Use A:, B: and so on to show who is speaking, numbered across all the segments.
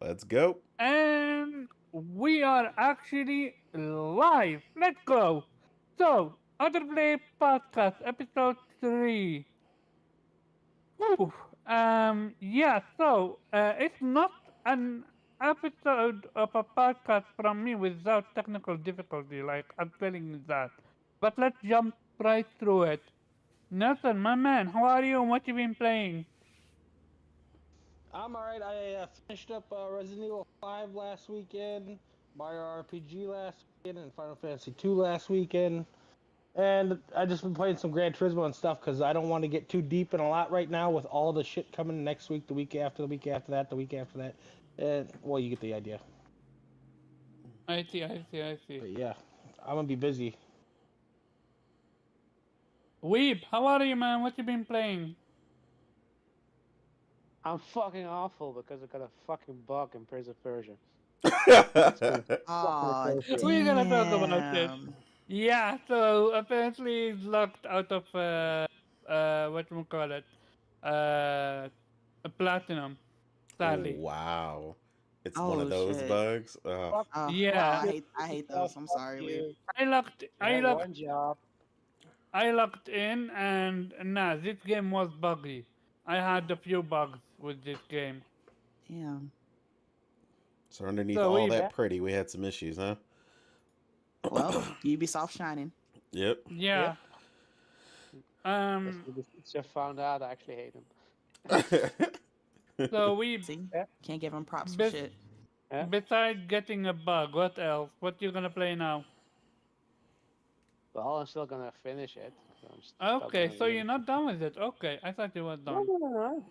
A: Let's go.
B: And we are actually live. Let's go. So, Other Play Podcast, episode 3. Whew. It's not an episode of a podcast from me without technical difficulty, like I'm telling you that. But let's jump right through it. Nelson, my man, how are you? What you been playing?
C: I'm alright. I finished up Resident Evil 5 last weekend, Mario RPG last weekend, and Final Fantasy 2 last weekend. And I just been playing some Gran Turismo and stuff because I don't want to get too deep in a lot right now with all the shit coming next week, the week after, the week after that, the week after that. And well, you get the idea.
B: I see.
C: But yeah, I'm gonna be busy.
B: Weeb, how are you, man? What you been playing?
D: I'm fucking awful because I got a fucking bug in Prince of Persia. It's been fucking
E: Aw,
D: atrocious.
B: We're gonna talk about it.
E: damn.
B: Yeah, so apparently it's locked out of what we call it, a platinum. Sadly,
A: Wow. It's one of
E: Oh
A: those
E: shit.
A: bugs. Oh.
D: Fuck,
E: Oh,
D: fuck
B: yeah.
D: you,
E: I hate those.
D: Ubisoft,
E: I'm
D: fuck
E: sorry, Weeb.
D: you.
B: I locked,
D: You
B: I
D: had
B: locked,
D: one job.
B: I locked in, and nah, this game was buggy. I had a few bugs with this game.
E: Damn.
A: So underneath
B: So
A: all
B: we,
A: that
D: Yeah,
A: pretty, we had some issues, huh?
E: Well, Ubisoft shining.
A: Yep.
B: yeah,
D: yep. Because
B: um,
D: we just found out I actually hate him.
B: so we,
E: See?
D: Yeah,
E: Can't give them props for
B: bes-
E: shit.
D: yeah.
B: besides getting a bug, what else? What you gonna play now?
D: Well, I'm still gonna finish it. I'm still
B: Okay,
D: gonna
B: so
D: really.
B: you're not done with it. Okay, I thought you were
D: No,
B: done.
D: no, no, no.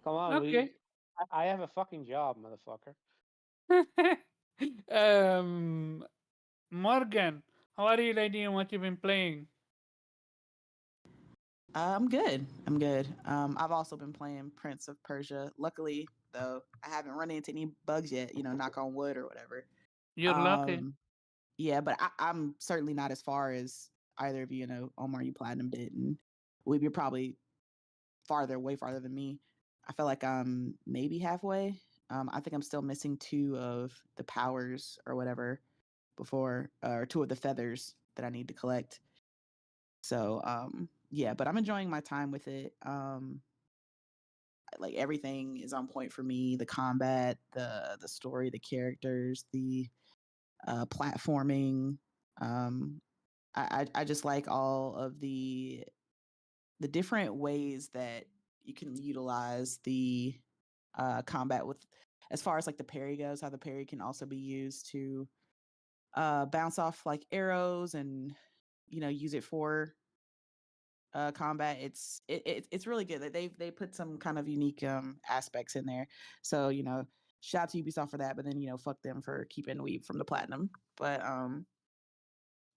D: Come on,
B: Okay.
D: I have a fucking job, motherfucker.
B: um, Morgan, how are you, lady, and what you been playing?
E: I'm good. I'm good. I've also been playing Prince of Persia. Luckily, though, I haven't run into any bugs yet. Knock on wood or whatever.
B: You're lucky.
E: Um, yeah, but I'm certainly not as far as either of you. Omar, you platinum did, and Weeb, you're probably way farther than me. I feel like I'm maybe halfway. I think I'm still missing two of the powers or whatever before, or two of the feathers that I need to collect. So, yeah, but I'm enjoying my time with it. Like everything is on point for me. The combat, the story, the characters, the platforming. Um, I just like all of the different ways that you can utilize the combat with, as far as like the parry goes, how the parry can also be used to bounce off like arrows and use it for combat. It's really good that they put some kind of unique aspects in there. So shout out to Ubisoft for that, but then fuck them for keeping Weeb from the platinum. But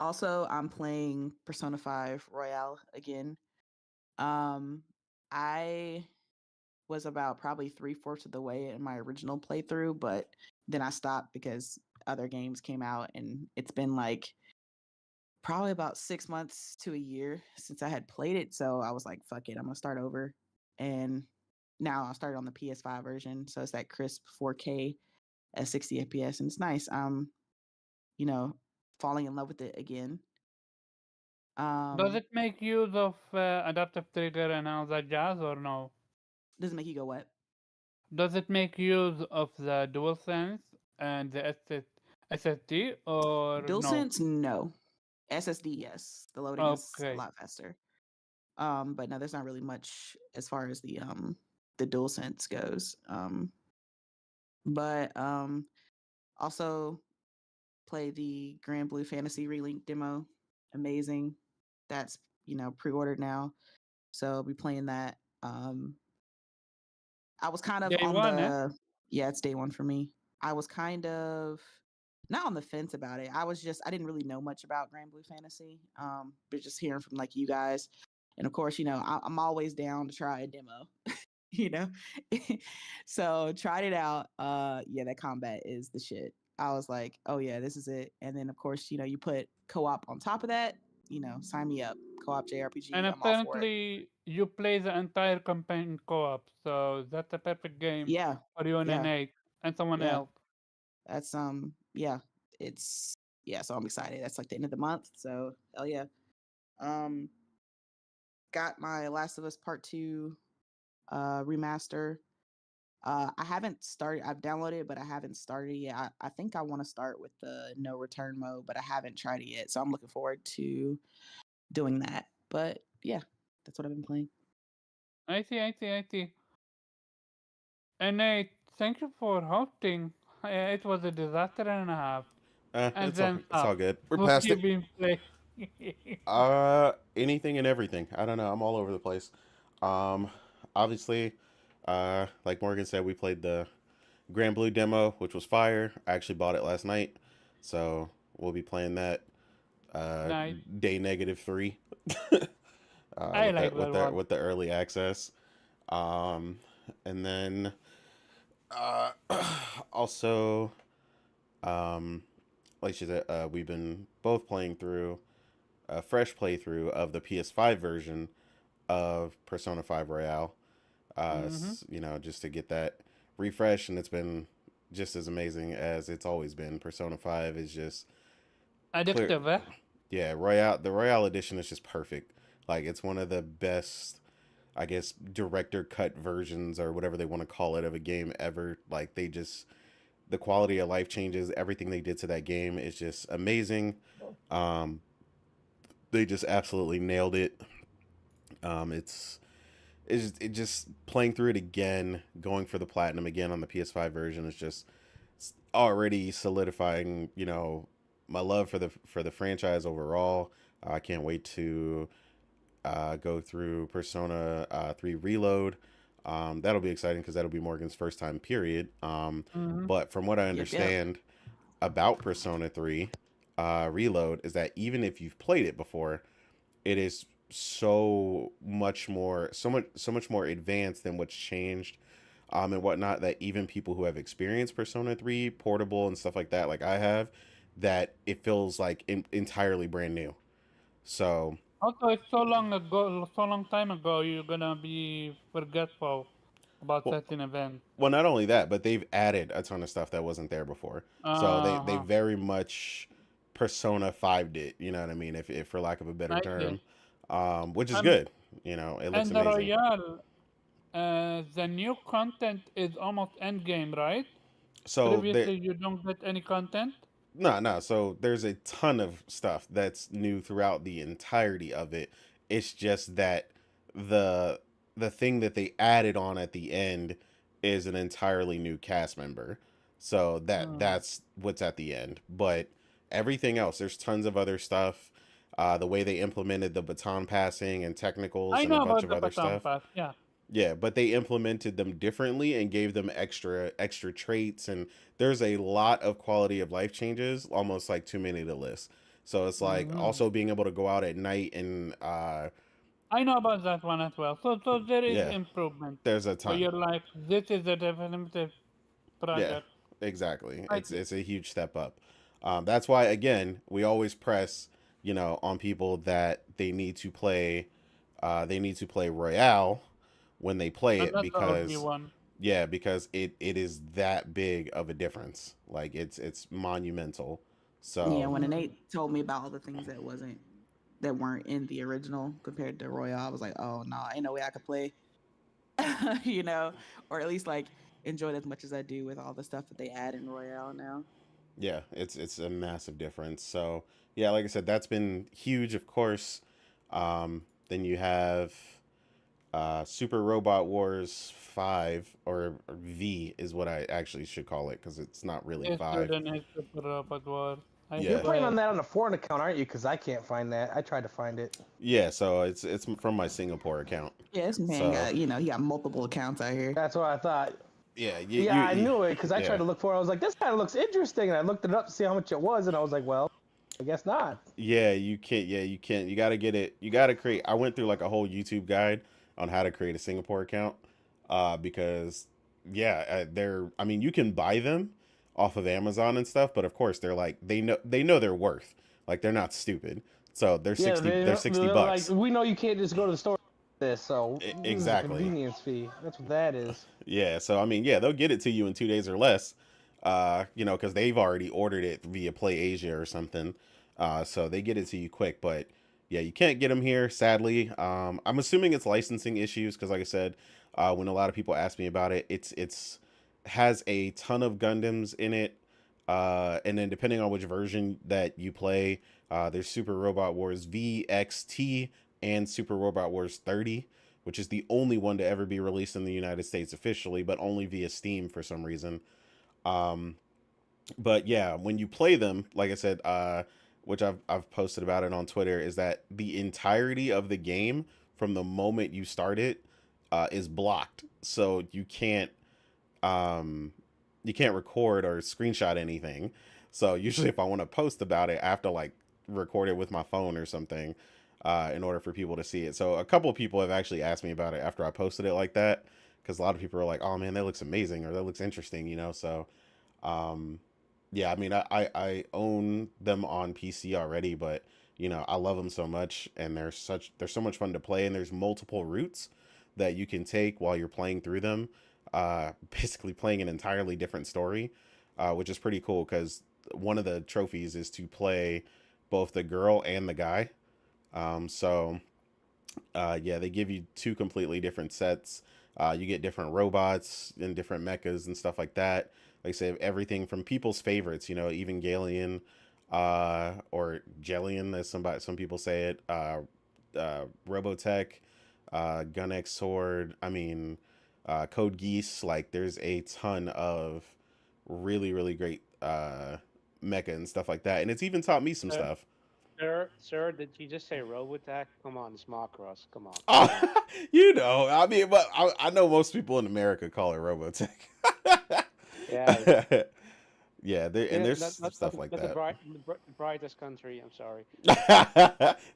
E: also I'm playing Persona 5 Royale again. um I was about probably 3/4 of the way in my original playthrough, but then I stopped because other games came out, and it's been like probably about 6 months to a year since I had played it. So I was like, fuck it, I'm gonna start over. And now I started on the PS5 version, so it's that crisp 4K at 60 FPS, and it's nice. You know, falling in love with it again.
B: Does
E: Um,
B: it make use of adaptive trigger and all that jazz or no?
E: doesn't make you go what?
B: Does it make use of the DualSense and the SSD or no?
E: DualSense, no. SSD, yes. The loading is a
B: Okay.
E: lot faster. But no, there's not really much as far as the DualSense goes. But also play the Grand Blue Fantasy Relink demo. Amazing. That's pre-ordered now, so I'll be playing that. I was kind of
B: Day
E: on
B: one, eh?
E: the yeah, it's day one for me. I was kind of not on the fence about it. I didn't really know much about Grand Blue Fantasy, but just hearing from like you guys, and of course, I'm always down to try a demo. you know, so tried it out. Yeah, that combat is the shit. I was like, oh yeah, this is it. And then of course, you put co-op on top of that. Sign me up. Co-op
B: And
E: JRPG. I'm all for it.
B: apparently you play the entire campaign co-op, so that's a perfect game
E: Yeah,
B: for you and an
E: yeah.
B: eight. and someone
E: Yeah.
B: else.
E: That's yeah, it's yeah, so I'm excited. That's like the end of the month. So hell yeah. Um got my Last of Us Part 2 remaster. I haven't started. I've downloaded it, but I haven't started yet. I think I want to start with the no return mode, but I haven't tried it yet. So I'm looking forward to doing that. But yeah, that's what I've been playing.
B: I see. And thank you for hosting. It was a disaster and a half. And then
A: It's
B: some.
A: all good. We're
B: What
A: past
B: you
A: it.
B: been playing?
A: Anything and everything. I don't know. I'm all over the place. Um, Obviously, like Morgan said, we played the Grand Blue demo, which was fire. I actually bought it last night, so we'll be playing that.
B: Nice.
A: Day -3.
B: I like that one.
A: With the early access. Um, and then uh, also like she said, we've been both playing through a fresh playthrough of the PS5 version of Persona 5 Royale.
B: Mm-hmm.
A: You know, just to get that refresh, and it's been just as amazing as it's always been. Persona 5 is just clear.
B: Addictive, eh?
A: Yeah, Royale. The Royale edition is just perfect. Like it's one of the best, I guess, director cut versions or whatever they want to call it of a game ever. Like they just the quality of life changes. Everything they did to that game is just amazing. Um, they just absolutely nailed it. It's it just playing through it again, going for the platinum again on the PS5 version is just already solidifying, you know, my love for the franchise overall. I can't wait to go through Persona 3 Reload. That'll be exciting because that'll be Morgan's first time, period.
B: Mm-hmm.
A: But from what I
E: Yep.
A: understand about Persona 3 Reload is that even if you've played it before, it is so much more advanced than what's changed and whatnot, that even people who have experienced Persona 3 portable and stuff like that, like I have, that it feels like entirely brand new. So
B: Also, it's so long ago, so long time ago, you're gonna be forgetful about
A: well,
B: certain events.
A: well, not only that, but they've added a ton of stuff that wasn't there before. So they
B: Uh-huh.
A: very much Persona 5'd it, you know what I mean, if for lack of a better
B: I see.
A: term. Which is
B: Um,
A: good. You know, it looks
B: and the
A: amazing.
B: Royale, the new content is almost endgame, right?
A: So they
B: Previously, you don't get any content.
A: no. So there's a ton of stuff that's new throughout the entirety of it. It's just that the the thing that they added on at the end is an entirely new cast member. So
B: Mm.
A: that's what's at the end. But everything else, there's tons of other stuff. The way they implemented the baton passing and technicals
B: I
A: and a
B: know
A: bunch
B: about
A: of
B: the
A: other
B: baton
A: stuff.
B: pass. Yeah,
A: Yeah, but they implemented them differently and gave them extra traits, and there's a lot of quality of life changes, almost like too many to list. So it's like
B: hmm
A: also being able to go out at night and
B: I know about that one as well. So there is
A: yeah,
B: improvement.
A: there's a
B: But
A: ton.
B: you're like, this is a definitive
A: Yeah,
B: project.
A: exactly.
B: I see.
A: It's a huge step up. That's why again we always press, you know, on people that they need to play Royale when they play
B: And
A: it,
B: that's the OG
A: because
B: one.
A: yeah, because it is that big of a difference. Like it's monumental.
E: Yeah,
A: So
E: when
B: Mm.
E: Nate told me about all the things that weren't in the original compared to Royale, I was like, oh no, ain't no way I could play, you know, or at least like enjoy it as much as I do with all the stuff that they add in Royale now.
A: yeah, it's a massive difference. So yeah, like I said, that's been huge, of course. Then you have Super Robot Wars 5, or V is what I actually should call it because it's not really
B: Yes,
A: 5.
B: Jordan is Super Robot War. I
C: You're
A: Yeah.
C: playing
B: swear.
C: on that on a foreign account, aren't you? Because I can't find that. I tried to find it.
A: Yeah, so it's from my Singapore account.
E: Yeah, this man
A: So
E: got, he got multiple accounts out here.
C: That's what I thought.
A: yeah,
C: Yeah, I knew it because I tried
A: yeah.
C: to look for it. I was like, this kind of looks interesting. And I looked it up to see how much it was. And I was like, well, I guess not.
A: Yeah, you can't. Yeah, you can't. You got to get it. You got to create. I went through like a whole YouTube guide on how to create a Singapore account, because yeah, they're. I mean, you can buy them off of Amazon and stuff, but of course they're like they know their worth. Like they're not stupid. So they're
C: Yeah,
A: 60. They're 60
C: they're like,
A: bucks.
C: we know you can't just go to the store. this, so this is a
A: Exactly.
C: convenience fee. That's what that is.
A: Yeah, so I mean, yeah, they'll get it to you in 2 days or less. You know, because they've already ordered it via Play Asia or something. So they get it to you quick. But yeah, you can't get them here, sadly. I'm assuming it's licensing issues because, like I said, when a lot of people ask me about it, it's has a ton of Gundams in it. And then depending on which version that you play, there's Super Robot Wars VXT and Super Robot Wars 30, which is the only one to ever be released in the United States officially, but only via Steam for some reason. Um, but yeah, when you play them, like I said, which I've posted about it on Twitter, is that the entirety of the game from the moment you start it is blocked, so um, you can't record or screenshot anything. So usually, if I want to post about it, I have to like record it with my phone or something in order for people to see it. So a couple of people have actually asked me about it after I posted it like that, because a lot of people are like, "Oh man, that looks amazing," or "That looks interesting," you know. So um, yeah, I mean, I own them on PC already, but you know, I love them so much, and they're so much fun to play, and there's multiple routes that you can take while you're playing through them. Basically playing an entirely different story, which is pretty cool because one of the trophies is to play both the girl and the guy. So yeah, they give you two completely different sets. You get different robots and different mechas and stuff like that. Like I say, everything from people's favorites, you know, even Galian, or Jellian, as some people say it, Robotech, Gun Sword. I mean, Code Geass. Like, there's a ton of really great mecha and stuff like that, and it's even taught me some
D: Uh,
A: stuff.
D: sir, did you just say Robotech? Come on, Smart Cross. Come on.
A: Oh, you know, I mean, but I know most people in America call it Robotech.
D: Yeah,
A: Yeah, and
D: yeah,
A: there's stuff like
D: not the
A: that.
D: brightest country. I'm sorry.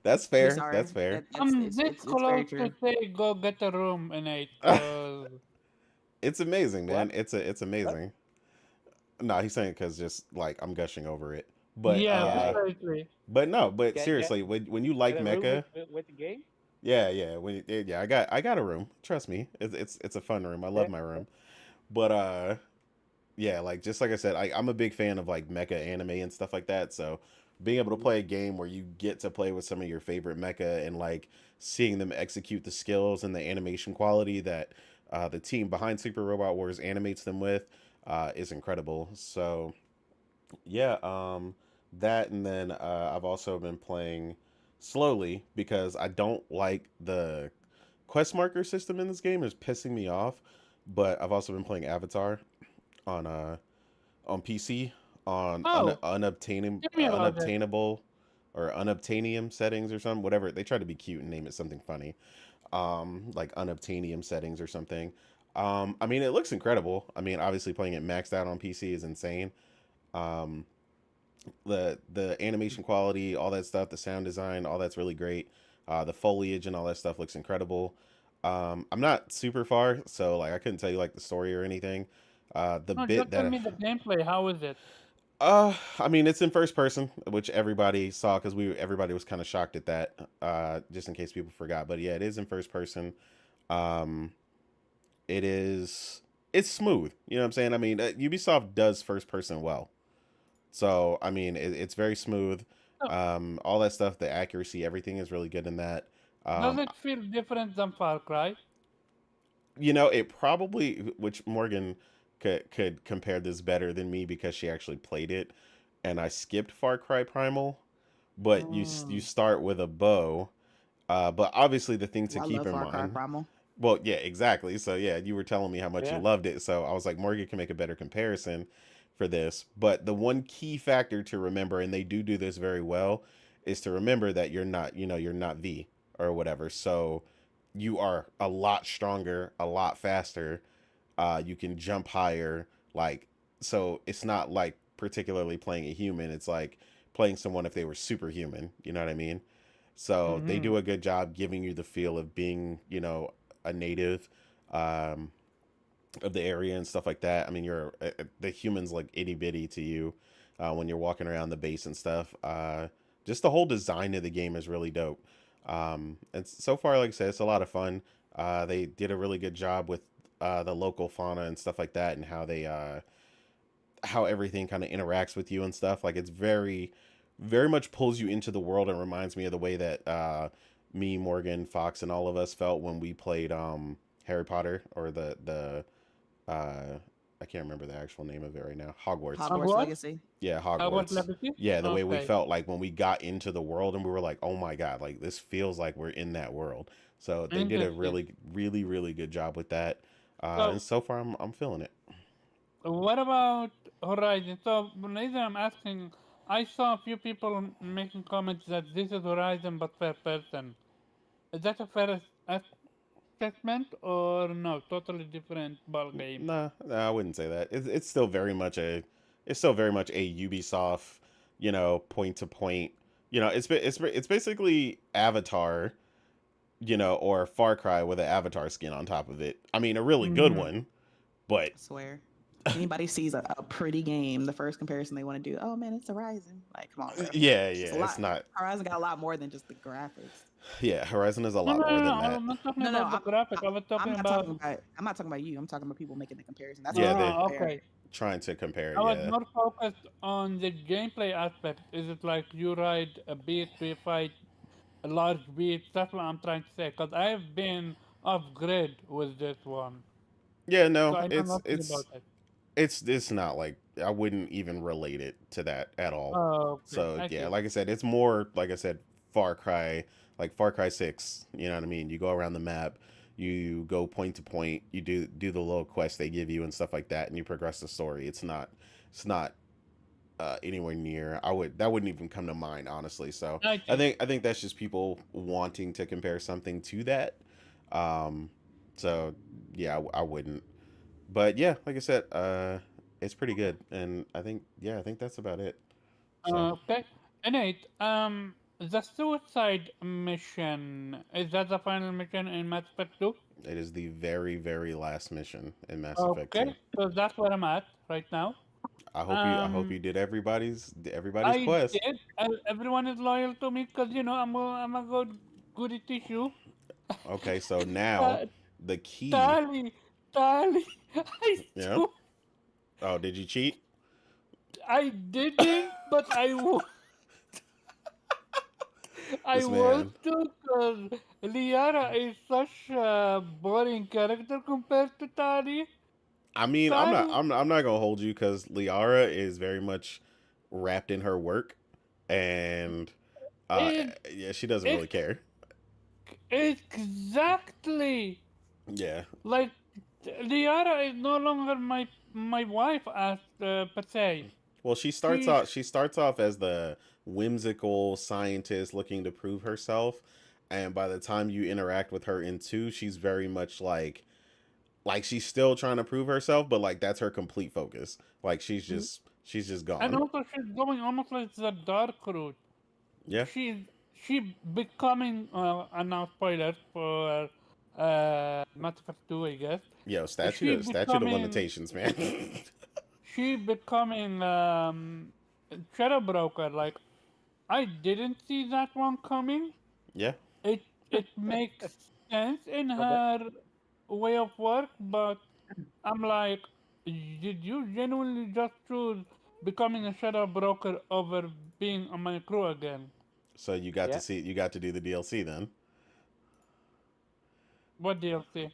A: That's
E: We're
A: fair.
E: sorry.
A: That's fair.
E: That's
B: This
E: it's very
B: close to
E: true.
B: say go get a room in it, cause
A: It's amazing,
D: What?
A: man. It's
D: What?
A: amazing. No, he's saying because just like I'm gushing over it, but
B: yeah,
D: Yeah,
B: precisely.
A: but no, but
D: get
A: seriously, when you like
D: a room
A: mecha,
D: with the game.
A: yeah, yeah, I got a room. Trust me, it's a fun room. I
D: Yeah.
A: love my room, but yeah, like just like I said, I'm a big fan of like mecha anime and stuff like that. So being able to
D: Mhm.
A: play a game where you get to play with some of your favorite mecha and like seeing them execute the skills and the animation quality that the team behind Super Robot Wars animates them with is incredible. So yeah, that, and then I've also been playing slowly because I don't like the quest marker system in this game is pissing me off. But I've also been playing Avatar on PC on
B: Oh, tell me about it.
A: unobtainable or unobtainium settings or something. Whatever, they try to be cute and name it something funny, like unobtainium settings or something. I mean, it looks incredible. I mean, obviously playing it maxed out on PC is insane. Um, the animation quality, all that stuff, the sound design, all that's really great. The foliage and all that stuff looks incredible. I'm not super far, so like I couldn't tell you like the story or anything. The
B: No,
A: bit
B: just tell
A: that
B: me the gameplay. How is it?
A: I mean, it's in first person, which everybody saw because everybody was kind of shocked at that. Just in case people forgot, but yeah, it is in first person. Um, it is it's smooth. You know what I'm saying? I mean, Ubisoft does first person well, so I mean, it's very smooth.
B: So,
A: All that stuff, the accuracy, everything is really good in that.
B: does
A: Um,
B: it feel different than Far Cry?
A: you know, it probably, which Morgan could compare this better than me because she actually played it, and I skipped Far Cry Primal, but you
B: Mm.
A: start with a bow. But obviously the thing to
E: Well, I
A: keep
E: love
A: in
E: Far Cry
A: mind.
E: Primal.
A: Well, yeah, exactly. So yeah, you were telling me how much you
D: Yeah.
A: loved it, so I was like, Morgan can make a better comparison for this. But the one key factor to remember, and they do this very well, is to remember that you're not, you're not V or whatever. So you are a lot stronger, a lot faster. You can jump higher. Like, so it's not like particularly playing a human. It's like playing someone if they were superhuman. You know what I mean? So they
B: Mm-hmm.
A: do a good job giving you the feel of being, a native um, of the area and stuff like that. I mean, the humans like itty bitty to you when you're walking around the base and stuff. Just the whole design of the game is really dope. And so far, like I said, it's a lot of fun. They did a really good job with the local fauna and stuff like that, and how everything kind of interacts with you and stuff. Like it's very much pulls you into the world and reminds me of the way that me, Morgan, Fox, and all of us felt when we played Harry Potter or the I can't remember the actual name of it right now. Hogwarts.
E: Hogwarts
B: What?
E: Legacy.
A: Yeah,
B: What
A: Hogwarts.
B: legacy?
A: Yeah, the way we
B: Okay.
A: felt like when we got into the world and we were like, oh my god, like this feels like we're in that world. So they did a
B: Interesting.
A: really good job with that. And
B: So,
A: so far, I'm feeling it.
B: what about Horizon? So, the reason I'm asking, I saw a few people making comments that this is Horizon but first person. Is that a fair assessment or no? Totally different ball game.
A: Nah, I wouldn't say that. It's still very much it's still very much a Ubisoft, point to point. It's basically Avatar, or Far Cry with an Avatar skin on top of it. I mean, a really good
B: Mm-hmm.
A: one, but
E: I swear. Anybody sees a pretty game, the first comparison they want to do, oh man, it's Horizon. Like, come on, bro.
A: yeah,
E: It's just a
A: it's
E: lot.
A: not.
E: Horizon got a lot more than just the graphics.
A: Yeah, Horizon is a
B: No,
A: lot
B: no,
A: more
B: no, no.
A: than that.
B: I'm not talking
E: No, no,
B: about the graphic. I was
E: I'm
B: talking
E: not talking
B: about.
E: about. I'm not talking about you. I'm talking about people making the comparison. That's what
A: Yeah,
E: I'm
A: they're
E: comparing.
B: Okay.
A: trying to compare.
B: I was
A: Yeah,
B: more focused on the gameplay aspect. Is it like you ride a beast, we fight a large beast? That's what I'm trying to say. Because I've been off grid with this one.
A: yeah.
B: So
A: No,
B: I know nothing about it.
A: it's not like I wouldn't even relate it to that at all.
B: Oh, okay.
A: So
B: I
A: yeah,
B: see.
A: like I said, it's more like I said, Far Cry, like Far Cry 6. You know what I mean? You go around the map, you go point to point, you do the little quests they give you and stuff like that, and you progress the story. It's not anywhere near. That wouldn't even come to mind honestly. So
B: I
A: I
B: see.
A: think I think that's just people wanting to compare something to that. Um, so yeah, I wouldn't. But yeah, like I said, it's pretty good, and I think that's about it. So
B: Okay. Innate, the suicide mission, is that the final mission in Mass Effect 2?
A: it is the very last mission in Mass Effect
B: Okay,
A: 2.
B: so that's where I'm at right now.
A: I hope you
B: Um,
A: did everybody's
B: I
A: quest.
B: did. Everyone is loyal to me because I'm a good goody tissue.
A: Okay, so now
B: Ta-
A: the key.
B: Tali, Tali, I
A: Yeah.
B: do.
A: Oh, did you cheat?
B: I didn't, but I
A: This
B: want
A: man.
B: to because Liara is such a boring character compared to Tali.
A: I mean,
B: Tali
A: I'm not gonna hold you because Liara is very much wrapped in her work, and uh,
B: is
A: yeah, she doesn't really
B: ex-
A: care.
B: exactly
A: Yeah.
B: like Liara is no longer my wife as per se.
A: Well,
B: She
A: she starts off as the whimsical scientist looking to prove herself, and by the time you interact with her in 2, she's very much like she's still trying to prove herself, but like that's her complete focus. Like she's just
B: and
A: gone.
B: also she's going almost like the dark route.
A: Yeah.
B: She becoming now spoilers for Mass Effect 2, I guess.
A: Yo,
B: She
A: statute of
B: becoming
A: limitations, man.
B: she becoming shadow broker. Like I didn't see that one coming.
A: Yeah.
B: It makes sense in
D: little bit.
B: her way of work, but I'm like, did you genuinely just choose becoming a shadow broker over being on my crew again?
A: So
D: Yeah.
A: you got to do the DLC then.
B: What DLC?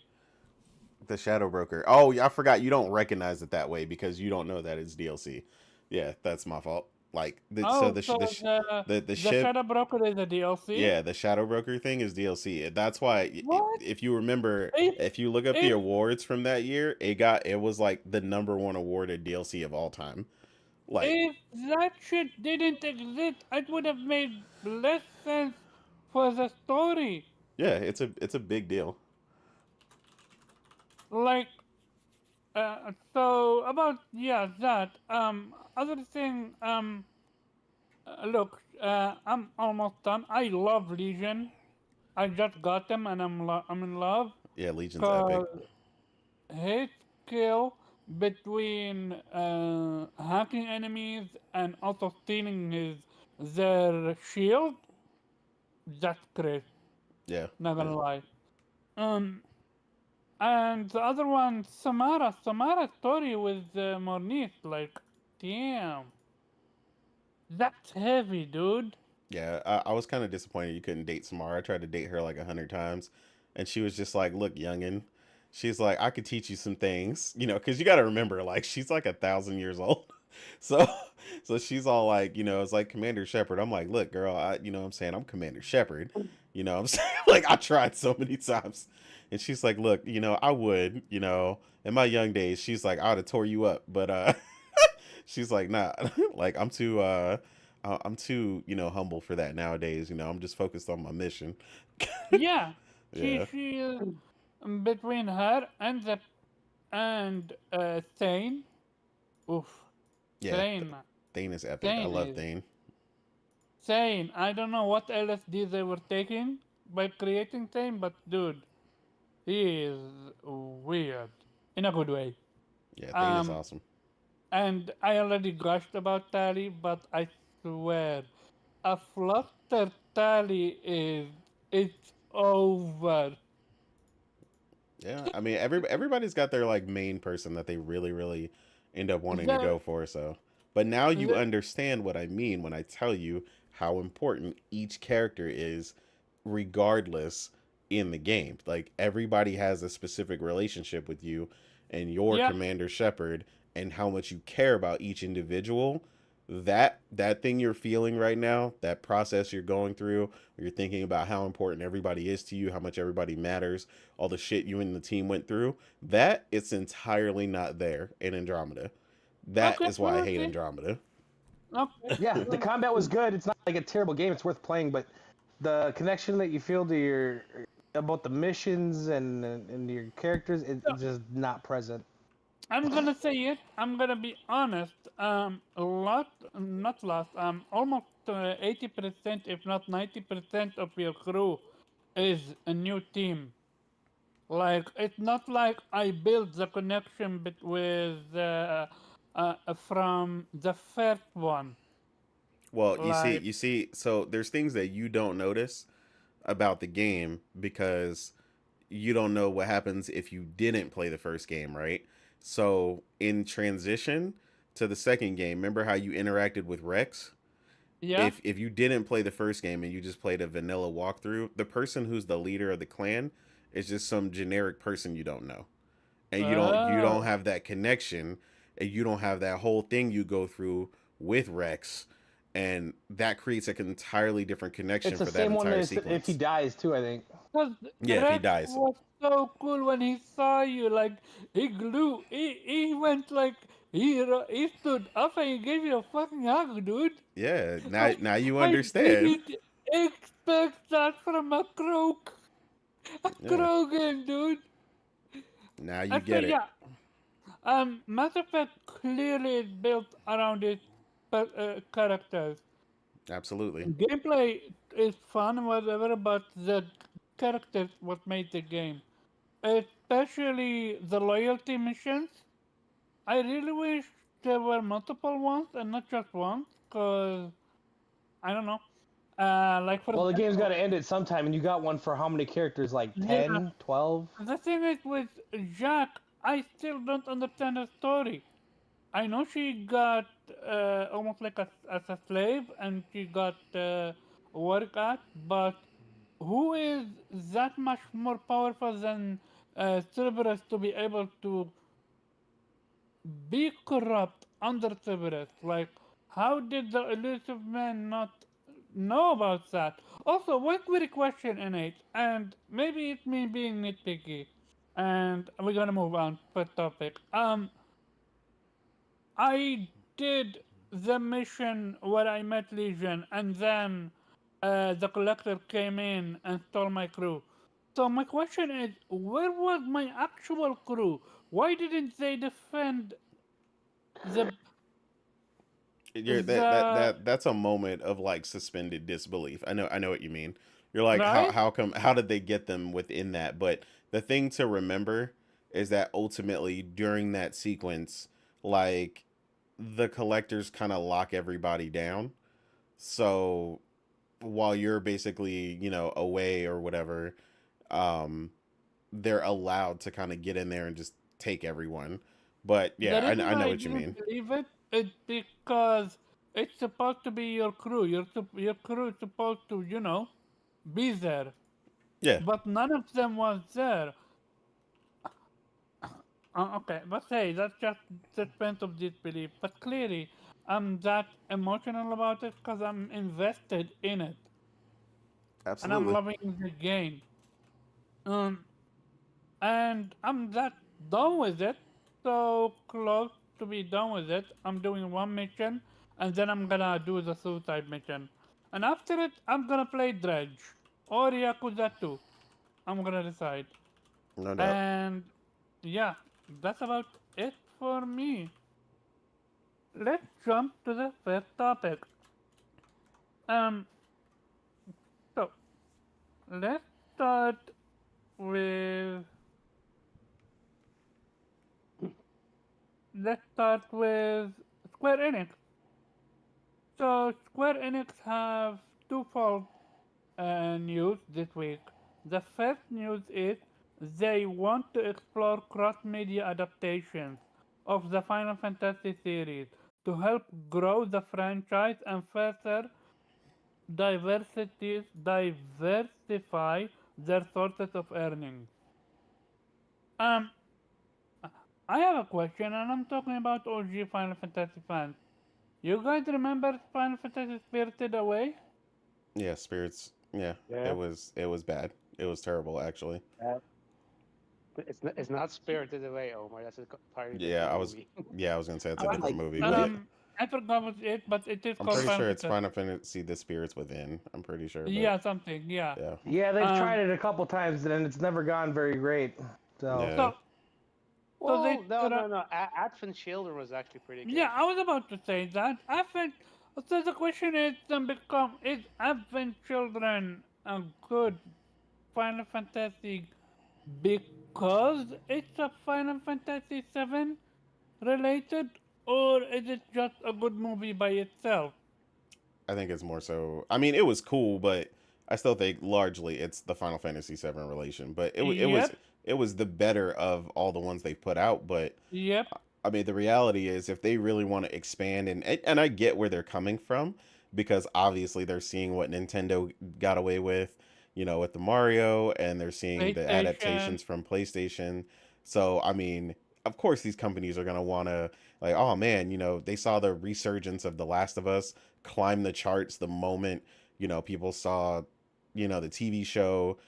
A: The Shadow Broker. Oh, yeah, I forgot you don't recognize it that way because you don't know that it's DLC. Yeah, that's my fault. Like so
B: Oh, so
A: the
B: the
A: ship.
B: shadow broker is a DLC?
A: Yeah, the Shadow Broker thing is DLC. That's why
B: What?
A: if you remember,
B: If
A: if you look up the
B: if
A: awards from that year, it was like the number one awarded DLC of all time. Like,
B: if that shit didn't exist, it would have made less sense for the story.
A: yeah, it's a big deal.
B: Like, so about yeah that other thing look, I'm almost done. I love Legion. I just got them and I'm in love.
A: Yeah, Legion's epic.
B: Cause his skill between hacking enemies and also stealing their shield, that's great.
A: Yeah,
B: Not
A: yeah,
B: gonna lie. Um, and the other one, Samara's story with Mornith, like, damn, that's heavy, dude.
A: yeah. I was kind of disappointed you couldn't date Samara. I tried to date her like 100 times, and she was just like, "Look, youngin." She's like, "I could teach you some things, you know, because you got to remember, like, she's like 1,000 years old." So, so she's all like, you know, it's like Commander Shepard. I'm like, look, girl, you know what I'm saying? I'm Commander Shepard. You know what I'm saying? Like, I tried so many times. And she's like, look, you know, I would, you know, in my young days, she's like, I would have tore you up. But she's like, nah, like, I'm too, you know, humble for that nowadays. You know, I'm just focused on my mission.
B: Yeah,
A: Yeah.
B: she between her and the Thane. Oof,
A: Yeah.
B: Thane,
A: Thane is epic. I
B: Thane
A: love
B: is
A: Thane.
B: Thane. I don't know what LSD they were taking by creating Thane, but dude, he is weird in a good way.
A: Yeah, Thane is
B: Um,
A: awesome.
B: and I already gushed about Tally, but I swear, a flutter Tally is it's over.
A: Yeah, I mean everybody's got their like main person that they really really end up wanting to
B: The,
A: go for. So, but now you
B: the
A: understand what I mean when I tell you how important each character is, regardless in the game. Like everybody has a specific relationship with you and your
B: yeah,
A: Commander Shepard, and how much you care about each individual. That thing you're feeling right now, that process you're going through, where you're thinking about how important everybody is to you, how much everybody matters, all the shit you and the team went through, that it's entirely not there in Andromeda. That
B: okay,
A: is why I
B: we'll
A: hate
B: see.
A: Andromeda.
B: Okay,
C: Yeah, the
B: we'll
C: combat was
B: see.
C: good. It's not like a terrible game. It's worth playing, but the connection that you feel to your about the missions and your characters, it's just not present.
B: I'm gonna say it. I'm gonna be honest. A lot, not lost. Almost 80%, if not 90% of your crew is a new team. Like it's not like I built the connection with from the first one.
A: Well,
B: Like
A: so there's things that you don't notice about the game because you don't know what happens if you didn't play the first game, right? So in transition to the second game, remember how you interacted with Rex?
B: yeah.
A: If you didn't play the first game and you just played a vanilla walkthrough, the person who's the leader of the clan is just some generic person you don't know. And you don't
B: Oh,
A: have that connection, and you don't have that whole thing you go through with Rex, and that creates an entirely different
C: It's
A: connection
C: the
A: for that
C: same one
A: entire
C: as if he
A: sequence.
C: dies too. I think.
B: because
A: Yeah, if he
B: Rex
A: dies.
B: was so cool when he saw you. Like he glue. He went like he stood up and he gave you a fucking hug, dude.
A: Yeah,
B: I
A: now you
B: I
A: understand.
B: didn't expect that from a
A: Yeah,
B: crow game, dude.
A: now you
B: And so
A: get it.
B: yeah, Mass Effect clearly is built around its characters.
A: Absolutely.
B: Gameplay is fun, whatever, but the characters what made the game, especially the loyalty missions. I really wish there were multiple ones and not just one, cause I don't know. Like for
C: Well, the game's got
B: example,
C: to end at some time, and you got one for how many characters? Like
B: yeah.
C: 10, 12?
B: The thing is with Jack, I still don't understand her story. I know she got almost like as a slave and she got work at, but who is that much more powerful than Cerberus to be able to be corrupt under Cerberus? Like, how did the elusive man not know about that? Also, one quick question in it, and maybe it's me being nitpicky, and we're gonna move on per topic. I did the mission where I met Legion, and then the collector came in and stole my crew. So my question is, where was my actual crew? Why didn't they defend the the
A: That's a moment of like suspended disbelief. I know what you mean. You're like,
B: right?
A: how did they get them within that? But the thing to remember is that ultimately during that sequence, like the collectors kind of lock everybody down. So while you're basically, away or whatever, um, they're allowed to kind of get in there and just take everyone. But
B: The
A: yeah,
B: reason
A: I know
B: I
A: what you
B: didn't
A: mean.
B: believe it is because it's supposed to be your crew. Your crew is supposed to, be there.
A: Yeah,
B: But none of them was there. Okay, but hey, that's just suspense of disbelief. But clearly, I'm that emotional about it because I'm invested in it and I'm
A: absolutely.
B: loving the game. Um, and I'm that done with it. So close to be done with it. I'm doing one mission, and then I'm gonna do the suicide mission. And after it, I'm gonna play Dredge or Yakuza 2. I'm gonna decide.
A: No doubt.
B: And yeah, that's about it for me. Let's jump to the first topic. Um, so let's start with let's start with Square Enix. So Square Enix have twofold news this week. The first news is they want to explore cross-media adaptations of the Final Fantasy series to help grow the franchise and further diversify their sources of earnings. Um, I have a question, and I'm talking about OG Final Fantasy fans. You guys remember Final Fantasy Spirited Away?
A: Yeah, spirits. Yeah,
D: Yeah.
A: it was bad. It was terrible, actually.
D: Uh, it's not Spirited Away, Omar. That's a entirely
A: Yeah,
D: different movie.
A: yeah, I was gonna say it's
E: I
A: a
E: was
A: different
E: like,
A: movie, but
E: what?
B: I forgot what it, but it is
A: I'm
B: called
A: pretty
B: Final
A: sure it's
B: Fantasy.
A: Final Fantasy: The Spirits Within. I'm pretty sure, but
B: Yeah, something. Yeah.
A: yeah,
C: Yeah, they've tried
B: Um.
C: it a couple times and it's never gone very great. So
A: yeah.
B: So they.
D: Well, no. Advent Children was actually pretty
B: Yeah,
D: good.
B: I was about to say that. I think. So the question is, become is Advent Children a good Final Fantasy because it's a Final Fantasy 7 related, or is it just a good movie by itself?
A: I think it's more so. I mean, it was cool, but I still think largely it's the Final Fantasy VII relation. But
B: Yep.
A: it was the better of all the ones they've put out. But
B: Yep.
A: I mean, the reality is, if they really want to expand, and I get where they're coming from, because obviously they're seeing what Nintendo got away with, with the Mario, and they're seeing the
B: PlayStation.
A: adaptations from PlayStation. So I mean, of course, these companies are gonna want to, like, oh man, they saw the resurgence of The Last of Us climb the charts the moment people saw the TV show.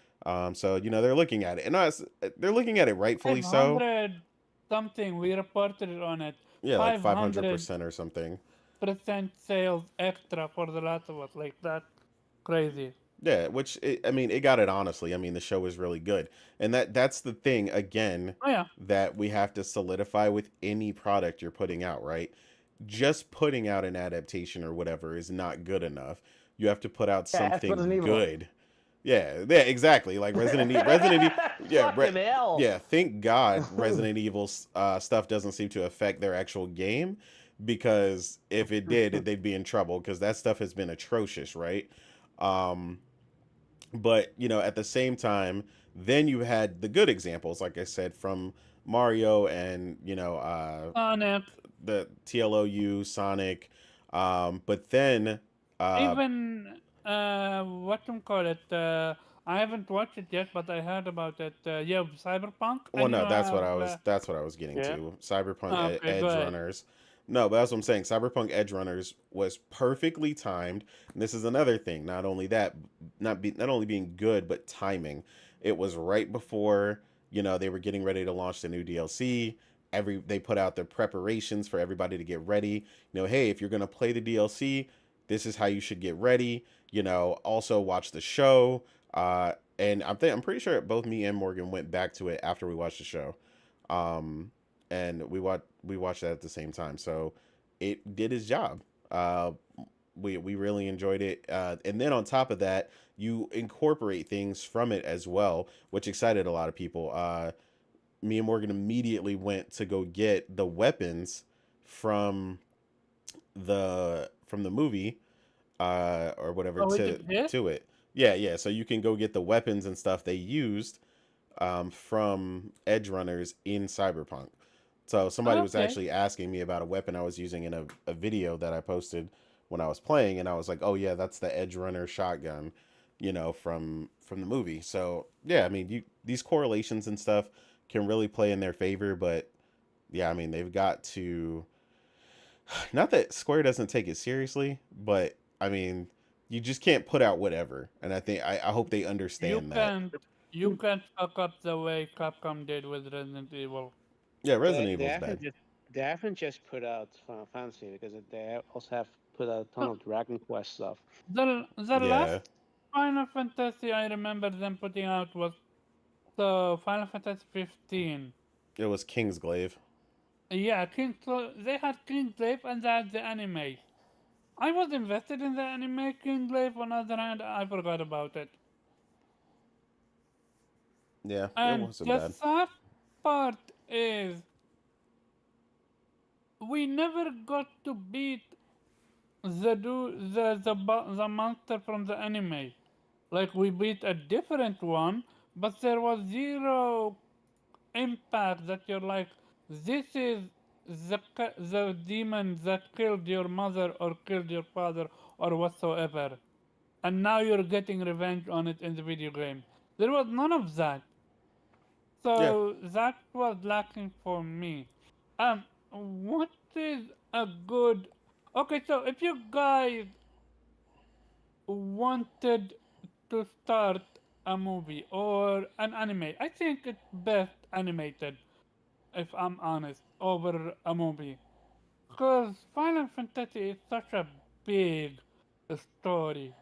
A: So they're looking at it, and they're looking at it rightfully so.
B: 500 something. We reported on it.
A: Yeah, like
B: 500%
A: 500% or something.
B: sales extra for The Last of Us. Like that. Crazy.
A: Yeah, I mean, it got it honestly. I mean, the show was really good. And that's the thing again
B: Oh yeah.
A: that we have to solidify with any product you're putting out, right? Just putting out an adaptation or whatever is not good enough. You have to put out
C: yeah, that's Resident
A: something
C: Evil.
A: good. Yeah, exactly. Like Resident Evil, yeah,
C: Fucking hell.
A: yeah. Thank God Resident Evil stuff doesn't seem to affect their actual game, because if it did, they'd be in trouble because that stuff has been atrocious, right? Um, but at the same time, then you had the good examples, like I said, from Mario and
B: Sonic.
A: the TLOU, Sonic. But then uh,
B: Even what you call it? I haven't watched it yet, but I heard about it. Yeah, Cyberpunk,
A: well,
B: and you
A: no,
B: have.
A: that's what I was getting
D: Yeah.
A: to. Cyberpunk
B: Okay,
A: Edge
B: good.
A: Runners. No, but that's what I'm saying. Cyberpunk Edge Runners was perfectly timed. And this is another thing. Not only that, not only being good, but timing. It was right before they were getting ready to launch the new DLC. They put out their preparations for everybody to get ready. Hey, if you're gonna play the DLC, this is how you should get ready. Also watch the show. And I'm pretty sure both me and Morgan went back to it after we watched the show, um, and we watched that at the same time. So it did its job. We really enjoyed it, and then on top of that, you incorporate things from it as well, which excited a lot of people. Me and Morgan immediately went to go get the weapons from the movie, or whatever
B: Oh, it exists?
A: to it. Yeah, yeah. So you can go get the weapons and stuff they used from edge runners in Cyberpunk. So somebody was
B: Okay.
A: actually asking me about a weapon I was using in a video that I posted when I was playing, and I was like, "Oh yeah, that's the edge runner shotgun, from the movie." So yeah, I mean, these correlations and stuff can really play in their favor, but yeah, I mean, they've got to. Not that Square doesn't take it seriously, but I mean, you just can't put out whatever, and I hope they
B: You
A: understand that.
B: can't you can't fuck up the way Capcom did with Resident Evil.
A: Yeah,
D: They,
A: Resident
D: they
A: Evil's
D: haven't
A: bad.
D: just they haven't just put out Final Fantasy because they also have put out a ton of Dragon Quest stuff.
B: The last
A: Yeah,
B: Final Fantasy I remember them putting out was the Final Fantasy 15.
A: it was Kingsglaive.
B: Yeah, they had Kingslave and they had the anime. I was invested in the anime Kingslave. On the other hand, I forgot about it.
A: Yeah, it
B: And
A: wasn't
B: the
A: bad.
B: sad part is we never got to beat the monster from the anime. Like we beat a different one, but there was zero impact that you're like, this is the demon that killed your mother or killed your father or whatsoever, and now you're getting revenge on it in the video game. There was none of that,
A: Yeah.
B: so that was lacking for me. What is a good? Okay, so if you guys wanted to start a movie or an anime, I think it's best animated, if I'm honest, over a movie. Because Final Fantasy is such a big story.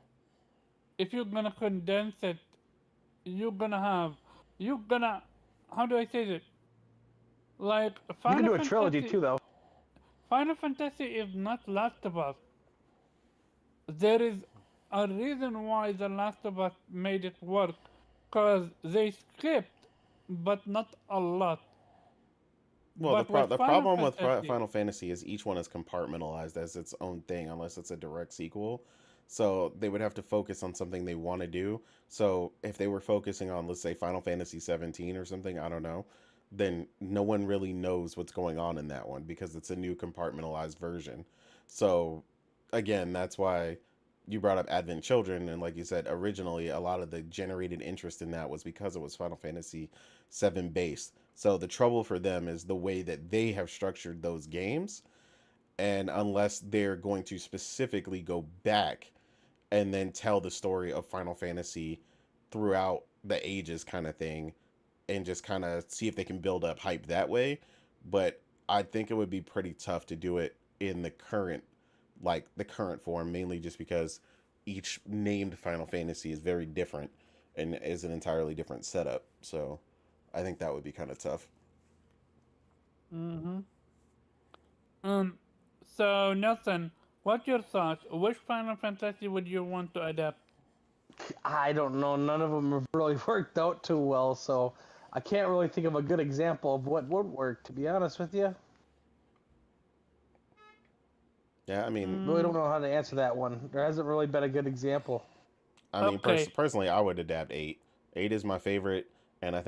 B: If you're gonna condense it, you're gonna have, you're gonna, how do I say this? Like,
C: You can do a trilogy too, though.
B: Final Fantasy is not Last of Us. There is a reason why The Last of Us made it work. Because they skipped, but not a lot.
A: Well,
B: But with
A: the
B: Final
A: problem with
B: Fantasy,
A: Final Fantasy is each one is compartmentalized as its own thing, unless it's a direct sequel. So they would have to focus on something they want to do. So if they were focusing on, let's say, Final Fantasy 17 or something, I don't know, then no one really knows what's going on in that one because it's a new compartmentalized version. So again, that's why you brought up Advent Children, and like you said, originally a lot of the generated interest in that was because it was Final Fantasy 7 based. So the trouble for them is the way that they have structured those games, and unless they're going to specifically go back and then tell the story of Final Fantasy throughout the ages kind of thing and just kind of see if they can build up hype that way. But I think it would be pretty tough to do it in the current form, mainly just because each named Final Fantasy is very different and is an entirely different setup. So I think that would be kind of tough.
B: mm-hmm. Um, so Nelson, what's your thoughts? Which Final Fantasy would you want to adapt?
C: I don't know. None of them have really worked out too well, so I can't really think of a good example of what would work, to be honest with you.
A: Yeah, I mean,
C: Really don't
B: Mm,
C: know how to answer that one. There hasn't really been a good example.
B: okay.
A: personally, I would adapt 8. 8 is my favorite, and
B: Oh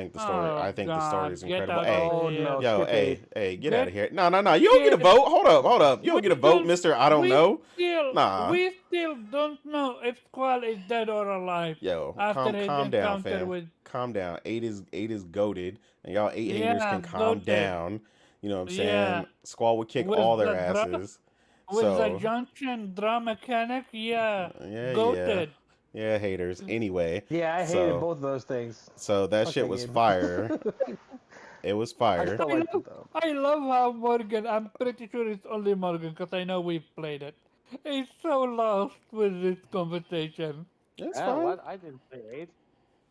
A: I think the story is
B: God, get
A: incredible.
B: out of
A: Hey,
C: Oh
B: here.
C: no,
A: yo,
C: skip 8.
A: get out
B: Get
A: of here. No, no, no. You don't get a
B: get.
A: vote. Hold up. You
B: We
A: don't get a vote,
B: don't.
A: Mister. I don't know. Nah.
B: We still don't know if Squall is dead or alive
A: Yo,
B: after his
A: calm down,
B: encounter
A: fam.
B: with.
A: Calm down. 8 is goaded, and y'all 8 haters
B: Yeah,
A: can calm
B: goated.
A: down. You know what I'm
B: Yeah,
A: saying? Squall would kick all
B: with
A: their
B: the
A: asses.
B: with the
A: So,
B: junction draw mechanic. Yeah,
A: yeah.
B: goated.
A: Yeah, haters. Anyway,
C: Yeah, I hated
A: so
C: both of those things.
A: that
C: Fuck
A: shit
C: that
A: was
C: game.
A: fire. It was
C: I
A: fire.
C: still
B: I
C: liked
B: love,
C: it though.
B: I love how Morgan. I'm pretty sure it's only Morgan because I know we've played it. He's so lost with this conversation.
A: It's
D: Ah,
A: fine.
D: what? I didn't play 8.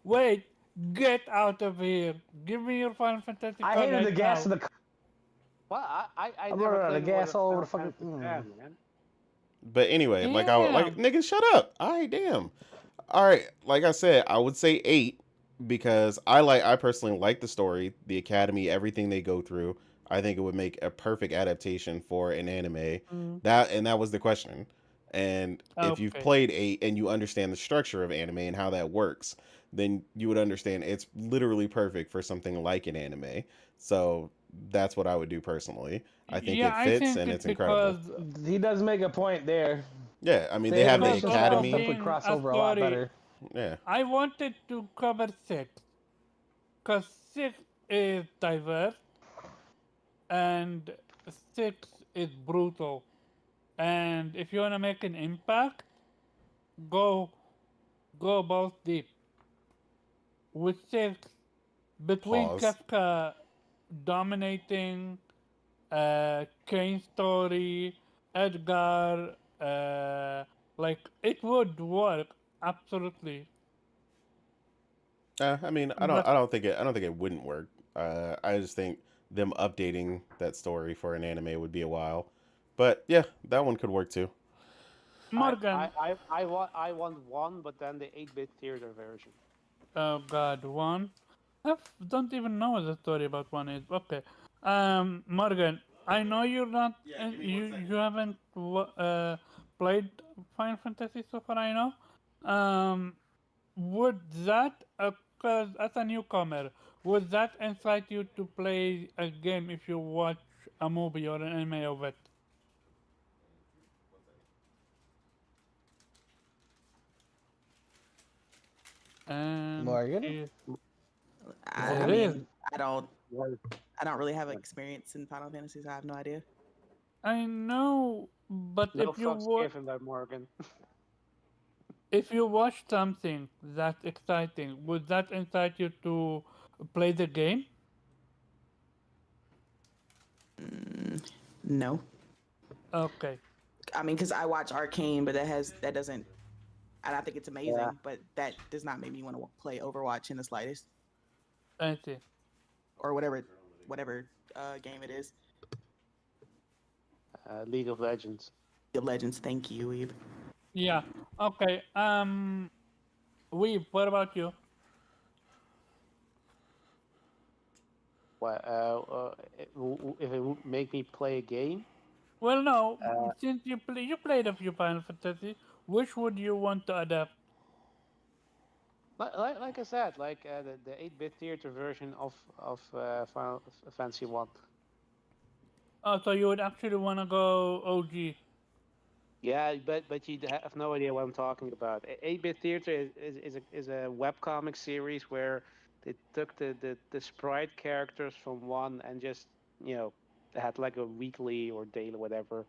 B: Wait, get out of here. Give me your Final Fantasy
C: I
B: card
C: hated the
B: right
C: gas
B: now.
C: in the car.
D: Well, I
C: I'm
D: never
C: running out
D: played
C: of
D: more
C: gas
D: than
C: all over
D: Final
C: the fucking.
D: Fantasy 10, man.
A: But anyway,
B: Damn.
A: nigga, shut up. All right, damn. All right, like I said, I would say 8 because I personally like the story, the academy, everything they go through. I think it would make a perfect adaptation for an anime.
B: Mm.
A: That was the question. And if you've
B: Okay.
A: played 8 and you understand the structure of anime and how that works, then you would understand it's literally perfect for something like an anime. So that's what I would do personally. I think
B: Yeah,
A: it
B: I
A: fits
B: think
A: and
B: it's
A: it's incredible.
B: because
C: He does make a point there.
A: Yeah, I mean
C: The
A: they have the
B: because
C: animation style
B: also
C: stuff
A: academy.
C: would
B: being
C: cross
B: a
C: over a lot
B: story,
C: better.
A: Yeah.
B: I wanted to cover six because six is diverse and six is brutal. And if you want to make an impact, go go balls deep. With six, between
A: Pause.
B: Kafka dominating, Kane story, Edgar, like it would work absolutely.
A: I mean,
B: But
A: I don't think it wouldn't work. I just think them updating that story for an anime would be a while. But yeah, that one could work too.
B: Morgan,
D: I want one, but then the 8-bit theater version.
B: oh God, one. Don't even know what the story about one is. Okay, Morgan, I know you're not, you haven't played Final Fantasy so far. I know. Would that, because as a newcomer, would that incite you to play a game if you watch a movie or an anime of it? And
C: Morgan?
E: I
B: there is.
E: mean, I don't
D: Well,
E: I don't really have experience in Final Fantasy, so I have no idea.
B: I know, but
D: no fucks given by Morgan.
B: if you watch something that's exciting, would that incite you to play the game?
E: No.
B: Okay,
E: I mean, because I watch Arcane, but that doesn't, and I think it's
D: Yeah.
E: amazing, but that does not make me want to play Overwatch in the slightest,
B: I see.
E: or whatever game it is.
D: League of Legends.
E: League of Legends. Thank you, Weeb.
B: Yeah. Okay. Weeb, what about you?
D: Well, if it would make me play a game,
B: Well, no.
D: uh,
B: Since you played a few Final Fantasy, which would you want to adapt?
D: like I said, like the 8-bit theater version of Final Fantasy One.
B: Oh, so you would actually want to go OG?
D: Yeah, but you have no idea what I'm talking about. 8-bit theater is a webcomic series where they took the sprite characters from one and just they had like a weekly or daily whatever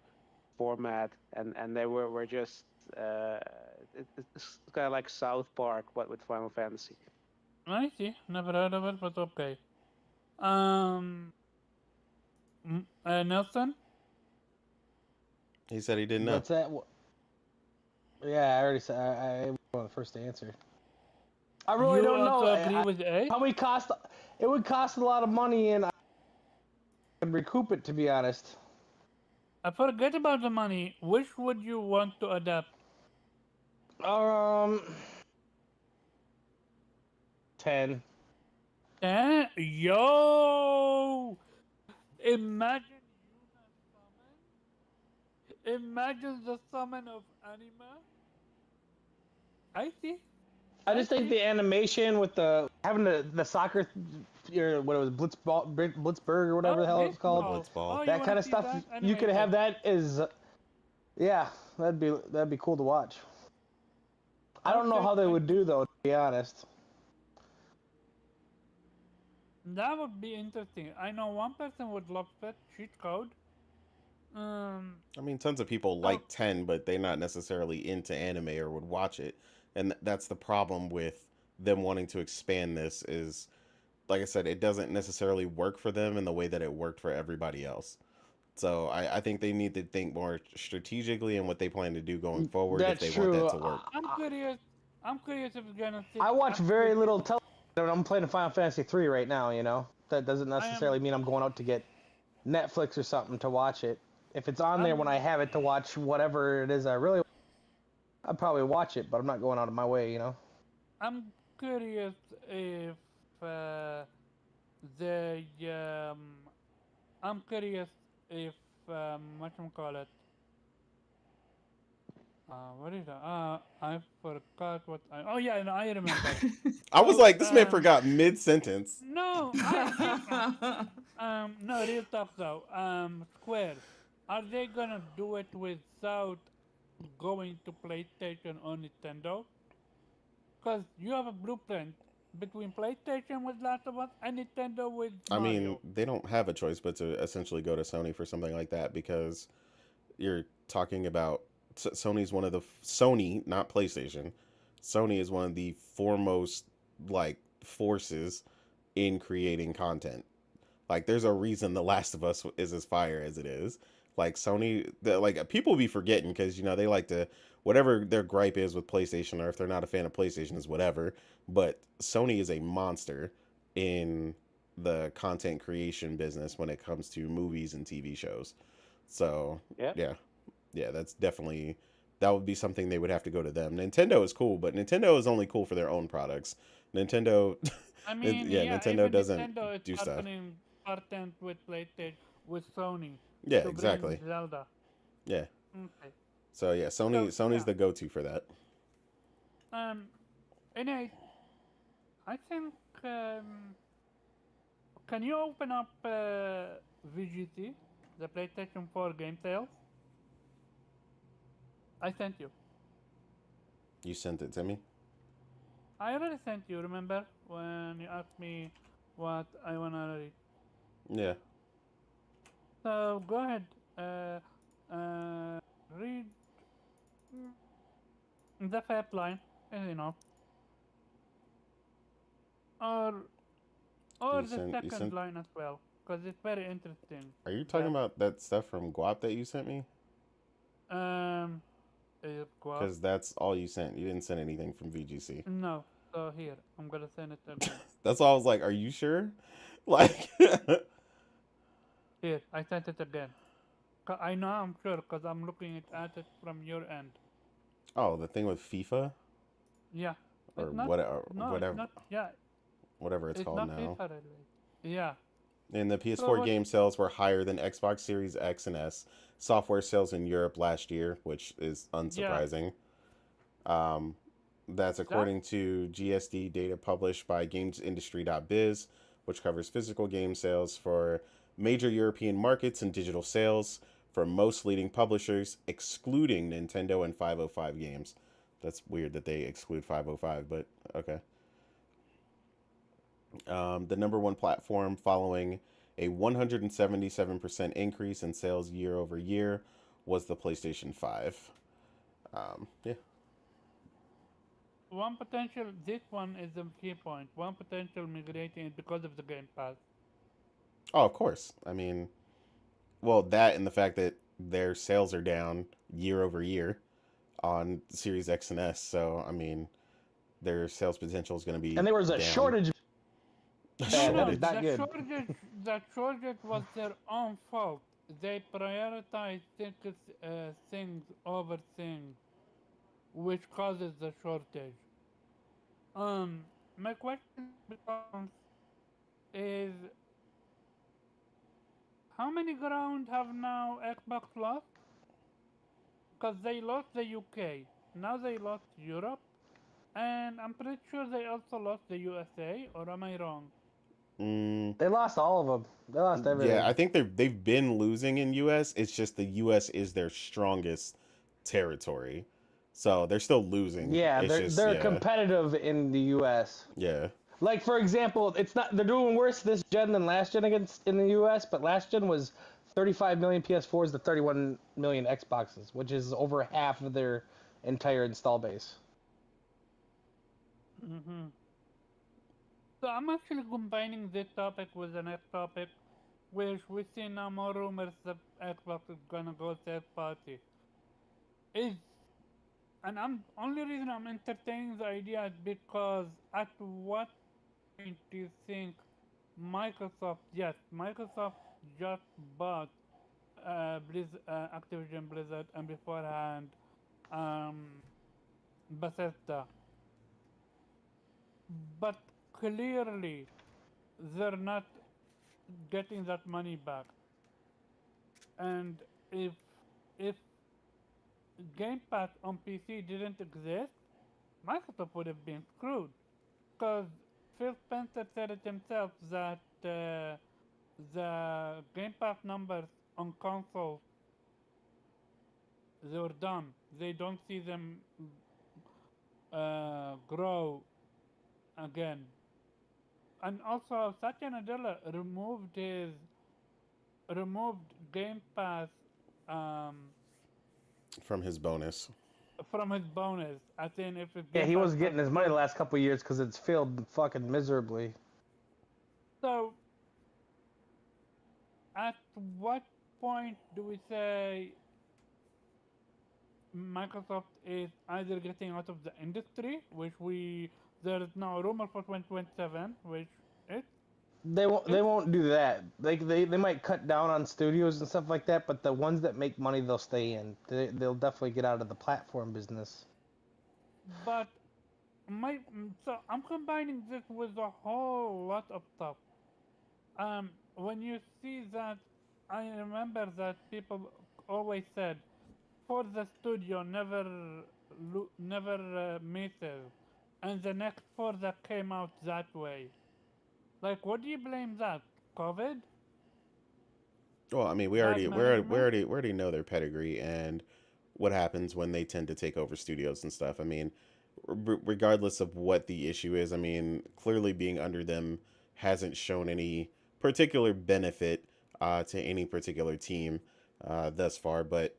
D: format, and they were just it's kind of like South Park but with Final Fantasy.
B: I see. Never heard of it, but okay. Um, Nelson,
A: He said he didn't know.
C: What's that? Yeah, I already said I was one of the first to answer. I really
B: you
C: don't know.
B: also agree with A?
C: Probably cost. It would cost a lot of money, and I could recoup it. To be honest,
B: I forget about the money. Which would you want to adapt?
C: um, 10.
B: Yo! Imagine Yuna summon. Imagine the summon of anima. I see.
C: I
B: I
C: just think
B: see.
C: the animation with the having the soccer, or what it was, Blitzburg or whatever
B: Oh,
C: the hell it's
A: The
C: called.
B: baseball.
A: Blitzball.
B: Oh, you
C: That
B: want
C: kind
B: to
C: of
B: see
C: stuff.
B: that
C: You could have
B: animated?
C: that as, yeah, that'd be cool to watch. I don't know
B: Okay,
C: how they
B: I
C: would
B: see.
C: do though, to be honest.
B: That would be interesting. I know one person would love that cheat code. Um.
A: I mean, tons of people
B: Oh,
A: like 10, but they're not necessarily into anime or would watch it. And that's the problem with them wanting to expand this is, like I said, it doesn't necessarily work for them in the way that it worked for everybody else. So I think they need to think more strategically in what they plan to do going forward if
C: That's
A: they want that
C: true.
A: to work.
B: I'm curious. I'm curious if it's gonna
C: I watch very
B: actually.
C: little television. I'm playing Final Fantasy 3 right now. That doesn't
B: I am.
C: necessarily mean I'm going out to get Netflix or something to watch it. If it's on there when I
B: I'm.
C: have it to watch whatever it is I really, I'd probably watch it, but I'm not going out of my way.
B: I'm curious if uh, the I'm curious if what you call it. What is that? I forgot what I. Oh yeah, no, I remember.
A: I was
B: So
A: like, this man forgot mid sentence.
B: no, no, real talk though. Square, are they gonna do it without going to PlayStation or Nintendo? Because you have a blueprint between PlayStation with Last of Us and Nintendo with
A: I mean,
B: Mario.
A: they don't have a choice but to essentially go to Sony for something like that because you're talking about Sony's one of the Sony, not PlayStation. Sony is one of the foremost like forces in creating content. Like, there's a reason The Last of Us is as fire as it is. Like Sony, like people be forgetting because they like to whatever their gripe is with PlayStation, or if they're not a fan of PlayStation, is whatever. But Sony is a monster in the content creation business when it comes to movies and TV shows. So
D: Yeah.
A: yeah, yeah, that's definitely that would be something they would have to go to them. Nintendo is cool, but Nintendo is only cool for their own products. Nintendo,
B: I mean,
A: yeah,
B: yeah,
A: Nintendo
B: even
A: doesn't
B: Nintendo is
A: do stuff.
B: partnering with PlayStation with Sony
A: Yeah,
B: to bring
A: exactly.
B: Zelda.
A: Yeah.
B: Okay.
A: So yeah,
B: So
A: Sony's
B: yeah.
A: the go-to for that.
B: Um. Anyway, I think can you open up VGC, the PlayStation 4 game sales? I sent you.
A: You sent it to me.
B: I already sent you. Remember when you asked me what I wanna read?
A: Yeah.
B: So go ahead. Uh, read the first line is enough, or
A: You
B: the
A: sent you
B: second
A: sent.
B: line as well, because it's very interesting.
A: Are you talking
B: That
A: about that stuff from Guap that you sent me?
B: um, is it guap?
A: Because that's all you sent. You didn't send anything from VGC.
B: No. So here, I'm gonna send it again.
A: That's why I was like, "Are you sure?" Like,
B: Here, I sent it again. I know I'm sure because I'm looking at it from your end.
A: oh, the thing with FIFA
B: Yeah,
A: or
B: it's not. No, it's
A: whatever,
B: not. Yeah,
A: whatever it's
B: it's
A: called
B: not
A: now.
B: FIFA related. Yeah.
A: And the
B: So
A: PS4
B: what?
A: game sales were higher than Xbox Series X and S. Software sales in Europe last year, which is
B: Yeah,
A: unsurprising. Um, that's
B: that.
A: according to GSD data published by GamesIndustry.biz, which covers physical game sales for major European markets and digital sales for most leading publishers, excluding Nintendo and 505 games. That's weird that they exclude 505, but okay. The number one platform following a 177% increase in sales year over year was the PlayStation 5. Yeah.
B: One potential. This one is the key point. One potential migrating is because of the Game Pass.
A: Oh, of course. I mean, well, that and the fact that their sales are down year over year on Series X and S. So, I mean, their sales potential is going to be
C: And there was a
A: down.
C: shortage.
B: No,
C: Bad. That
B: no.
C: is
A: Shortage.
C: not good.
B: The shortage was their own fault. They prioritized things over things, which causes the shortage. My question becomes: is how many ground have now Xbox lost? Because they lost the UK, now they lost Europe, and I'm pretty sure they also lost the USA. Or am I wrong?
A: Mm,
C: They lost all of them. They lost
A: yeah,
C: everything.
A: I think they've been losing in US. It's just the US is their strongest territory. So, they're still losing.
C: Yeah,
A: It's just
C: they're competitive in the U.S.
A: yeah.
C: Like for example, it's not they're doing worse this gen than last gen against in the U.S. But last gen was 35 million PS4s to 31 million Xboxes, which is over half of their entire install base.
B: Mm-hmm. So I'm actually combining this topic with the next topic, which we see now more rumors that Xbox is gonna go third party. Is and I'm only reason I'm entertaining the idea is because at what point do you think Microsoft? Yes, Microsoft just bought Activision Blizzard, and beforehand, um, Bethesda, but clearly they're not getting that money back. And if if Game Pass on PC didn't exist, Microsoft would have been screwed. Because Phil Spencer said it himself that the Game Pass numbers on consoles, they were done. They don't see them grow again. And also, Satya Nadella removed Game Pass um,
A: from his bonus.
B: from his bonus. I think if his
C: Yeah,
B: Game
C: he
B: Pass
C: wasn't
B: was
C: getting his money the
B: good.
C: last couple of years because it's failed fucking miserably.
B: So, at what point do we say Microsoft is either getting out of the industry, which there is now a rumor for 2027, which it
C: They won't. They
B: it
C: won't do that. They might cut down on studios and stuff like that, but the ones that make money, they'll stay in. They'll definitely get out of the platform business.
B: but so I'm combining this with a whole lot of stuff. When you see that, I remember that people always said for the studio never misses, and the next four that came out that way. Like, what do you blame that? COVID?
A: Well, I mean, we
B: Bad
A: already we already we
B: management?
A: already we already know their pedigree and what happens when they tend to take over studios and stuff. I mean, regardless of what the issue is, I mean, clearly being under them hasn't shown any particular benefit to any particular team thus far. But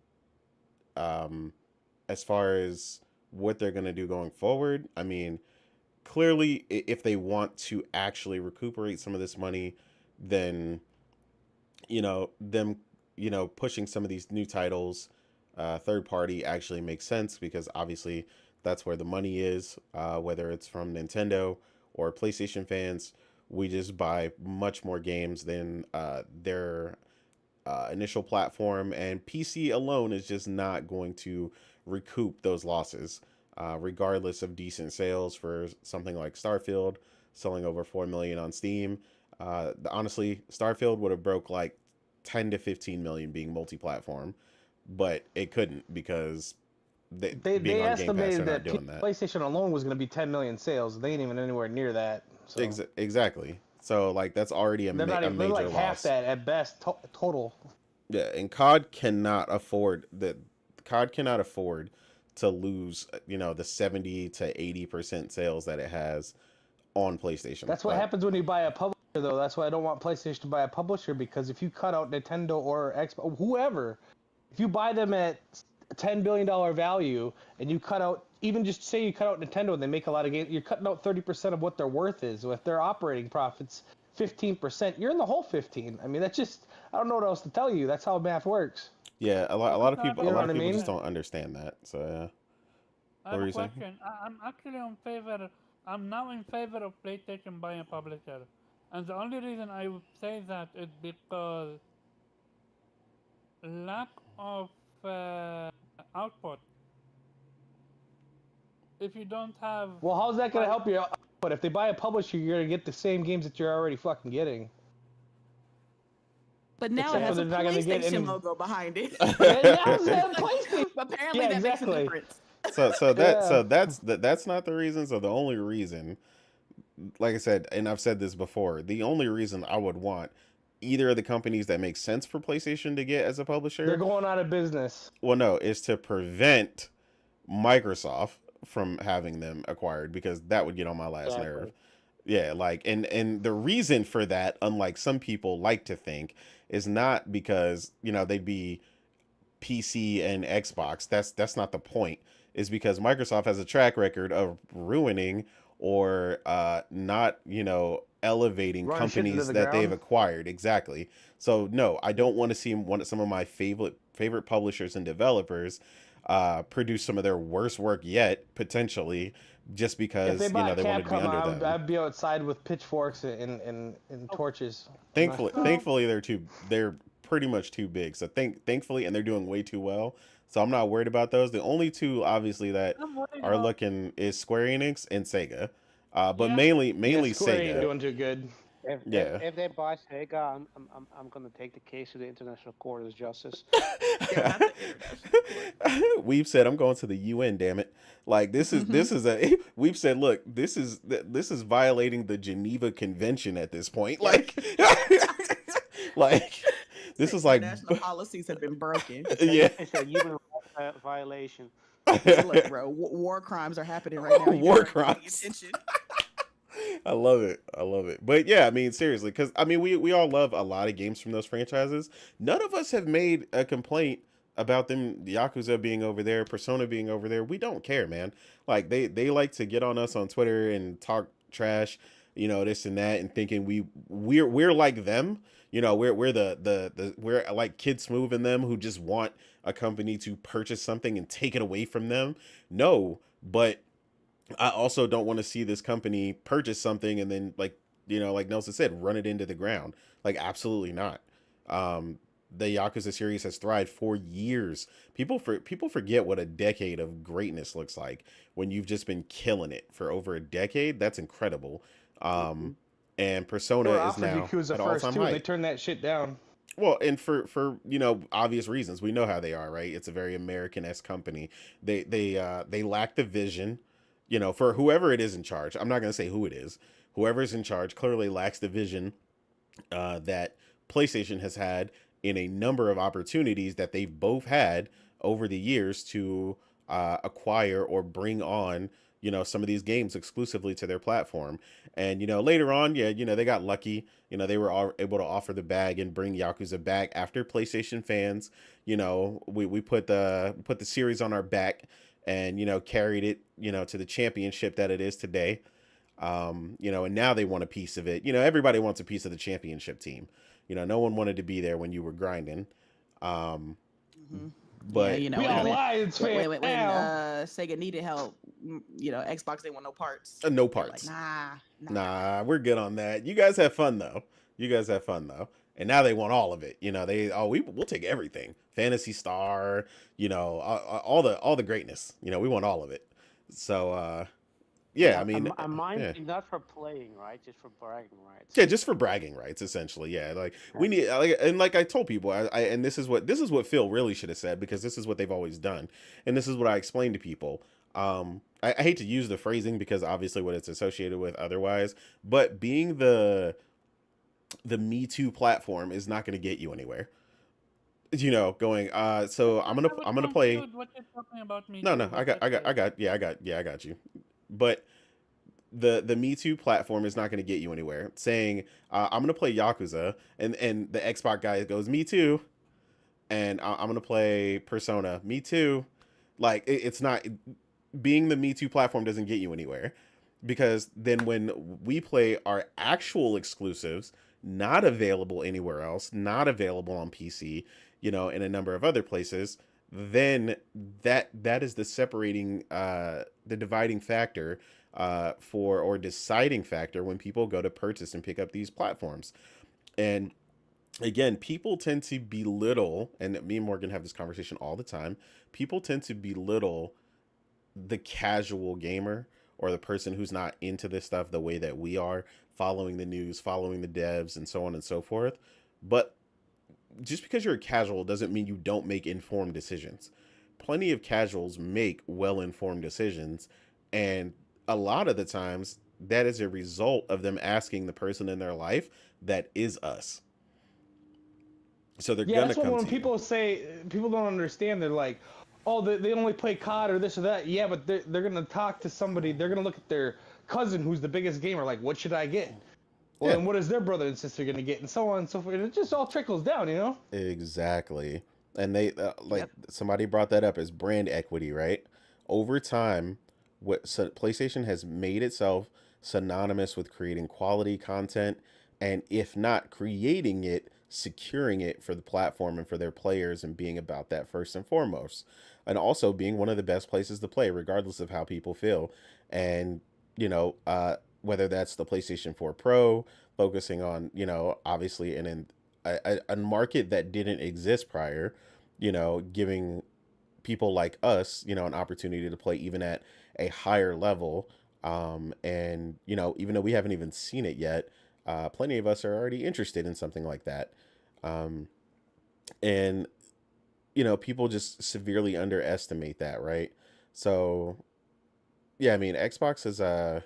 A: um, as far as what they're going to do going forward, I mean, clearly, if they want to actually recuperate some of this money, then them pushing some of these new titles third party actually makes sense because obviously that's where the money is, whether it's from Nintendo or PlayStation fans. We just buy much more games than their initial platform, and PC alone is just not going to recoup those losses, regardless of decent sales for something like Starfield selling over 4 million on Steam. Honestly, Starfield would have broke like 10 to 15 million being multi-platform, but it couldn't because being
C: They
A: on Game Pass, they're
C: estimated
A: not
C: that
A: doing that.
C: PlayStation alone was going to be 10 million sales. They ain't even anywhere near that. So
A: Exactly. So like that's already
C: they're not
A: a
C: even. They're
A: major
C: like half
A: loss.
C: that at best total.
A: Yeah, and COD cannot afford that. COD cannot afford to lose, the 70 to 80% sales that it has on PlayStation.
C: That's what
A: Like,
C: happens when you buy a publisher, though. That's why I don't want PlayStation to buy a publisher because if you cut out Nintendo or Xbox, whoever, if you buy them at $10 billion value and you cut out, even just say you cut out Nintendo and they make a lot of games, you're cutting out 30% of what their worth is. So if their operating profits 15%, you're in the whole 15. I mean, that's just, I don't know what else to tell you. That's how math works.
A: yeah,
B: I
A: a
B: have
A: lot of
B: I have
A: people
B: a
C: You know what I
A: just
C: mean?
B: question.
A: don't understand that. So yeah,
B: I
A: what
B: have
A: were
B: a
A: you saying?
B: question. I'm actually on favor. I'm now in favor of PlayStation buying a publisher, and the only reason I would say that is because lack of uh, output. If you don't have
C: Well, how's that going to
B: high,
C: help you? But if they buy a publisher, you're going to get the same games that you're already fucking getting.
E: But now it
C: Except for
E: has a
C: they're not going to get
E: PlayStation
C: any.
E: logo behind it.
C: Yeah, I was
E: It's
C: at
E: like,
C: PlayStation.
E: apparently
C: Yeah,
E: that makes a
C: exactly.
E: difference.
C: Yeah.
A: That's not the reason. So the only reason, like I said, and I've said this before, the only reason I would want either of the companies that make sense for PlayStation to get as a
C: They're
A: publisher,
C: going out of business.
A: well, no, is to prevent Microsoft from having them acquired because that would get on my last nerve.
C: Exactly.
A: Yeah, like and the reason for that, unlike some people like to think, is not because, they'd be PC and Xbox. That's not the point. Is because Microsoft has a track record of ruining or not, elevating
C: Run shit into
A: companies
C: the
A: that they've
C: ground.
A: acquired. Exactly. So no, I don't want to see some of my favorite publishers and developers produce some of their worst work yet, potentially, just
C: If they
A: because,
C: bought
A: they wanted to be
C: Capcom,
A: under them.
C: I'd be outside with pitchforks and
B: oh,
C: torches. I'm not.
B: so
A: Thankfully they're pretty much too big. So thankfully, and they're doing way too well. So I'm not worried about those. The only two obviously that
B: I'm worried
A: are
B: about
A: looking is Square Enix and Sega. But
B: yeah.
A: mainly
C: Yeah,
A: mainly
C: Square ain't
A: Sega.
C: doing too good.
D: If if
A: Yeah.
D: if they buy Sega, I'm gonna take the case to the International Court of Justice.
E: Yeah, not the international court.
A: We've said I'm going to the UN. Damn it! Like
E: Hmm.
A: this is a we've said look, this is violating the Geneva Convention at this point.
E: Yeah.
A: Like, like this
E: Say
A: is like
E: international policies have been broken.
A: yeah.
D: It's a human rights violation.
E: They said, "Look, bro, war crimes are happening right now. You guys
A: War
E: aren't paying
A: crimes.
E: attention."
A: I love it. I love it. But yeah, I mean, seriously, because I mean, we all love a lot of games from those franchises. None of us have made a complaint about them, Yakuza being over there, Persona being over there. We don't care, man. Like they like to get on us on Twitter and talk trash, this and that, and thinking we're like them. We're we're like Kid Smooth and them who just want a company to purchase something and take it away from them. No, but I also don't want to see this company purchase something and then like Nelson said, run it into the ground. Like absolutely not. The Yakuza series has thrived for years. People forget what a decade of greatness looks like when you've just been killing it for over a decade. That's incredible.
D: Mhm.
A: And
C: They
A: Persona
C: were
A: is
C: offered
A: now
C: Yakuza
A: at all
C: first
A: time
C: too, and they
A: height.
C: turned that shit down.
A: Well, and for obvious reasons, we know how they are, right? It's a very American-esque company. They lack the vision, for whoever it is in charge. I'm not gonna say who it is. Whoever's in charge clearly lacks the vision that PlayStation has had in a number of opportunities that they've both had over the years to acquire or bring on, some of these games exclusively to their platform. And, later on, yeah, they got lucky. They were all able to offer the bag and bring Yakuza back after PlayStation fans, we put the series on our back and, carried it, to the championship that it is today. And now they want a piece of it. Everybody wants a piece of the championship team. No one wanted to be there when you were grinding. Um,
E: Hmm. Yeah,
A: but
C: We all Lions fans
E: when
C: now.
E: Sega needed help, Xbox didn't want no parts.
A: no
E: They're like,
A: parts.
E: nah.
A: Nah, we're good on that. You guys have fun though. You guys have fun though. And now they want all of it. We'll take everything. Fantasy Star, all the greatness. We want all of it. So yeah, I mean,
D: I'm
A: yeah.
D: minding not for playing, right? Just for bragging rights.
A: Yeah, just for bragging rights, essentially. Yeah, like we need, like I told people, and this is what Phil really should have said because this is what they've always done, and this is what I explained to people. I hate to use the phrasing because obviously what it's associated with otherwise, but being the Me Too platform is not going to get you anywhere. Going. So
B: I was
A: I'm gonna play.
B: confused what you're talking about me
A: No,
B: too.
A: no,
B: What you're saying.
A: I got you. But the Me Too platform is not going to get you anywhere. Saying I'm going to play Yakuza, and the Xbox guy goes Me Too, and I'm going to play Persona, Me Too. Like it's not being the Me Too platform doesn't get you anywhere because then when we play our actual exclusives, not available anywhere else, not available on PC, in a number of other places, then that is the separating the dividing factor for or deciding factor when people go to purchase and pick up these platforms. And again, people tend to belittle, and me and Morgan have this conversation all the time. People tend to belittle the casual gamer or the person who's not into this stuff the way that we are, following the news, following the devs, and so on and so forth. But just because you're a casual doesn't mean you don't make informed decisions. Plenty of casuals make well informed decisions, and a lot of the times that is a result of them asking the person in their life that is us. So they're
C: Yeah,
A: gonna
C: that's what
A: come
C: when
A: to you.
C: people say people don't understand. They're like, "Oh, they only play COD or this or that." Yeah, but they're gonna talk to somebody. They're gonna look at their cousin who's the biggest gamer. Like, what should I get? Well,
A: Yeah,
C: then what is their brother and sister gonna get, and so on and so forth. And it just all trickles down, you know.
A: exactly. And they like
E: Yep.
A: somebody brought that up as brand equity, right? Over time, PlayStation has made itself synonymous with creating quality content, and if not creating it, securing it for the platform and for their players, and being about that first and foremost, and also being one of the best places to play, regardless of how people feel. And whether that's the PlayStation 4 Pro, focusing on obviously in a market that didn't exist prior, giving people like us, an opportunity to play even at a higher level. And even though we haven't even seen it yet, plenty of us are already interested in something like that. Um, and people just severely underestimate that, right? So yeah, I mean, Xbox is I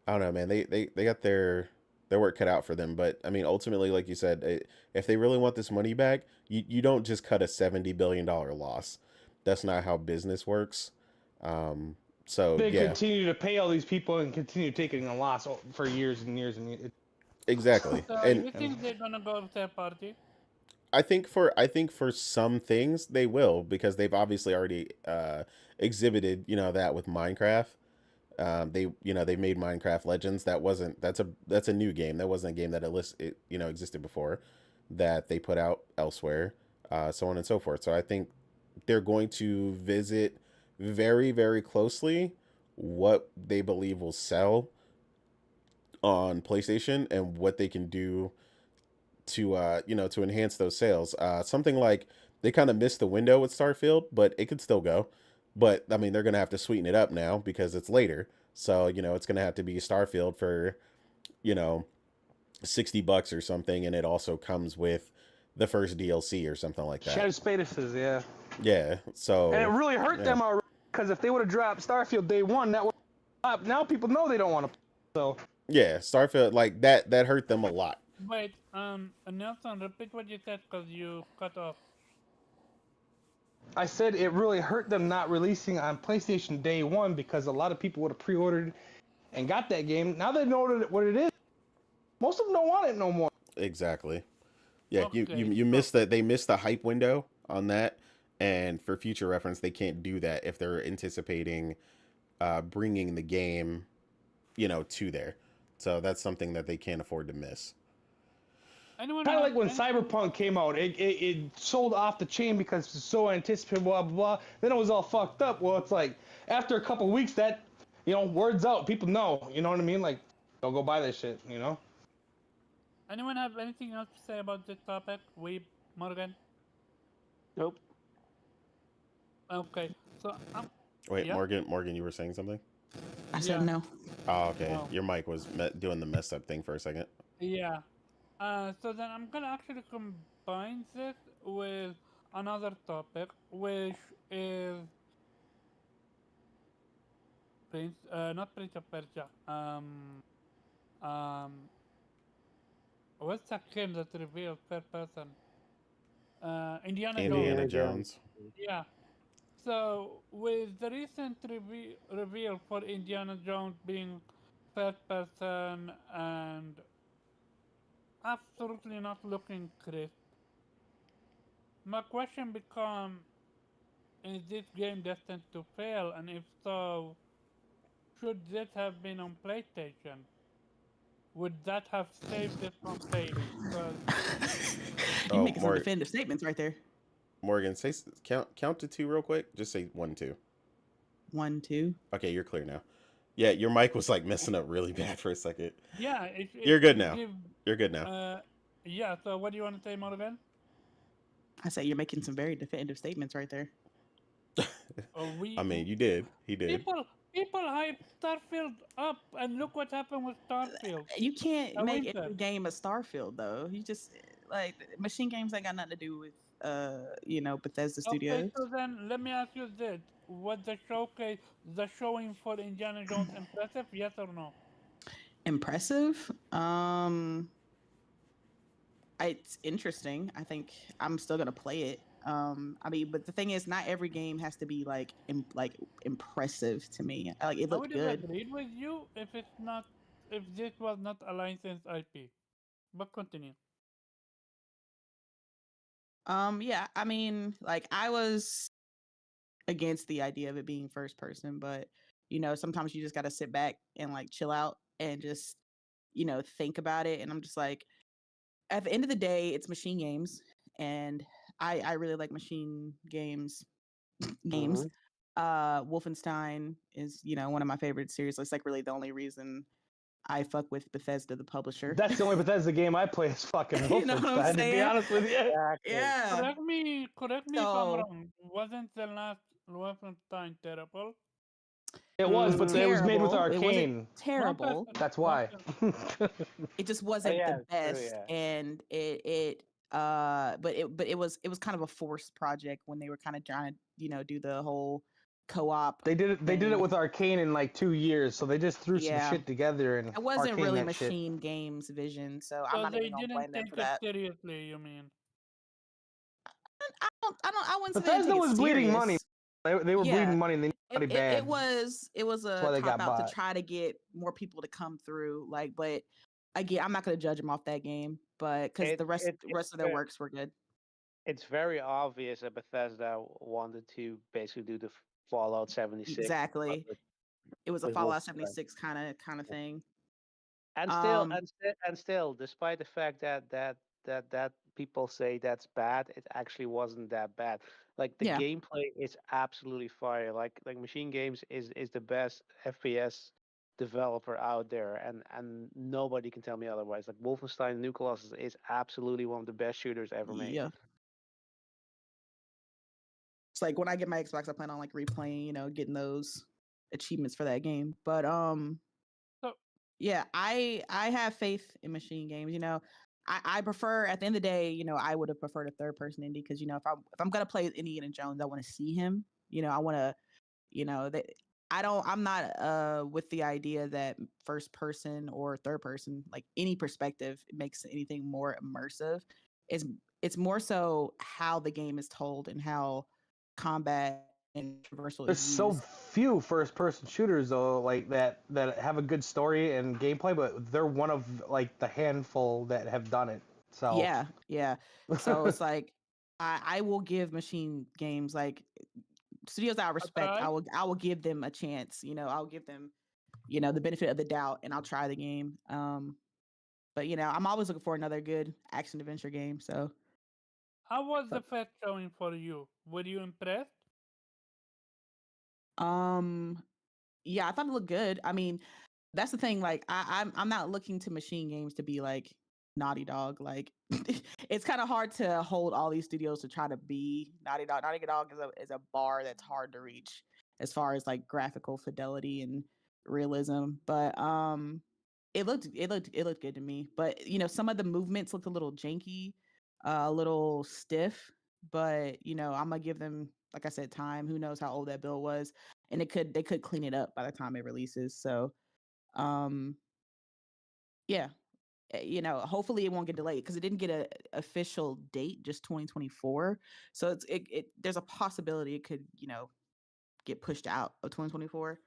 A: don't know, man. They got their work cut out for them. But I mean, ultimately, like you said, if they really want this money back, you don't just cut a $70 billion loss. That's not how business works. Um, so
C: They
A: yeah,
C: continue to pay all these people and continue taking a loss for years and years and years.
A: exactly.
B: So
A: And
B: you think they're gonna go third party?
A: I think for some things they will, because they've obviously already exhibited that with Minecraft. They made Minecraft Legends. That's a new game. That wasn't a game that existed before, that they put out elsewhere, so on and so forth. So I think they're going to visit very, very closely what they believe will sell on PlayStation and what they can do to enhance those sales. Something like they kind of missed the window with Starfield, but it could still go. But I mean, they're gonna have to sweeten it up now because it's later. So it's gonna have to be Starfield for you know $60 or something, and it also comes with the first DLC or something like that.
C: Shattered Spaces, yeah.
A: Yeah.
C: And it
A: So
C: really hurt
A: yeah,
C: them already because if they would have dropped Starfield day one, that would now people know they don't want to. So
A: yeah, Starfield, like that hurt them a lot.
B: Wait, Nelson, repeat what you said because you cut off.
C: I said it really hurt them not releasing on PlayStation day one because a lot of people would have pre-ordered and got that game. Now they know what it is. Most of them don't want it no more.
A: Exactly. Yeah, you you
B: Okay,
A: you
B: so
A: missed that. They missed the hype window on that, and for future reference, they can't do that if they're anticipating bringing the game, to there. So that's something that they can't afford to miss.
B: anyone
C: Kind of
B: have
C: like when
B: anything?
C: Cyberpunk came out, it sold off the chain because it's so anticipated, blah blah blah. Then it was all fucked up. Well, it's like after a couple weeks, that words out, people know. You know what I mean? Like they'll go buy this shit.
B: Anyone have anything else to say about this topic? We, Morgan.
D: Nope.
B: Okay, so
A: Wait,
B: yeah,
A: Morgan, you were saying something?
E: I said
B: yeah,
E: no.
A: Oh, okay.
B: no,
A: Your mic was doing the messed up thing for a second.
B: yeah. So then I'm gonna actually combine this with another topic, which is not Prince of Persia. Um, what's that game that reveals third person? Indiana Jones.
A: Indiana
D: Indiana Jones.
A: Jones.
B: Yeah. So with the recent reveal for Indiana Jones being third person and absolutely not looking crisp, my question becomes: is this game destined to fail? And if so, should this have been on PlayStation? Would that have saved it from failing? Because
E: You
A: Oh,
E: making some definitive statements right there.
A: Morgan, count to two real quick. Just say 1, 2.
E: 1, 2.
A: Okay, you're clear now. Yeah, your mic was like messing up really bad for a second.
B: yeah, it it,
A: You're good
B: it
A: now.
B: gives
A: You're good now.
B: yeah. So what do you want to say, Morgan?
E: I say you're making some very definitive statements right there.
A: I
B: We
A: mean, you did. He did.
B: people hype Starfield up, and look what happened with Starfield.
E: You can't
B: A
E: make
B: winter.
E: every game a Starfield though. You just like machine games ain't got nothing to do with Bethesda
B: Okay,
E: Studios.
B: so then let me ask you this: was the showing for Indiana Jones impressive? Yes or no?
E: Impressive. It's interesting. I think I'm still gonna play it. I mean, but the thing is, not every game has to be like impressive to me. Like it
B: I
E: looked
B: would have
E: good.
B: agreed with you if this was not a licensed IP. But continue.
E: Yeah. I mean, like I was against the idea of it being first person, but sometimes you just got to sit back and like chill out and just think about it. And I'm just like, at the end of the day, it's machine games, and I really like machine games.
D: Mhm.
E: Wolfenstein is one of my favorite series. It's like really the only reason I fuck with Bethesda, the publisher.
C: That's the only Bethesda game I play is fucking
E: You know what I'm
C: Wolfenstein. To be
E: saying?
C: honest with you,
D: Exactly.
E: Yeah.
B: Correct me if I'm
E: So
B: wrong. Wasn't the last Wolfenstein terrible?
C: It was, but it was made with
E: terrible. It wasn't
C: Arcane.
E: terrible.
C: That's why.
E: It just
D: Oh,
E: wasn't
D: yeah,
E: the
D: it's true,
E: best,
D: yeah.
E: and but it was kind of a forced project when they were kind of trying to do the whole co-op
C: They did it. They did it
E: thing.
C: with Arcane in like 2 years, so they just threw some
E: Yeah.
C: shit together and
E: It wasn't
C: Arcane
E: really
C: that shit.
E: Machine Games vision, so I'm
B: So
E: not
B: they
E: even gonna
B: didn't
E: blame them
B: take
E: for
B: it
E: that.
B: seriously, you mean?
E: I wouldn't say they didn't
C: Bethesda
E: take it
C: was bleeding money.
E: serious.
C: They were
E: Yeah.
C: bleeding money and they needed money bad.
E: It was
C: That's
E: a
C: why they
E: cop
C: got
E: out to
C: bought.
E: try to get more people to come through. But again, I'm not gonna judge them off that game, but because the rest of their works were good.
D: It's very obvious that Bethesda wanted to basically do the Fallout 76.
E: Exactly. It was a
D: with
E: Fallout
D: Wolfenstein.
E: 76 kind of thing.
D: And still, despite the fact that people say that's bad, it actually wasn't that bad. Like the
E: Yeah.
D: gameplay is absolutely fire. Like Machine Games is the best FPS developer out there, and nobody can tell me otherwise. Like Wolfenstein New Colossus is absolutely one of the best shooters ever made.
E: Yeah. It's like when I get my Xbox, I plan on like replaying, getting those achievements for that game. But
B: So
E: yeah, I have faith in Machine Games. I prefer at the end of the day, I would have preferred a third person indie because if I'm gonna play Indiana Jones, I want to see him. I want to, that I'm not with the idea that first person or third person, like any perspective, makes anything more immersive. It's more so how the game is told and how combat and traversal
C: There's
E: is
C: so
E: used.
C: few first-person shooters though, like that have a good story and gameplay, but they're one of like the handful that have done it. So
E: Yeah. So it's like I will give Machine Games like studios I respect.
B: try.
E: I will give them a chance. I'll give them the benefit of the doubt, and I'll try the game. But I'm always looking for another good action adventure game. So
B: How was the
E: but
B: first showing for you? Were you impressed?
E: yeah, I thought it looked good. I mean, that's the thing. Like, I'm not looking to Machine Games to be like Naughty Dog. Like, it's kind of hard to hold all these studios to try to be Naughty Dog. Naughty Dog is a bar that's hard to reach as far as like graphical fidelity and realism. But it looked good to me. But some of the movements looked a little janky, a little stiff. But I'm gonna give them, like I said, time. Who knows how old that build was, and they could clean it up by the time it releases. So yeah, hopefully it won't get delayed because it didn't get a official date, just 2024. So there's a possibility it could get pushed out of 2024.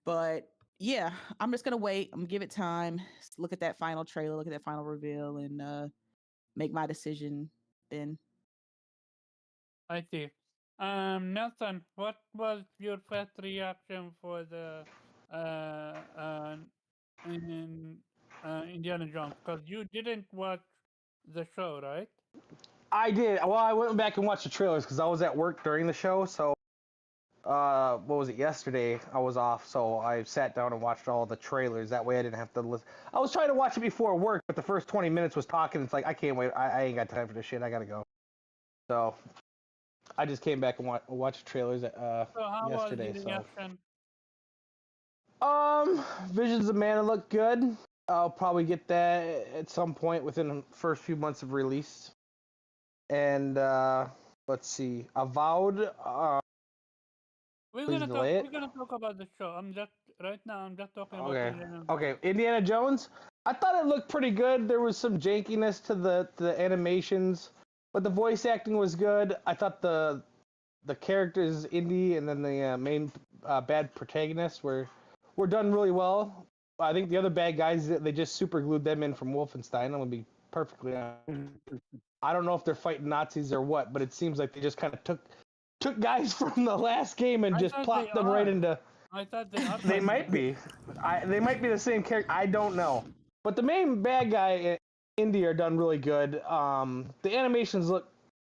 E: But yeah, I'm just gonna wait. I'm gonna give it time. Look at that final trailer, look at that final reveal, and make my decision then.
B: I see. Nelson, what was your first reaction for the in Indiana Jones? Because you didn't watch the show, right?
C: I did. Well, I went back and watched the trailers because I was at work during the show. So what was it, yesterday? I was off, so I sat down and watched all the trailers. That way I didn't have to listen. I was trying to watch it before work, but the first 20 minutes was talking. It's like, I can't wait. I ain't got time for this shit. I gotta go. So I just came back and watched the trailers
B: So how was the
C: yesterday.
B: reaction?
C: Visions of Mana look good. I'll probably get that at some point within the first few months of release. And let's see, Avowed.
B: We're
C: Please
B: gonna talk.
C: delay it.
B: We're gonna talk about the show. I'm just talking about
C: Okay.
B: Indiana Jones.
C: Okay. Indiana Jones. I thought it looked pretty good. There was some jankiness to the animations, but the voice acting was good. I thought the characters, Indy, and then the main bad protagonists were done really well. I think the other bad guys, they just super glued them in from Wolfenstein. I'm gonna be perfectly honest. I don't know if they're fighting Nazis or what, but it seems like they just kind of took guys from the last game and
B: I
C: just
B: thought
C: plopped
B: they
C: them right
B: are.
C: into.
B: I thought they are.
C: They might be. They might be the same character. I don't know. But the main bad guy, Indy, are done really good. The animations look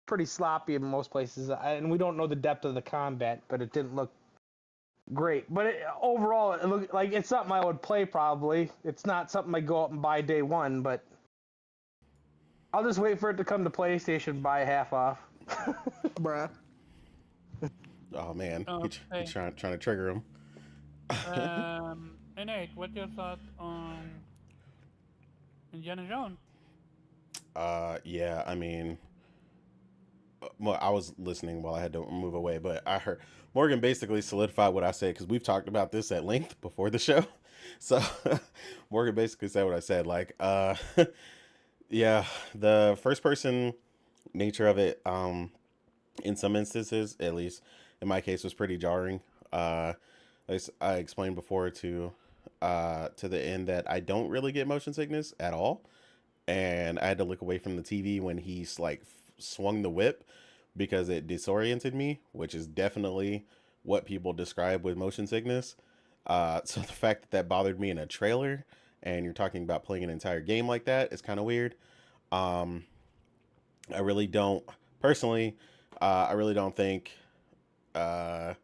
C: pretty sloppy in most places, and we don't know the depth of the combat, but it didn't look great. But overall, it looked like it's something I would play probably. It's not something I go out and buy day one, but I'll just wait for it to come to PlayStation, buy half off.
E: Bruh.
A: Oh man,
B: Okay.
A: he's trying to trigger him.
B: Nate, what's your thought on Indiana Jones?
A: Yeah, I mean, well, I was listening while I had to move away, but I heard Morgan basically solidified what I said because we've talked about this at length before the show. So Morgan basically said what I said. Like, yeah, the first person nature of it, in some instances, at least in my case, was pretty jarring. As I explained before to the end that I don't really get motion sickness at all, and I had to look away from the TV when he's like swung the whip because it disoriented me, which is definitely what people describe with motion sickness. So the fact that that bothered me in a trailer, and you're talking about playing an entire game like that, is kind of weird. Um, I really don't personally. I really don't think uh,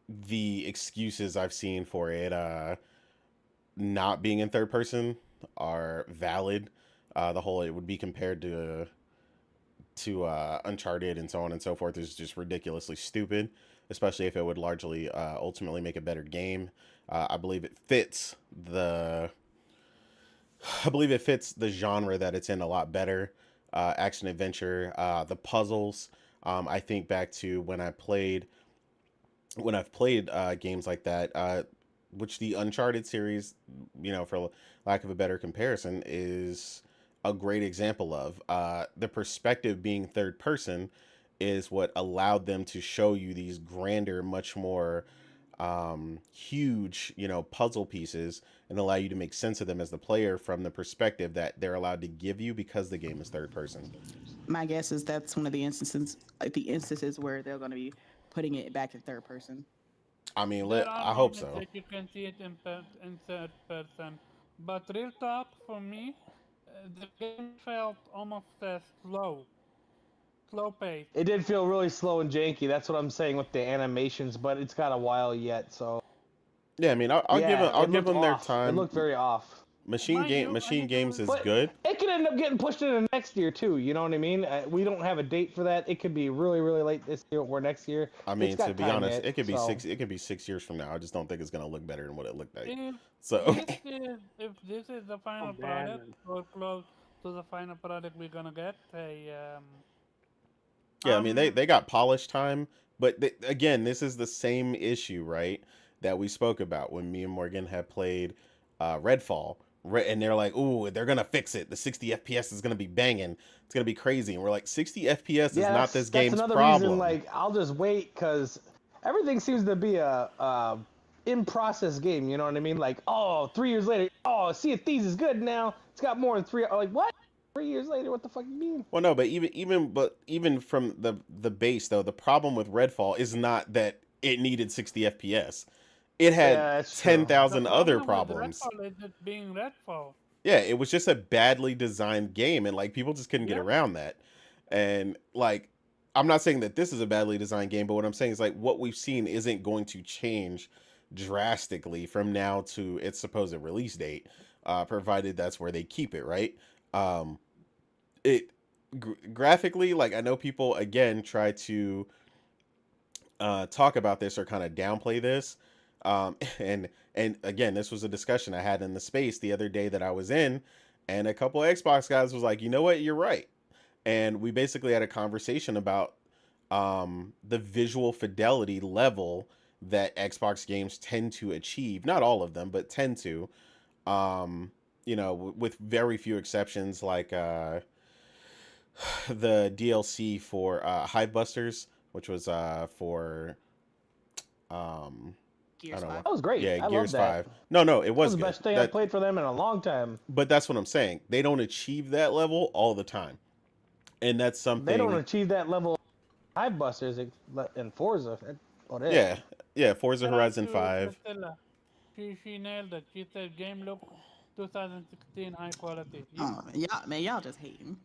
A: the excuses I've seen for it not being in third person are valid. The whole it would be compared to Uncharted and so on and so forth is just ridiculously stupid, especially if it would largely ultimately make a better game. I believe it fits the I believe it fits the genre that it's in a lot better. Action adventure, the puzzles. I think back to when I've played games like that, which the Uncharted series, for lack of a better comparison, is a great example of. The perspective being third person is what allowed them to show you these grander, much more huge, puzzle pieces and allow you to make sense of them as the player from the perspective that they're allowed to give you because the game is third person.
E: My guess is that's one of the instances, like the instances where they're going to be putting it back in third person.
A: I mean,
B: There are
A: I hope
B: moments
A: so.
B: that you can see it in third person, but real talk for me, the game felt almost slow paced.
C: It did feel really slow and janky. That's what I'm saying with the animations, but it's got a while yet. So
A: Yeah, I mean,
C: yeah,
A: I'll
C: it
A: give
C: looked
A: them their
C: off. It
A: time.
C: looked very off.
B: Mind you,
A: Machine
B: anything
A: Games
B: with
A: is
C: But
A: good.
C: it could end up getting pushed into next year too. You know what I mean? We don't have a date for that. It could be really, really late this year or next year.
A: I
C: It's
A: mean, to
C: got
A: be
C: time
A: honest,
C: yet. So
A: it could be 6 years from now. I just don't think it's gonna look better than what it looked like.
B: if
A: So
B: if this is the
D: Oh
B: final
D: man,
B: product or close to the final product we're gonna get,
A: yeah, I mean
B: um
A: they got polished time, but again, this is the same issue, right? That we spoke about when me and Morgan had played Redfall, and they're like, "Ooh, they're gonna fix it. The 60 FPS is gonna be banging. It's gonna be crazy." And we're like, "60 FPS is
C: yeah,
A: not this
C: that's
A: game's
C: another reason.
A: problem."
C: Like I'll just wait because everything seems to be a in process game. You know what I mean? Like 3 years later, Sea of Thieves is good now. It's got more than three. Like what? 3 years later? What the fuck you mean?
A: Well, no, but even from the base though, the problem with Redfall is not that it needed 60 FPS. It had
C: Yeah, that's true.
B: the
A: 10,000 other
B: problem with
A: problems.
B: Redfall is it being Redfall.
A: Yeah, it was just a badly designed game, and like people just couldn't get
B: Yep.
A: around that. And like, I'm not saying that this is a badly designed game, but what I'm saying is like what we've seen isn't going to change drastically from now to its supposed release date, provided that's where they keep it, right? Um, it graphically, like I know people again try to talk about this or kind of downplay this. And again, this was a discussion I had in the space the other day that I was in, and a couple of Xbox guys was like, you know what, you're right. And we basically had a conversation about the visual fidelity level that Xbox games tend to achieve. Not all of them, but tend to. Um, with very few exceptions, like the DLC for Hive Busters, which was for um I
E: Gears
A: don't know.
E: 5.
C: That was great.
A: Yeah,
C: I love
A: Gears
C: that.
A: 5. No, it
C: That was
A: was
C: the
A: good.
C: best thing I
A: That
C: played for them in a long time.
A: but that's what I'm saying. They don't achieve that level all the time. And that's
C: They don't
A: something.
C: achieve that level of Hive Busters in Forza. Oh, yeah.
A: Yeah. Yeah, Forza
B: Shout out
A: Horizon
B: to
A: 5.
B: Priscilla. She nailed it. She said game look 2016 high quality. Yep.
E: Oh, y'all just hating.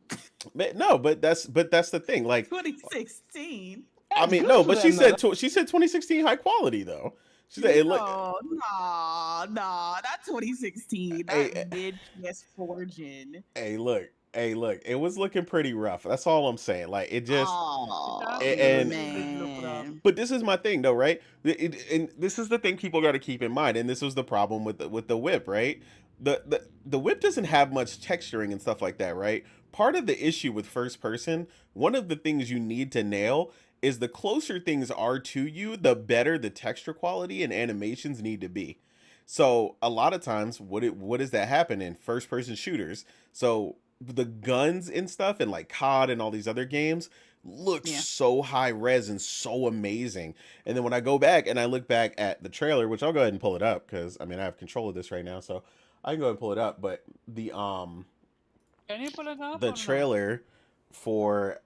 A: But no, but that's the thing. Like
E: 2016.
A: I
C: That's
A: mean,
C: good
A: no,
C: for
A: but she
C: them, though.
A: said she said 2016 high quality though. She said it look
E: No, no, not 2016.
A: hey,
E: Not mid PS4 gen.
A: hey, look. Hey, look, it was looking pretty rough. That's all I'm saying. Like it just
B: It
E: Oh
A: and
B: absolutely did look rough.
E: man.
A: but this is my thing though, right? And this is the thing people got to keep in mind, and this was the problem with the whip, right? The whip doesn't have much texturing and stuff like that, right? Part of the issue with first person, one of the things you need to nail is the closer things are to you, the better the texture quality and animations need to be. So a lot of times, what does that happen in first person shooters? So the guns and stuff, and like COD and all these other games, look
E: Yeah.
A: so high res and so amazing. And then when I go back and I look back at the trailer, which I'll go ahead and pull it up because I mean I have control of this right now, so I can go ahead and pull it up. But
B: Can you pull it up
A: the
B: or no?
A: trailer for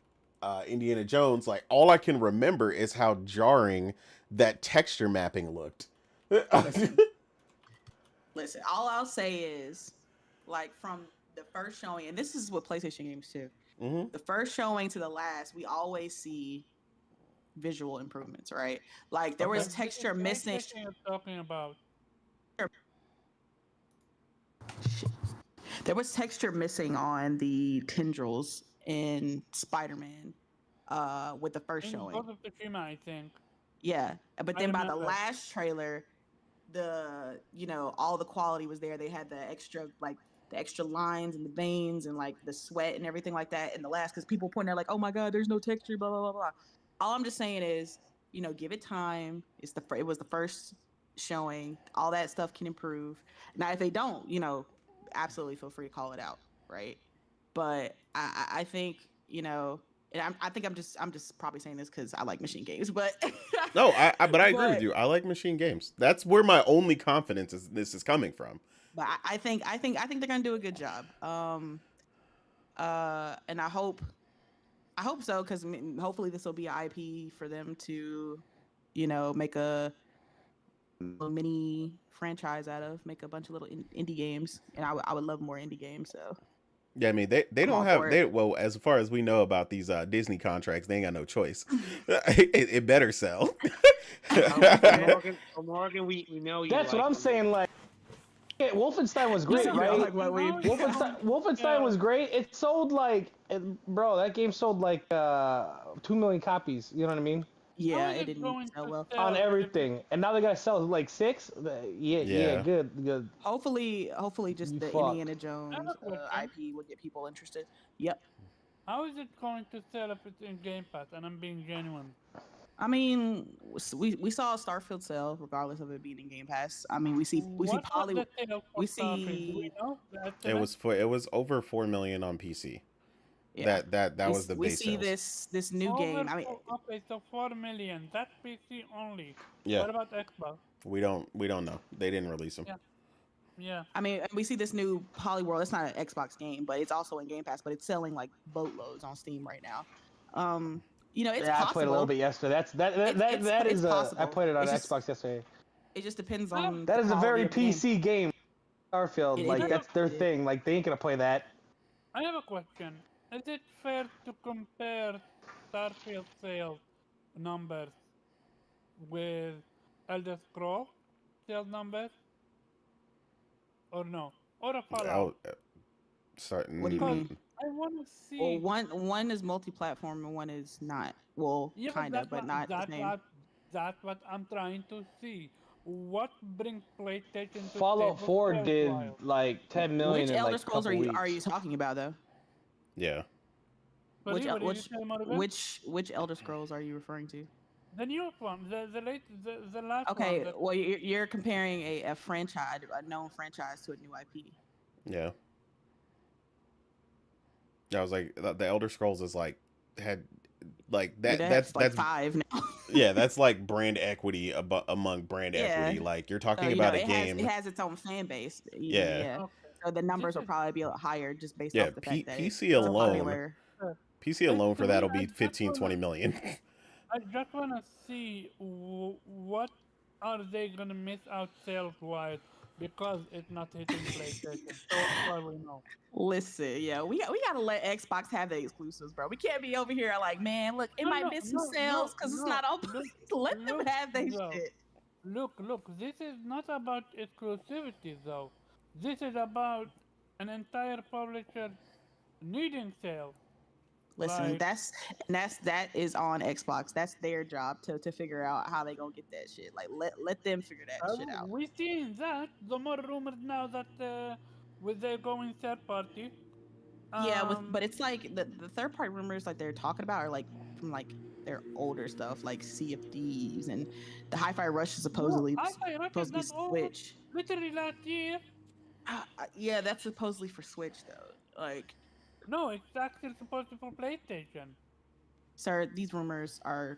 A: Indiana Jones, like all I can remember is how jarring that texture mapping looked.
E: Listen, listen. All I'll say is, like from the first showing, and this is with PlayStation games too.
A: Hmm.
E: The first showing to the last, we always see visual improvements, right? Like there was
A: Okay.
B: Like this is
E: texture missing.
B: PlayStation you're talking about.
E: There was texture missing on the tendrils in Spider-Man with the first
B: In
E: showing.
B: Ghost of Tsushima, I think.
E: Yeah. But
B: I
E: then by the
B: remember.
E: last trailer, all the quality was there. They had the extra lines and the veins and like the sweat and everything like that in the last, because people pointing out like, oh my god, there's no texture, blah blah blah blah. All I'm just saying is, give it time. It was the first showing. All that stuff can improve. Now if they don't, absolutely feel free to call it out, right? But I think, and I think I'm just probably saying this because I like machine games, but
A: No, but I agree with
E: but
A: you. I like machine games. That's where my only confidence is this is coming from.
E: but I think they're gonna do a good job. And I hope so, because hopefully this will be an IP for them to, make a little mini franchise out of, make a bunch of little indie games, and I would love more indie games. So
A: Yeah, I mean they
E: I'm
A: don't
E: all
A: have
E: for it.
A: they well as far as we know about these Disney contracts, they ain't got no choice. It better sell.
D: So
E: Yeah.
D: Morgan, we know you
C: That's what
D: like
C: I'm
D: the movie.
C: saying. Like, yeah, Wolfenstein was
B: No,
C: great,
B: no,
E: You don't
C: right?
E: like what we.
B: how is it going to
C: Wolfenstein was
B: sell?
C: great. It sold like, bro, that game sold like 2 million copies. You know what I mean?
B: How
E: Yeah,
B: is
E: it
B: it
E: didn't
B: going
E: sell
B: to
E: well.
C: On
B: sell if it,
C: everything, and now they gotta sell like six. Yeah, yeah,
A: Yeah.
C: good, good.
E: Hopefully, just
C: You
E: the
C: fucked.
E: Indiana
B: I have
E: Jones
B: a question.
E: IP will get people interested. Yep.
B: How is it going to sell if it's in Game Pass? And I'm being genuine.
E: I mean, we saw Starfield sell regardless of it being in Game Pass. I mean, we see
B: What was
E: Poly,
B: the sale for
E: we
B: Starfield? Do we
E: see
B: know the estimate?
A: It was over 4 million on PC.
E: yeah,
A: That was the
E: we
A: base
E: see
A: sales.
E: this new
B: Over
E: game. I mean,
B: four, okay, so 4 million. That's PC only.
A: Yeah,
B: What about Xbox?
A: we don't know. They didn't release them.
B: Yeah, yeah.
E: we see this new Polyworld. It's not an Xbox game, but it's also in Game Pass. But it's selling like boatloads on Steam right now. It's
C: Yeah, I played a little
E: possible.
C: bit yesterday. That
E: It's
C: is a. I
E: possible.
C: played it on Xbox yesterday.
E: It just depends
B: I have,
E: on
C: That
E: the
C: is a
E: quality
C: very
E: of the game.
C: PC game. Starfield,
E: It
B: I
C: like
B: have a,
C: that's their
E: it is.
C: thing. Like they ain't gonna play that.
B: I have a question. Is it fair to compare Starfield sales numbers with Elder Scrolls sales numbers, or no? Or a Fallout?
A: Oh, sorry.
E: What do you
B: Because
E: mean?
B: I want to
E: Well,
B: see.
E: one is multi-platform and one is not. Well,
B: Yeah, but
E: kinda, but not the same.
B: that's what I'm trying to see. What brings PlayStation to
C: Fallout
B: table
C: 4
B: sales
C: did
B: wise?
C: like 10 million
E: Which
C: in
E: Elder
C: like a
E: Scrolls are
C: couple
E: you
C: weeks.
E: talking about though?
A: yeah.
E: Which
B: Sorry,
E: el-
B: what did you
E: which
B: say, Morgan?
E: which Elder Scrolls are you referring to?
B: The newest one, the last one.
E: Okay, well you're comparing a franchise, a known franchise, to a new IP.
A: Yeah. I was like the Elder Scrolls is like had like
E: Yeah, they have like
A: that's
E: five now.
A: yeah, that's like brand equity among brand
E: Yeah,
A: equity. Like you're
E: so
A: talking about a
E: it
A: game.
E: has its own fan base. Even
A: Yeah.
E: yeah,
B: Okay,
E: so the
B: this
E: numbers will
B: is
E: probably be a lot higher just based
A: Yeah,
E: off the fact that
A: PC
E: it's a
A: alone,
E: popular.
B: fair.
A: PC
B: And
A: alone
B: to
A: for
B: me,
A: that'll be 15 20 million.
B: I just wanna see what are they gonna miss out sales wise because it's not hitting PlayStation. So far we know.
E: Listen, yeah, we gotta let Xbox have the exclusives, bro. We can't be over here like, man, look, it
B: No,
E: might
B: no,
E: miss some
B: no, no,
E: sales because it's
B: no.
E: not on.
B: Look,
E: Let them
B: look,
E: have their
B: though.
E: shit.
B: Look. This is not about exclusivity, though. This is about an entire publisher needing sales.
E: Listen,
B: Like,
E: that is on Xbox. That's their job to figure out how they gonna get that shit. Like let them figure that shit out.
B: we seeing that the more rumors now that with they going third party.
E: Yeah,
B: Um,
E: but it's like the third party rumors like they're talking about are like from like their older stuff, like Sea of Thieves and the Hi-Fi Rush is
B: no,
E: supposedly
B: I say Rocket
E: supposed to be
B: that all
E: Switch.
B: literally last year.
E: Yeah, that's supposedly for Switch though. Like,
B: No, it's actually supposed to be for PlayStation.
E: sir, these rumors are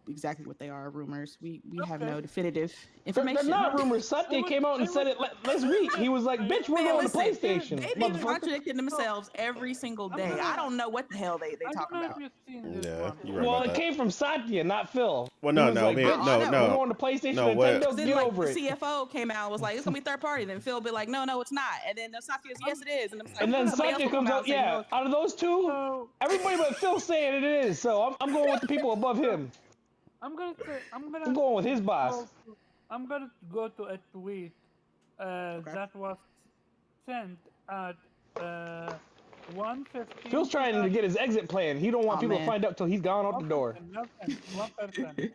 E: exactly what they are, rumors. We have
B: Okay.
E: no definitive
C: They're
E: information.
C: not rumors.
B: I
C: Satya
B: would,
C: came out and
B: I would,
C: said it last week. He was like,
B: I,
C: "Bitch, we're
E: Man,
C: going to
E: listen,
C: PlayStation,
E: they be
C: motherfucker."
E: contradicting
B: so
E: themselves every single
B: I'm
E: day. I
B: gonna.
E: don't know what the hell they
B: I don't
E: talking
B: know if
E: about.
B: you've seen this
A: Yeah,
B: one.
A: you're right
C: Well,
A: about
C: it
A: that.
C: came from Satya, not Phil.
A: Well,
C: He
A: no,
C: was
A: no,
C: like,
A: me,
E: Oh, I
C: "Bitch,
A: no,
C: we're
E: know.
A: no,
C: going to PlayStation,
A: no. What?
C: Nintendo.
E: Then
C: Get
E: like the
C: over it."
E: CFO came out and was like, it's gonna be third party. Then Phil be like, no, it's not. And then Satya is, yes,
B: I'm,
E: it is. And it's
C: And
E: like
C: then
B: gonna.
E: somebody else
C: Satya
E: will come
C: comes
E: out
C: out,
E: and say,
C: yeah.
E: no.
C: Out of those two,
B: So
C: everybody but Phil saying it is. So I'm going with the people above
B: so
C: him.
B: I'm gonna say I'm
C: I'm
B: gonna
C: going with his boss.
B: go. I'm gonna go to a tweet
E: Okay.
B: that was sent at uh,
C: Phil's
B: 1:15
C: trying to get his exit plan. He don't want
E: Oh
C: people to
E: man.
C: find out till he's gone out the
B: One
C: door.
B: person, Nelson, one person.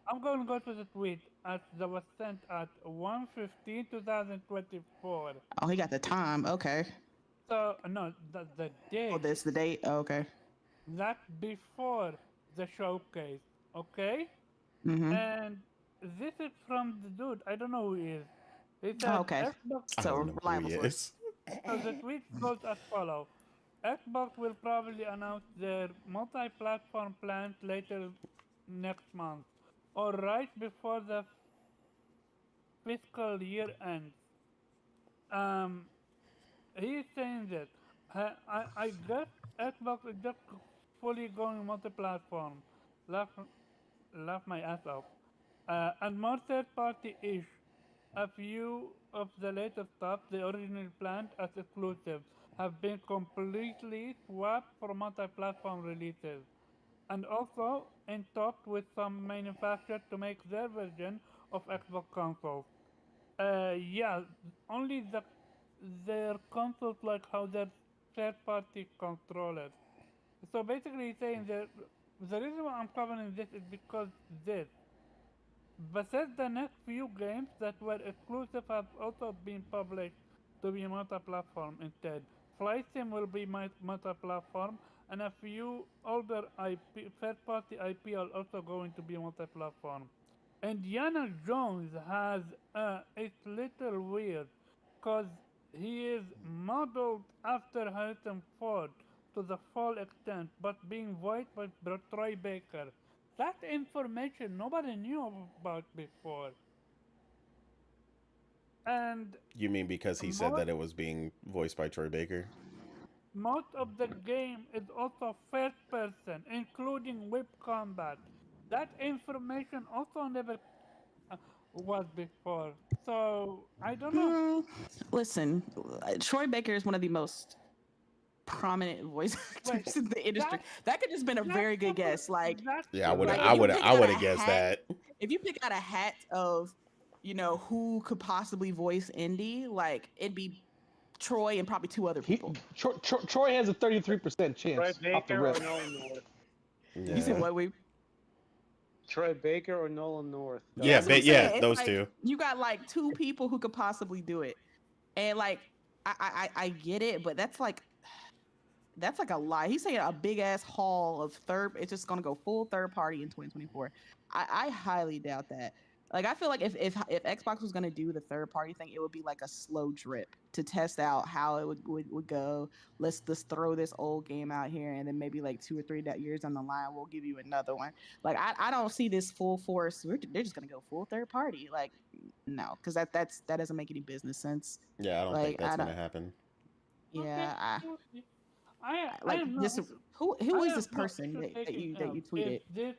B: I'm going to go to the tweet that was sent at 1:15, 2024.
E: Oh, he got the time. Okay.
B: So no, the
E: Oh,
B: date
E: this the date. Oh, okay.
B: that before the showcase. Okay,
E: Mm-hmm.
B: and this is from the dude. I don't know who he is. He
E: Oh,
B: said
E: okay.
B: Xbox.
A: I don't
E: So
A: know who
E: reliable
A: he
E: source.
A: is.
B: So the tweet goes as follows: Xbox will probably announce their multi-platform plans later next month, or right before the fiscal year ends. Um, he's saying that I guess Xbox is just fully going multi-platform. Laugh, laugh my ass off. And more third-party ish. A few of the latest stuff they originally planned as exclusives have been completely swapped for multi-platform releases, and also in talks with some manufacturers to make their version of Xbox consoles. Yeah, only their consoles like how their third-party controllers. So basically, saying that the reason why I'm covering this is because this Bethesda next few games that were exclusive have also been published to be multi-platform instead. Flight Sim will be multi-platform, and a few older IP, third-party IP are also going to be multi-platform. Indiana Jones has it's little weird because he is modeled after Harrison Ford to the full extent, but being voiced by Troy Baker. That information nobody knew about before. And
A: You mean because he said
B: most
A: that it was being voiced by Troy Baker?
B: most of the game is also first person, including whip combat. That information also never uh, was before. So I don't know.
E: Mm, listen, Troy Baker is one of the most prominent voice
B: Wait,
E: actors in the industry.
B: that
E: That could just been a
B: that's
E: very good
B: super.
E: guess. Like,
B: That's
A: Yeah, I would,
B: super.
E: like
A: I
E: if you
A: would,
E: pick
A: I
E: out
A: would
E: a
A: have guessed
E: hat,
A: that.
E: if you pick out a hat of, who could possibly voice Indy, like it'd be Troy and probably two other people.
C: Troy has a 33%
D: Troy
C: chance off the
D: Baker or
C: rip.
D: Nolan North.
E: You said
A: Yeah,
E: what we?
D: Troy Baker or Nolan North.
E: Yeah,
A: yeah,
E: that's what I'm
A: but yeah,
E: saying. It's
A: those
E: like
A: two.
E: you got like two people who could possibly do it, and like I get it, but that's like a lie. He's saying a big ass haul of third. It's just gonna go full third party in 2024. I highly doubt that. Like I feel like if Xbox was gonna do the third party thing, it would be like a slow drip to test out how it would go. Let's just throw this old game out here, and then maybe like 2 or 3 years on the line, we'll give you another one. Like I don't see this full force. They're just gonna go full third party. Like no, because that doesn't make any business sense.
A: Yeah, I don't think
E: Like
A: that's
E: I
A: gonna
E: don't.
A: happen.
B: Okay.
E: Yeah,
B: We'll see. I
E: like
B: am
E: this.
B: not.
E: Who
B: I
E: is
B: have
E: this
B: no
E: person
B: issue
E: that
B: taking
E: you
B: L. If
E: tweeted?
B: this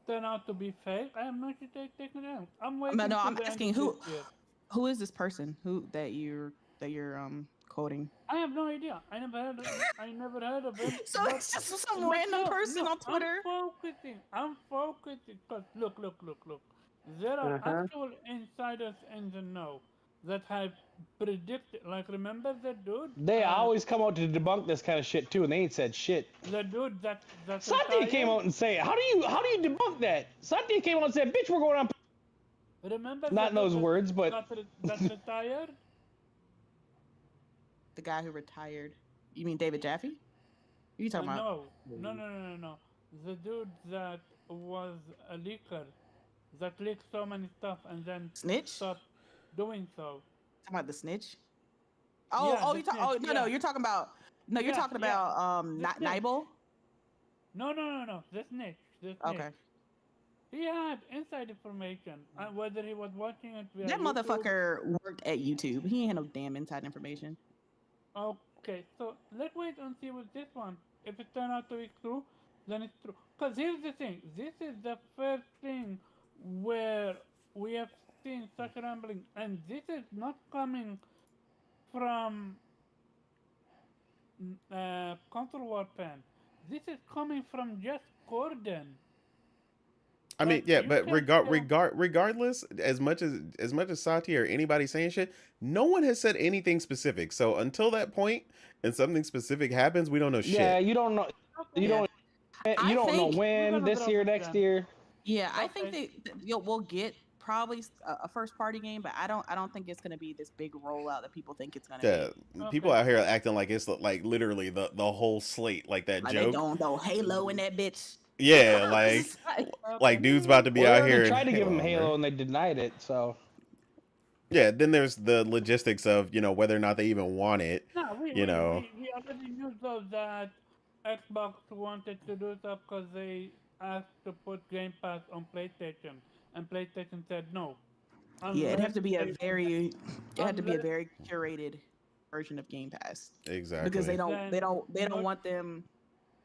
B: turn out to be fake, I am not taking L. I'm
E: No,
B: waiting
E: no,
B: till
E: I'm
B: the end
E: asking
B: of this year.
E: who is this person who that you're quoting?
B: I have no idea. I never heard of him.
E: So
B: But
E: it's just some
B: but
E: random
B: no,
E: person
B: no.
E: on
B: I'm
E: Twitter.
B: focusing. I'm focusing. Cause look. There are
D: Uh huh.
B: actual insiders in the know. that had predicted. Like, remember the dude?
C: They always come out to debunk this kind of shit too, and they ain't said shit.
B: The dude that
C: Satya came
B: retired.
C: out and say, how do you debunk that? Satya came out and said, "Bitch, we're going on."
B: Remember the
C: Not in
B: dude
C: those words, but
B: that retired?
E: The guy who retired. You mean David Jaffe? Who you talking about?
B: No. The dude that was a leaker, that leaked so many stuff and then
E: Snitch?
B: stopped doing so.
E: Talking about the snitch?
B: Yeah,
E: Oh,
B: the
E: you talk.
B: snitch.
E: Oh, no,
B: Yeah,
E: you're talking about. No, you're
B: yeah,
E: talking
B: yeah.
E: about
B: The snitch.
E: Nibel.
B: No. The snitch. The snitch.
E: Okay,
B: He had inside information, whether he was watching it via
E: that
B: YouTube.
E: motherfucker worked at YouTube. He ain't had no damn inside information.
B: Okay, so let's wait and see with this one. If it turns out to be true, then it's true. Because here's the thing: this is the first thing where we have seen such rambling, and this is not coming from Control War fan. This is coming from just Gordon.
A: I mean,
B: Like
A: yeah,
B: you
A: but
B: can tell.
A: regardless, as much as Sati or anybody saying shit, no one has said anything specific. So until that point and something specific happens, we don't know
C: yeah,
A: shit.
C: you don't know.
B: Okay,
C: You
E: Yeah,
C: don't.
E: I
C: You don't know
E: think.
B: we're
C: when.
B: gonna
C: This
B: drop
C: year,
B: it
C: next
B: then.
C: year.
E: Yeah, I think
B: Okay.
E: we'll get probably a first party game, but I don't think it's gonna be this big rollout that people think it's gonna
A: Yeah,
E: be.
A: people
B: Okay.
A: out here acting like it's like literally the whole slate, like that
E: Like they
A: joke.
E: don't know Halo in that bitch.
A: Yeah,
E: It's
A: like
E: just like,
A: like
B: Okay.
A: dude's about to be
C: Well, they
A: out
C: already
A: here in
C: tried to give
A: Halo
C: them
A: armor.
C: Halo, and they denied it. So
A: Yeah, then there's the logistics of whether or not they even want it.
B: No, we,
A: You
B: we,
A: know,
B: we, we already knew though that Xbox wanted to do so because they asked to put Game Pass on PlayStation, and PlayStation said no,
E: yeah, it'd
B: unless
E: have to be a
B: they want that.
E: very it had to be a
B: Unless
E: very curated version of Game Pass because
A: exactly.
E: they don't
B: not
E: want them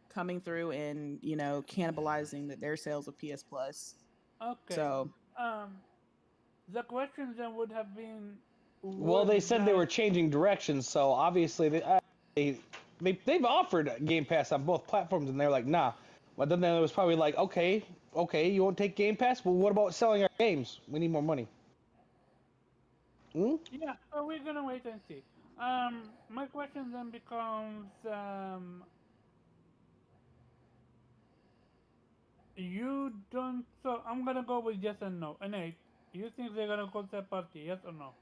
E: coming through and cannibalizing their sales of PS Plus.
B: okay.
E: So
B: Um, the question then would have been,
C: well,
B: would
C: they said they
B: that
C: were changing directions. So obviously they they've offered Game Pass on both platforms, and they're like, nah. But then there was probably like, okay, you won't take Game Pass? Well, what about selling our games? We need more money. Hmm?
B: yeah? So we're gonna wait and see. My question then becomes, you don't. So I'm gonna go with yes and no. And Nate, you think they're gonna go third party? Yes or no?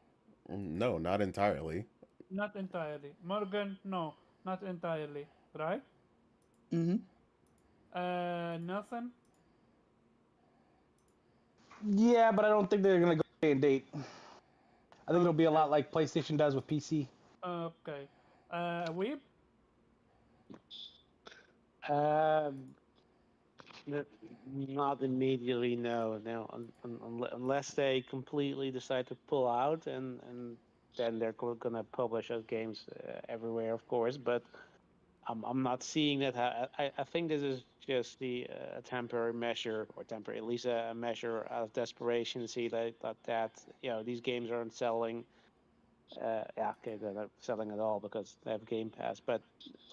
A: No, not entirely.
B: Not entirely. Morgan, no, not entirely. Right?
E: mhm.
B: Nelson.
C: Yeah, but I don't think they're gonna go day and date. I think it'll be a
B: Okay.
C: lot like PlayStation does with PC.
B: Okay. Weeb.
D: Um, n- Not immediately, no, no, unless they completely decide to pull out, and then they're gonna publish those games everywhere, of course. But I'm not seeing that. I think this is just the temporary measure, or temporary, at least a measure out of desperation to see that these games aren't selling. Yeah, okay, they're not selling at all because they have Game Pass, but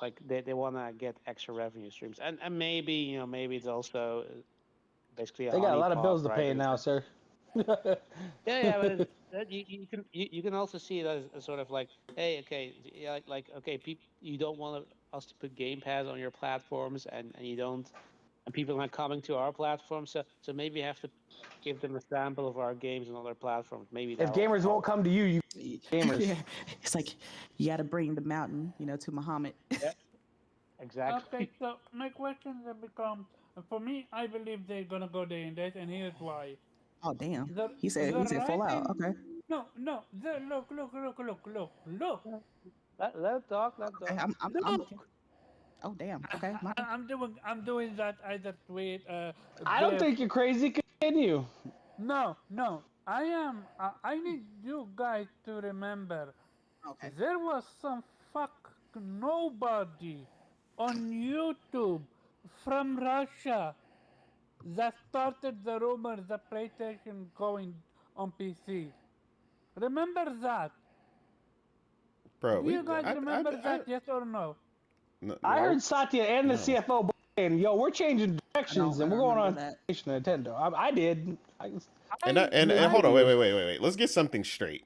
D: like they want to get extra revenue streams, and maybe maybe it's also basically a
C: They got a lot of
D: honeypot,
C: bills to
D: right?
C: pay now, sir.
D: Yeah, but you can also see it as sort of like, hey, okay, yeah, okay, you don't want us to put Game Pass on your platforms, and you don't, and people are not coming to our platform, so maybe you have to give them a sample of our games on other platforms. Maybe
C: If
D: that'll
C: gamers won't
D: help.
C: come to you, you gamers.
E: Yeah, it's like you got to bring the mountain, to Muhammad.
D: Yeah,
B: Okay.
D: exactly.
B: So my question then becomes, for me, I believe they're gonna go day and date, and here's why.
E: Oh damn,
B: The
E: he
B: the
E: said full out.
B: writing.
E: Okay,
B: No. Look.
D: Let it talk. Let it
E: okay,
D: talk.
E: I'm looking.
B: Look.
E: Oh damn. Okay, my
B: I'm doing that either tweet
C: I don't
B: GIF.
C: think you're crazy. Continue.
B: No. I need you guys to remember
E: okay.
B: there was some fuck nobody on YouTube from Russia that started the rumor that PlayStation going on PC. Remember that?
A: Bro,
B: Do
A: we
B: you guys remember that? Yes or no?
A: no,
C: I
D: Nope.
C: heard Satya and the
A: no.
C: CFO saying, "Yo, we're changing directions
E: I
C: and
E: don't
C: we're going
E: remember
C: on
E: that.
C: PlayStation and Nintendo." I did.
A: And
B: I
A: and
C: Maybe
A: and
C: you
A: hold on,
C: do.
A: wait. Let's get something straight.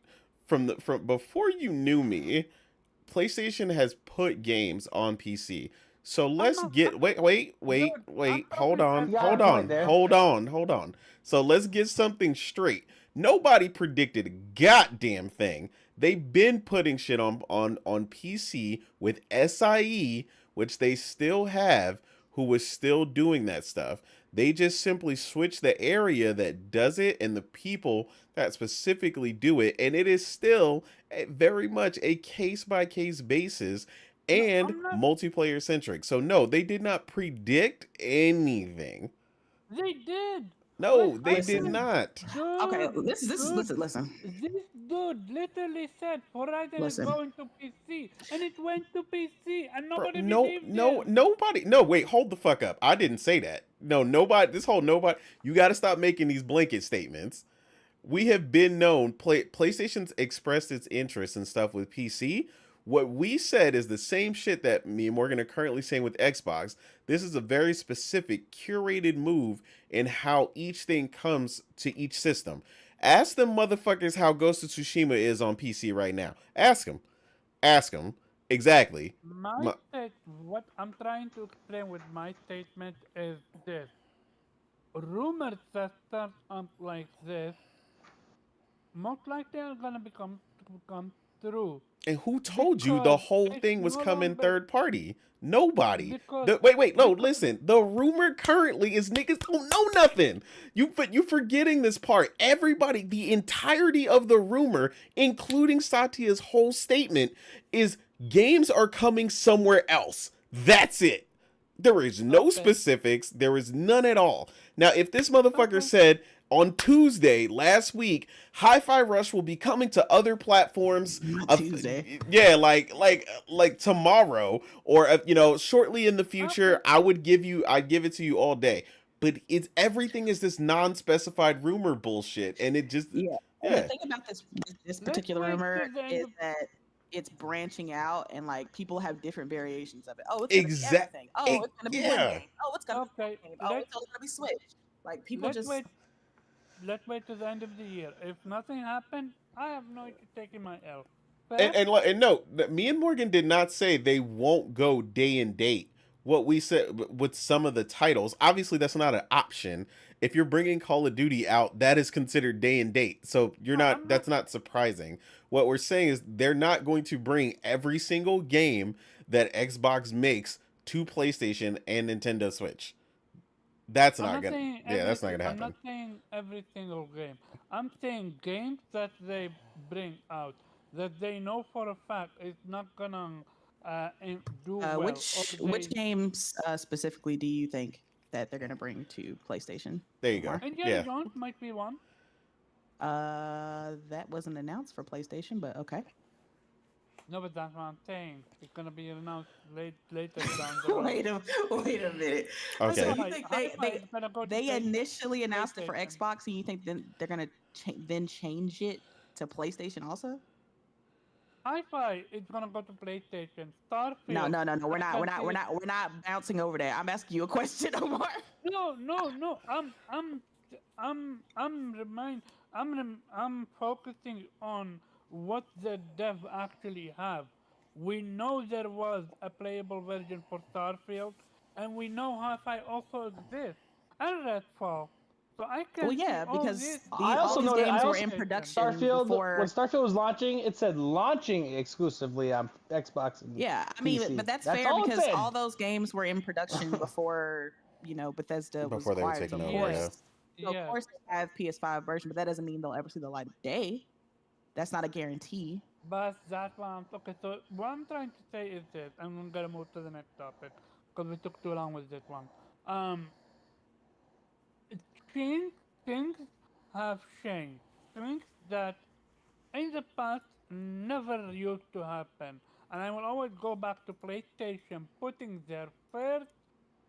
A: from before you knew me, PlayStation has put games on PC. So
B: I'm
A: let's
B: not,
A: get
B: dude, I'm
A: hold
B: probably
A: on,
C: You got a
A: hold
B: anti.
C: point
A: on,
C: there.
A: hold on, hold on. So let's get something straight. Nobody predicted a goddamn thing. They've been putting shit on PC with SIE, which they still have, who was still doing that stuff. They just simply switch the area that does it and the people that specifically do it, and it is still very much a case by case basis
B: No,
A: and
B: I'm not.
A: multiplayer centric. So no, they did not predict anything.
B: They did. When
A: No, they
B: I
A: did
E: Listen.
B: said,
A: not.
E: Okay,
B: dude,
E: this is
B: dude,
E: listen.
B: this dude literally said Horizon is
E: Listen.
B: going to PC, and it went to PC, and
A: Bro,
B: nobody believed him.
A: nobody. No, wait, hold the fuck up. I didn't say that. No, nobody. This whole nobody. You got to stop making these blanket statements. We have been known. PlayStation's expressed its interest in stuff with PC. What we said is the same shit that me and Morgan are currently saying with Xbox. This is a very specific, curated move in how each thing comes to each system. Ask them motherfuckers how Ghost of Tsushima is on PC right now. Ask them. Ask them. Exactly.
B: My
A: My,
B: what I'm trying to explain with my statement is this: rumors that start up like this most likely are gonna become true
A: And who told you the
B: because
A: whole
B: it's
A: thing was
B: no
A: coming
B: longer
A: third party? Nobody.
B: because
A: Wait, no,
B: because
A: listen. The rumor currently is niggas don't know nothing. You forgetting this part. Everybody, the entirety of the rumor, including Satya's whole statement, is games are coming somewhere else. That's it. There is no
B: okay,
A: specifics. There is none at all. Now, if this motherfucker
B: okay,
A: said on Tuesday last week, Hi-Fi Rush will be coming to other platforms,
E: Not
A: of
E: Tuesday.
A: yeah, like tomorrow or shortly in the
B: okay.
A: future, I'd give it to you all day. But it's everything is this non-specified rumor bullshit, and it just
E: Yeah. And the
A: yeah,
E: thing about this
B: Let's
E: particular
B: wait
E: rumor
B: till the end
E: is
B: of
E: that it's branching out and like people have different variations of it. Oh, it's gonna be
A: exact,
E: everything. Oh, it's gonna be one
A: yeah,
E: game. Oh, it's gonna be
B: okay.
E: one game. Oh, it's only gonna be Switch. Like people
B: Let's
E: just
B: wait let's wait till the end of the year. If nothing happened, I have no issue taking my L. Fair?
A: and no, me and Morgan did not say they won't go day and date. What we said with some of the titles, obviously that's not an option. If you're bringing Call of Duty out, that is considered day and date. So you're
B: No,
A: not.
B: I'm not.
A: That's not surprising. What we're saying is they're not going to bring every single game that Xbox makes to PlayStation and Nintendo Switch. That's
B: I'm
A: not
B: not
A: gonna.
B: saying
A: Yeah,
B: every.
A: that's not gonna
B: I'm not
A: happen.
B: saying every single game. I'm saying games that they bring out that they know for a fact is not gonna do well, or
E: which
B: they.
E: games specifically do you think that they're gonna bring to PlayStation?
A: There you go.
E: Omar?
B: Indiana
A: Yeah.
B: Jones might be one.
E: That wasn't announced for PlayStation, but okay.
B: No, but that's what I'm saying. It's gonna be announced later down the road.
E: wait a wait a minute. So
A: Okay.
E: you think
B: Hi-Fi is gonna go to
E: they initially announced it for
B: PlayStation.
E: Xbox, and you think then they're gonna then change it to PlayStation also?
B: Hi-Fi is gonna go to PlayStation.
E: No,
B: Starfield,
E: no, no, no. We're
B: I
E: not. We're
B: can
E: not.
B: see
E: We're
B: it.
E: not. We're not bouncing over that. I'm asking you a question, Omar.
B: No, no, no. I'm remind. I'm focusing on what the dev actually have. We know there was a playable version for Starfield, and we know Hi-Fi also exists and Redfall. So I
E: Well,
B: can see
E: yeah,
B: all
E: because
B: this
C: I
E: all
C: also
E: these
C: know that I
E: games were
C: also
E: in
B: PlayStation.
E: production
C: Starfield when
E: before.
C: Starfield was launching, it said launching exclusively on Xbox and
E: Yeah, I mean,
C: PC.
E: but that's
C: That's
E: fair
C: all it
E: because all
C: said.
E: those games were in production before Bethesda was
A: Before they were
E: acquired. So
A: taken
E: of
A: over,
E: course,
A: yeah.
B: Yes,
E: so of
B: yes.
E: course they have PS5 version, but that doesn't mean they'll ever see the light of day. That's not a guarantee.
B: But that's what I'm okay. So what I'm trying to say is this. I'm gonna move to the next topic because we took too long with this one. Um, things things have changed. Things that in the past never used to happen, and I will always go back to PlayStation putting their first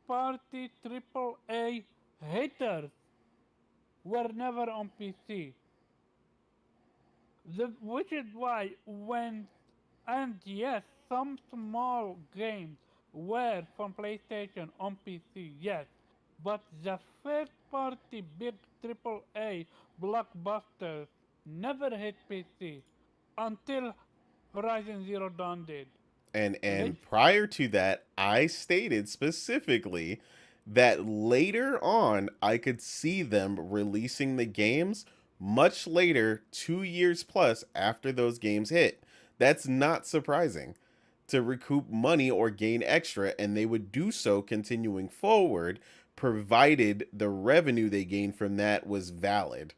B: party AAA hitters were never on PC. Which is why when and yes, some small games were from PlayStation on PC, yes, but the first party big AAA blockbusters never hit PC. until Horizon Zero Dawn did. They
A: And prior to that, I stated specifically that later on I could see them releasing the games much later, 2 years plus after those games hit. That's not surprising, to recoup money or gain extra, and they would do so continuing forward, provided the revenue they gained from that was valid.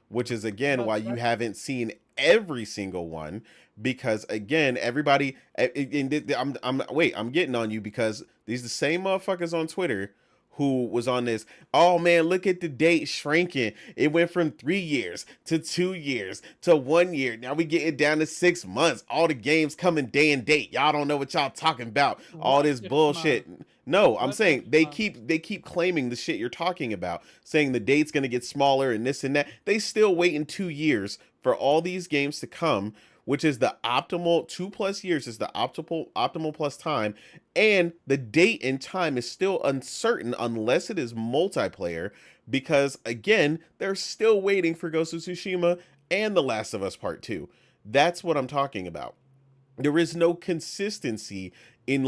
A: Which is again
B: but
A: why you haven't seen every single one, because again everybody I'm getting on you because these the same motherfuckers on Twitter who was on this. Oh man, look at the date shrinking. It went from 3 years to 2 years to 1 year. Now we get it down to 6 months. All the games coming day and date. Y'all don't know what y'all talking about. All
B: what
A: this
B: 6 months?
A: bullshit. No, I'm
B: What
A: saying
B: 6 months?
A: they keep claiming the shit you're talking about, saying the date's gonna get smaller and this and that. They still waiting 2 years for all these games to come, which is the optimal 2 plus years is the optimal plus time, and the date and time is still uncertain unless it is multiplayer, because again they're still waiting for Ghost of Tsushima and The Last of Us Part 2. That's what I'm talking about. There is no consistency in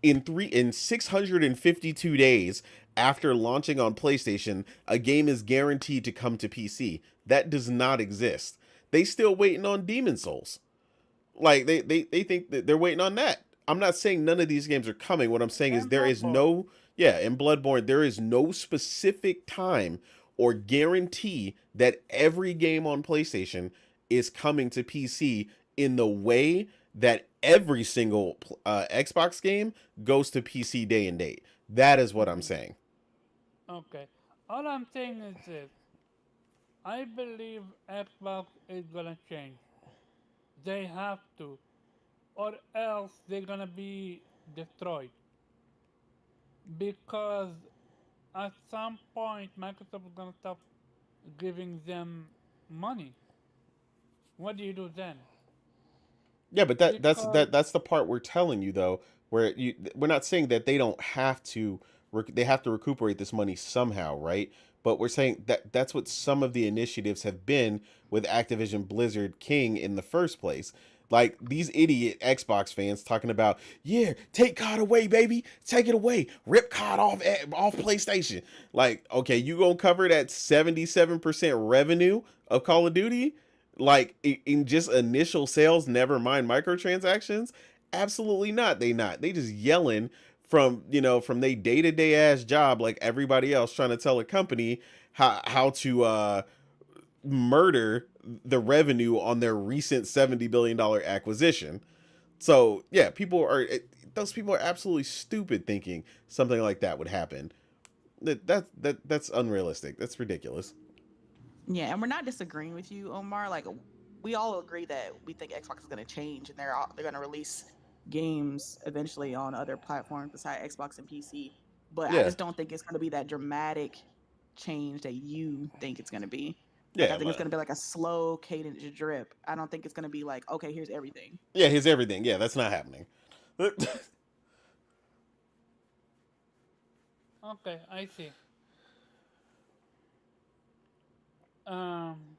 A: in 652 days after launching on PlayStation a game is guaranteed to come to PC. That does not exist. They still waiting on Demon Souls. Like they think that they're waiting on that. I'm not saying none of these games are coming. What I'm saying is
B: And
A: there is
B: Bloodborne.
A: no, yeah, in Bloodborne there is no specific time or guarantee that every game on PlayStation is coming to PC in the way that every single Xbox game goes to PC day and date. That is what I'm
B: Mhm.
A: saying.
B: Okay. All I'm saying is this. I believe Xbox is gonna change. They have to, or else they're gonna be destroyed. Because at some point, Microsoft is gonna stop giving them money. What do you do then?
A: Yeah, but
B: Because
A: that's the part we're telling you though, where we're not saying that they don't have to they have to recuperate this money somehow, right? But we're saying that that's what some of the initiatives have been with Activision Blizzard King in the first place. Like these idiot Xbox fans talking about, yeah, take COD away, baby, take it away, rip COD off PlayStation. Like, okay, you gonna cover that 77% revenue of Call of Duty? Like in just initial sales, never mind microtransactions? Absolutely not. They just yelling from, from their day-to-day ass job like everybody else, trying to tell a company how to murder the revenue on their recent $70 billion acquisition. So yeah, those people are absolutely stupid thinking something like that would happen. That's unrealistic. That's ridiculous.
E: Yeah, and we're not disagreeing with you, Omar. Like we all agree that we think Xbox is going to change and they're going to release games eventually on other platforms besides Xbox and PC. But I
A: Yeah.
E: just don't think it's going to be that dramatic change that you think it's going to be. Like I
A: Yeah,
E: think it's
A: well,
E: going to be like a slow cadence drip. I don't think it's going to be like, okay, here's everything.
A: yeah, here's everything. Yeah, that's not happening.
B: okay, I see. Um,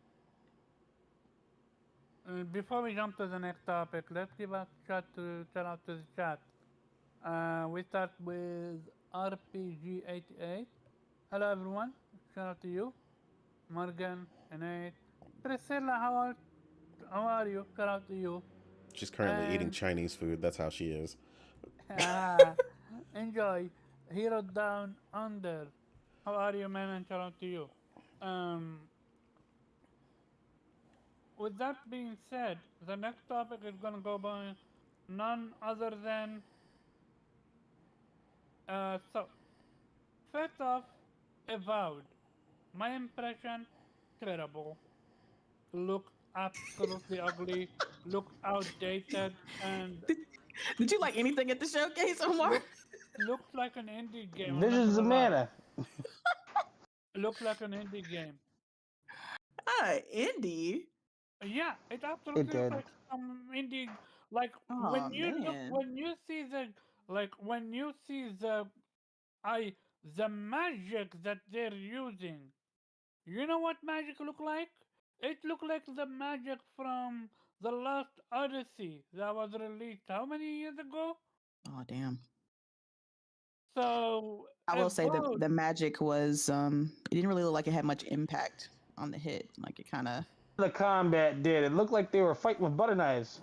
B: Before we jump to the next topic, let's give a shout out to the chat. We start with RPG88. Hello everyone. Shout out to you, Morgan, Innate, Priscilla. How are you? Shout out to you.
A: She's currently eating
B: And
A: Chinese food. That's how she is.
B: enjoy Hero Down Under. How are you, man? And shout out to you. Um, with that being said, the next topic is gonna go by none other than so first off, Avowed. My impression, terrible. Looked absolutely ugly. Looked outdated and
E: Did, did you like anything at the showcase, Omar?
B: looked looked like an indie game. I'm not
C: Visions
B: gonna
C: of
B: lie.
C: Mana.
B: Looked like an indie game.
E: Indie.
B: Yeah, it
C: It
B: absolutely looks
C: did.
B: like some indie. Like
E: Oh man.
B: when you see when you see I the magic that they're using. You know what magic look like? It look like the magic from The Lost Odyssey that was released how many years ago?
E: Oh damn.
B: So
E: I will say that
B: about
E: the magic was it didn't really look like it had much impact on the hit. Like it kind of
C: The combat did. It looked like they were fighting with butter knives.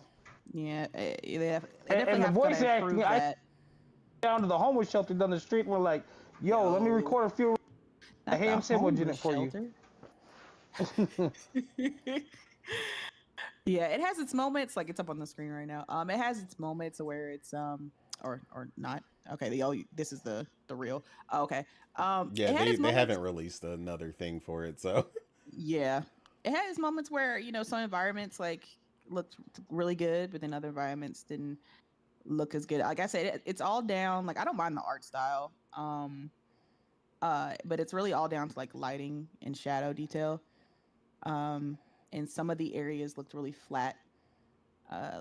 E: yeah, they definitely
C: And the
E: have to
C: voice acting,
E: improve
C: I
E: that.
C: down to the homeless shelter down the street and we're like, yo, let me
E: Yo,
C: record a few a
E: not the
C: ham sandwich in
E: homeless
C: it for you.
E: shelter. Yeah, it has its moments. Like it's up on the screen right now. It has its moments where it's or not. Okay, this is the real. Oh, okay.
A: Yeah,
E: It had its
A: they
E: moments.
A: haven't released another thing for it, so
E: Yeah, it had its moments where some environments like looked really good, but then other environments didn't look as good. Like I said, it's all down. Like I don't mind the art style. But it's really all down to like lighting and shadow detail. Um, and some of the areas looked really flat,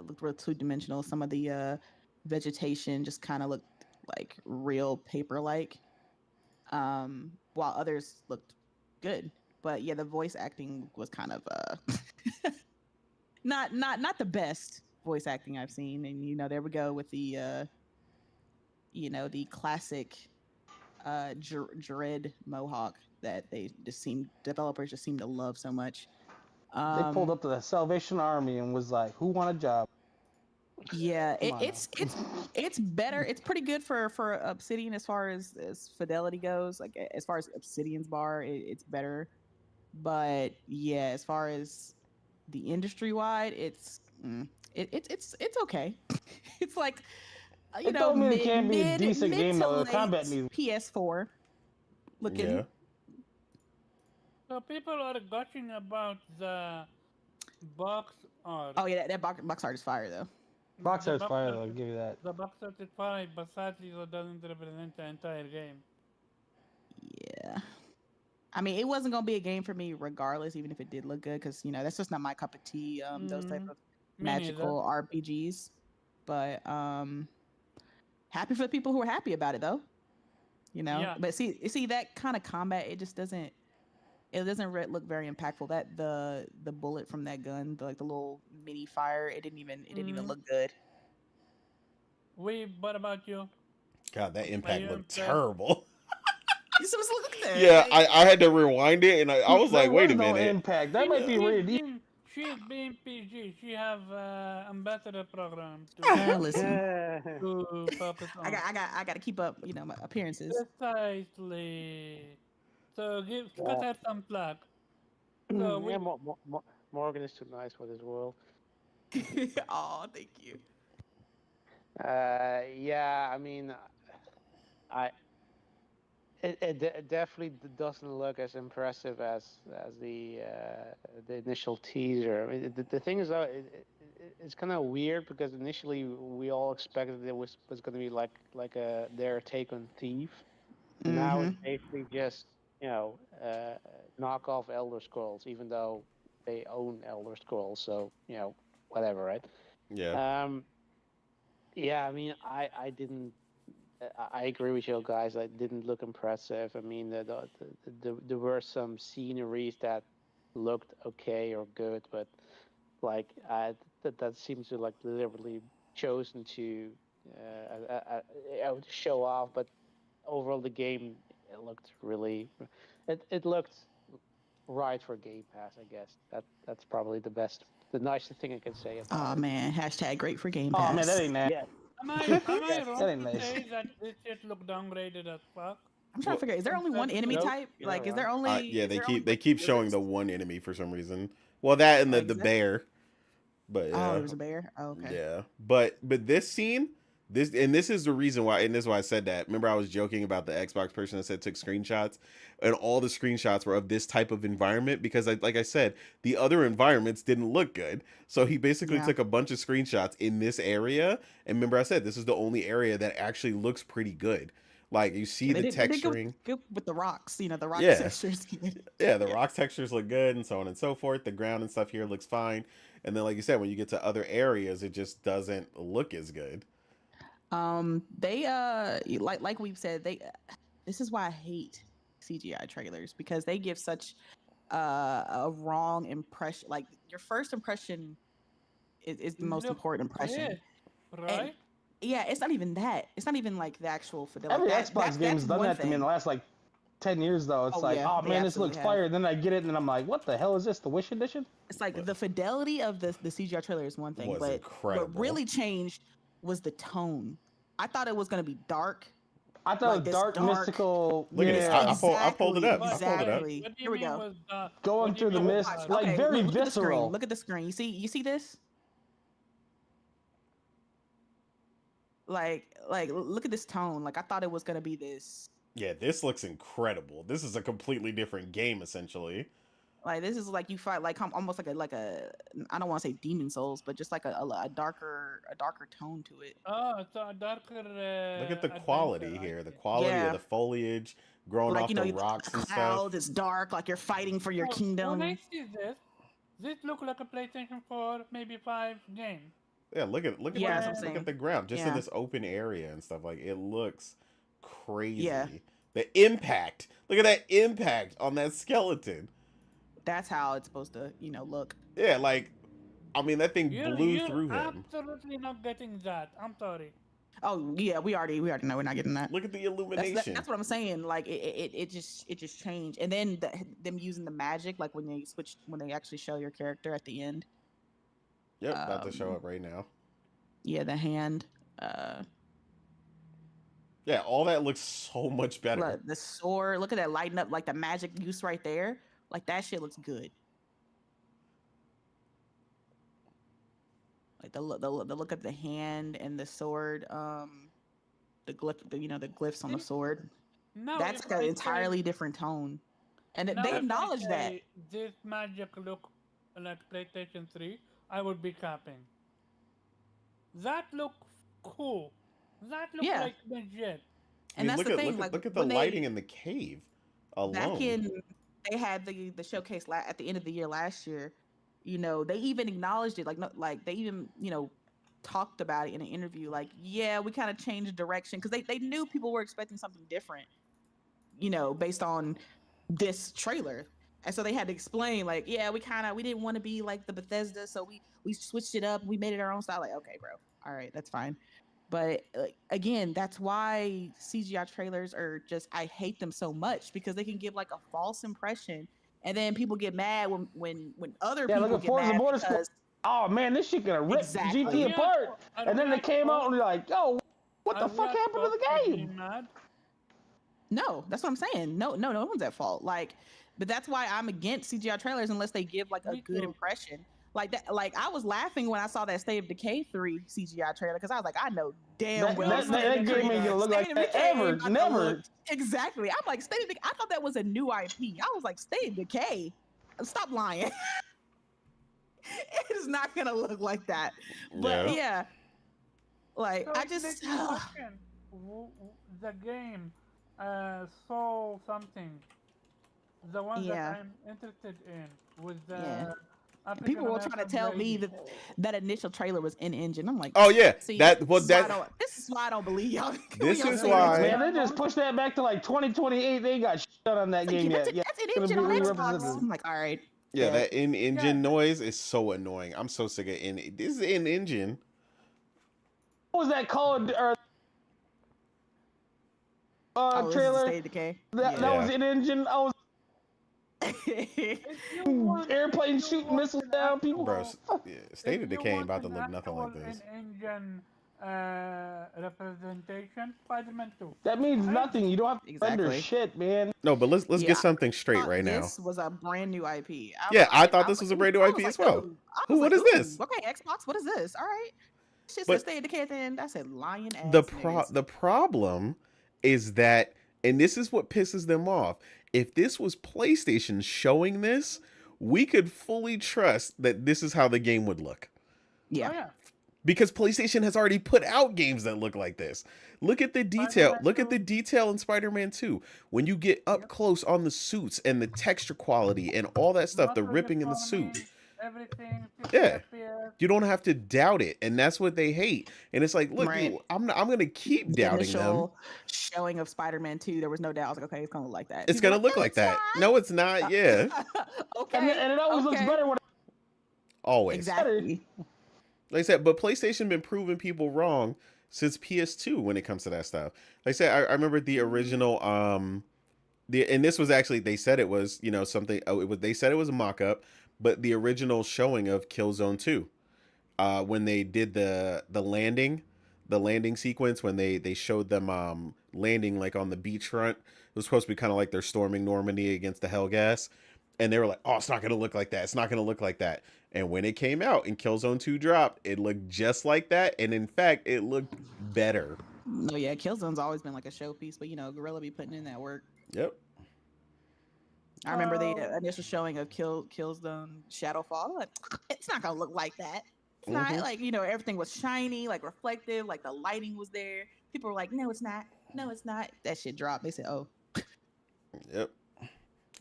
E: looked real two dimensional. Some of the vegetation just kind of looked like real paper like, while others looked good. But yeah, the voice acting was kind of not the best voice acting I've seen. And there we go with the the classic dread mohawk that developers just seem to love so much.
C: They pulled
E: Um,
C: up to the Salvation Army and was like, who want a job?
E: yeah,
C: Come on
E: it's better. It's pretty good for Obsidian as far as fidelity goes. Like as far as Obsidian's bar, it's better. But yeah, as far as the industry wide, it's okay. It's like
C: It don't mean it can't be a
E: mid
C: decent
E: mid
C: game
E: to
C: though. The
E: late
C: combat needs.
E: PS4 looking.
A: yeah.
B: so people are gushing about the box art.
E: Oh yeah, that box art is fire though.
C: Box
B: The
C: art's
B: box
C: fire,
B: art
C: I'll give you that.
B: the box art is fine, but sadly it doesn't represent the entire game.
E: Yeah. I mean, it wasn't gonna be a game for me regardless, even if it did look good, because that's just not my cup of tea. Those type
B: Mm,
E: of
B: me neither.
E: magical RPGs. But happy for the people who are happy about it though.
B: Yeah.
E: But see that kind of combat, it just doesn't. It doesn't look very impactful. That the bullet from that gun, like the little mini fire, it didn't even
B: Mm,
E: look good.
B: what about you?
A: God, that
B: Are
A: impact
B: you
A: looked
B: impressed?
A: terrible.
E: You supposed to look there,
A: Yeah,
E: like
A: I had to rewind it, and I was
C: There
A: like, wait
C: was
A: a
C: no
A: minute.
C: impact. That
B: She,
C: might be
B: she's
C: rated E.
B: being she's being PG. She have ambassador program to
E: listen,
B: focus on.
E: I got to keep up, my appearances.
B: Precisely. So cut her some slack. So
D: Yeah,
B: we
D: Morgan is too nice for this world.
E: Oh, thank you.
D: Yeah, I mean, I it definitely doesn't look as impressive as the initial teaser. I mean, the thing is though, it's kind of weird because initially we all expected it was going to be like their take on Thief. Now
E: Mm-hmm.
D: it's basically just knockoff Elder Scrolls, even though they own Elder Scrolls. So whatever, right?
A: Yeah,
D: Um, yeah, I mean, I didn't. I agree with you guys. It didn't look impressive. I mean, there were some sceneries that looked okay or good, but like that seems to like deliberately chosen to show off. But overall, the game it looked really, it looked right for Game Pass. I guess that's probably the nicest thing I can say about
E: Oh
D: it.
E: man, hashtag great for Game
C: Oh man, that
E: Pass.
C: ain't nice.
D: Yes,
B: am I
D: yes.
C: That
B: wrong
C: ain't
B: to
C: nice.
B: say that this shit look downgraded as fuck
E: I'm trying to
A: well,
E: figure. Is there only one
B: compared to
E: enemy
B: the
D: Nope,
E: type?
D: you're not
E: Like,
D: wrong.
A: yeah,
E: is there only
A: they
E: like
A: keep
E: the
A: showing the
E: village?
A: one enemy for some reason. Well, that and
E: Like,
A: the
E: is that?
A: bear, but
E: Oh,
A: yeah.
E: there was a bear. Oh, okay.
A: Yeah, but this scene, this is the reason why, and this is why I said that. Remember, I was joking about the Xbox person that said took screenshots, and all the screenshots were of this type of environment because, like I said, the other environments didn't look good. So he basically
E: Yeah.
A: took a bunch of screenshots in this area, and remember, I said this is the only area that actually looks pretty good. Like you see
E: Yeah,
A: the
E: they did
A: texturing.
E: good with the rocks. The rock
A: Yeah,
E: textures good.
A: yeah, the
E: Yeah.
A: rock textures look good and so on and so forth. The ground and stuff here looks fine. And then, like you said, when you get to other areas, it just doesn't look as good.
E: They like we've said, this is why I hate CGI trailers because they give such a wrong impression. Like your first impression is the most
B: Look
E: important impression.
B: great,
E: And
B: right?
E: yeah, it's not even that. It's not even like the actual fidelity.
C: Every
E: That
C: Xbox game's
E: that's
C: done
E: one
C: that to me in the
E: thing.
C: last like 10 years though. It's
E: Oh
C: like,
E: yeah,
C: oh
E: they
C: man, this
E: absolutely
C: looks
E: have.
C: fire. And then I get it and I'm like, what the hell is this? The Wish Edition?
E: It's like the fidelity of the CGI trailer is one thing,
A: Was
E: but
A: incredible.
E: what really changed was the tone. I thought it was gonna be dark,
C: I thought
E: like
C: it was
E: this
C: dark, mystical.
A: Look at it.
C: Yeah.
A: I pulled it up. I
B: What,
A: pulled it
B: wait,
A: up.
E: Exactly.
B: what do you
E: Here we
B: mean
E: go.
B: was
C: Going
B: what do you
C: through the
B: mean was
C: mist,
B: dark?
C: like
E: Okay,
C: very
E: look at the screen.
C: visceral.
E: Look at the screen. You see this? Like look at this tone. Like I thought it was gonna be this.
A: Yeah, this looks incredible. This is a completely different game, essentially.
E: Like this is like you fight like almost like a I don't want to say Demon Souls, but just like a darker tone to it.
B: Oh, so a darker
A: Look at the
B: adventure,
A: quality
B: I
A: here. The
B: see.
A: quality of
E: Yeah,
A: the foliage growing
E: like
A: off
E: you know
A: the
E: the
A: rocks and
E: cloud
A: stuff.
E: is dark, like you're fighting for your
B: So when I
E: kingdom.
B: see this look like a PlayStation 4, maybe 5 game.
A: Yeah, look at
E: Yeah, that's what I'm
A: the look at
E: saying.
A: the ground, just in
E: Yeah,
A: this open area and stuff. Like it looks
E: yeah.
A: crazy. The impact. Look at that impact on that skeleton.
E: That's how it's supposed to, look.
A: Yeah, like I mean that thing blew
B: You're
A: through him.
B: absolutely not getting that. I'm sorry.
E: Oh yeah, we already know we're not getting that.
A: Look at the
E: That's
A: illumination.
E: that's what I'm saying. Like it just changed, and then them using the magic, like when they actually show your character at the end.
A: Yep, about to show
E: Um,
A: up right now.
E: yeah, the hand,
A: Yeah, all that looks so much better.
E: look, the sword. Look at that lighting up, like the magic use right there. Like that shit looks good. Like the look of the hand and the sword. The glyphs on the
B: See,
E: sword.
B: now
E: That's
B: if
E: like an
B: I say
E: entirely different tone, and
B: now
E: they
B: if I
E: acknowledge that.
B: say this magic look like PlayStation 3, I would be capping. That look cool. That look
E: Yeah,
B: like legit.
A: I
E: and
A: mean,
E: that's the thing. Like
A: look at the
E: when
A: lighting
E: they
A: in the cave
E: back
A: alone.
E: in they had the showcase at the end of the year last year. They even acknowledged it. Like no, like they even talked about it in an interview. Like yeah, we kind of changed direction because they knew people were expecting something different. Based on this trailer. And so they had to explain, like, yeah, we didn't want to be like the Bethesda, so we switched it up. We made it our own style. Like, okay, bro, all right, that's fine. But again, that's why CGI trailers are I hate them so much because they can give like a false impression, and then people get mad when other
C: Yeah, look
E: people
C: at
E: get
C: Forza
E: mad
C: Motorsport.
E: because
C: Oh man, this shit gonna rip
E: exactly.
C: GT apart.
B: Are
C: And
B: we
C: then they
B: at
C: came out
B: fault?
C: and they're like, yo, what the
B: Are we
C: fuck
B: at
C: happened to
B: fault
C: the
B: for
C: game?
B: being mad?
E: No, that's what I'm saying. No one's at fault. Like, but that's why I'm against CGI trailers unless they give like a
B: Me
E: good
B: too.
E: impression. Like that, like I was laughing when I saw that State of Decay 3 CGI trailer because I was like, I know damn
C: That
E: well
B: You're
C: that,
B: not
C: that, that game
B: getting
C: ain't gonna
B: that.
C: look like
E: State of
C: that
E: Decay ain't
C: ever.
E: about to
C: Never.
E: look exactly. I'm like State of Decay. I thought that was a new IP. I was like State of Decay. Stop lying. It is not gonna look like that. But
A: Yeah.
E: yeah, like
B: So
E: I
B: it
E: just
B: makes me question the game, Soul something, the one that
E: yeah.
B: I'm interested in with
E: Yeah.
B: the
E: People
B: African
E: were trying to
B: American
E: tell me
B: lady.
E: that initial trailer was in engine. I'm like,
A: Oh yeah,
E: see,
A: this
E: this is why I don't believe y'all.
A: This
E: When y'all
A: is
E: say
A: why-
E: engine.
C: Man, they just pushed that back to like 2028. They ain't got shit on that
E: It's like,
C: game
E: yeah,
C: yet. Yeah,
E: that's an
C: it's
E: engine
C: gonna
E: on
C: be
E: Xbox.
C: represented.
E: I'm like, all right.
A: Yeah,
E: bet.
A: that in-engine
B: Yeah.
A: noise is so annoying. I'm so sick of this is in-engine.
C: What was that called? Or
E: Oh, this is the
C: trailer
E: State of Decay.
C: that
A: Yeah.
C: was in engine. I was
B: If you want,
C: airplane
B: if you
C: shooting
B: want
C: missiles
B: an
C: down people.
A: Bro,
B: actual,
A: yeah,
B: if
A: State of
B: you
A: Decay ain't
B: want
A: about to
B: an
A: look nothing
B: actual
A: like this.
B: in-engine representation, Spider-Man 2.
C: That means
B: I
C: nothing. You don't have to render
E: Exactly.
C: shit, man.
A: No, but let's
E: Yeah,
A: get something straight
E: thought
A: right now.
E: this was a brand new IP.
A: Yeah, I thought this was a brand new IP as well. Who? What is this?
E: Okay, Xbox. What is this? All right. Shit said
A: But
E: State of Decay at the end. I said lion ass
A: the
E: niggas.
A: problem is that, and this is what pisses them off. If this was PlayStation showing this, we could fully trust that this is how the game would look.
E: Yeah.
B: Oh, yeah.
A: Because PlayStation has already put out games that look like this. Look at the detail.
B: Spider-Man
A: Look at
B: 2.
A: the detail in Spider-Man 2. When you get up close on the suits and the texture quality and all that stuff, the
B: Muscle
A: ripping in the
B: economy,
A: suit.
B: everything, 50
A: Yeah.
B: FPS.
A: You don't have to doubt it, and that's what they hate. And it's like, look,
E: Right.
A: dude, I'm gonna keep
E: The
A: doubting them.
E: initial showing of Spider-Man 2, there was no doubt. I was like, okay, it's gonna look like that.
A: It's
E: People
A: gonna
E: were
A: look
E: "No,
A: like
E: it's
A: that.
E: not."
A: No, it's not. Yeah,
E: Okay.
C: And it always looks
E: okay.
C: better when
A: always.
E: Exactly.
A: Like I said, but PlayStation been proving people wrong since PS2 when it comes to that stuff. Like I said, I remember the original and this was actually, they said it was, something, it was, they said it was a mock-up, but the original showing of Killzone 2, when they did the landing sequence, when they showed them landing like on the beachfront. It was supposed to be kind of like they're storming Normandy against the Hellgas, and they were like, "Oh, it's not gonna look like that. It's not gonna look like that." And when it came out and Killzone 2 dropped, it looked just like that, and in fact, it looked better.
E: No, yeah, Killzone's always been like a showpiece, but Gorilla be putting in that work.
A: Yep.
E: I remember the initial showing of Killzone Shadowfall. Like, it's not gonna look like that. It's not like everything was shiny, like reflective, like the lighting was there. People were like, "No, it's not. No, it's not." That shit dropped. They said, "Oh."
A: Yep.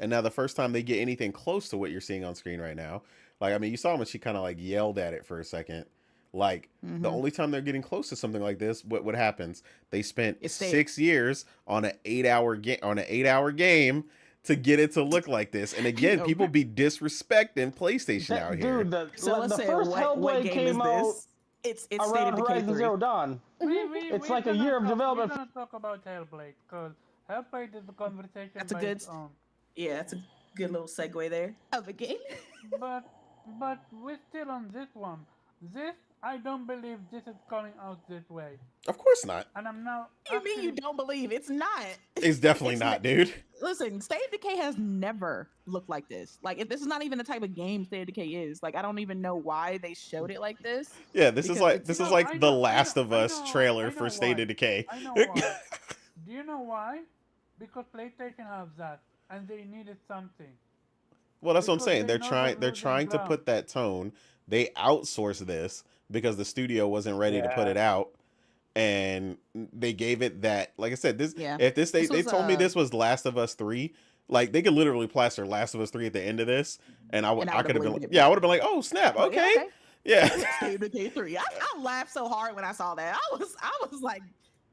A: And now the first time they get anything close to what you're seeing on screen right now, like, I mean, you saw when she kind of like yelled at it for a second. Like, the only time they're getting close to something like this, what happens? They spent 6 years on an 8-hour game to get it to look like this. And again, people be disrespecting PlayStation out here.
C: Dude, the
E: let's say,
C: first
E: what
C: Hellblade
E: game
C: came
E: is
C: out
E: this? It's
C: around
E: State of Decay
C: Horizon
E: 3.
C: Zero Dawn. It's like a year of development.
B: We're gonna talk about Hellblade, because Hellblade is a conversation
E: That's a
B: by
E: good.
B: its own.
E: Yeah, that's a good little segue there of a game.
B: but we're still on this one. This, I don't believe this is coming out this way.
A: Of course not.
B: And I'm now.
E: You mean you don't believe? It's not.
A: It's definitely not, dude.
E: Listen, State of Decay has never looked like this. Like, this is not even the type of game State of Decay is. Like, I don't even know why they showed it like this.
A: Yeah, this is like the Last of Us trailer for State of Decay.
B: I know why. Do you know why? Because PlayStation has that, and they needed something.
A: Well, that's what I'm saying. They're trying to put that tone. They outsourced this because the studio wasn't ready to put it out, and they gave it that. Like I said, they told me this was Last of Us 3. Like, they could literally plaster Last of Us 3 at the end of this, and I could have been like, I would have been like, oh snap, okay. Yeah.
E: State of Decay 3. I laughed so hard when I saw that. I was like,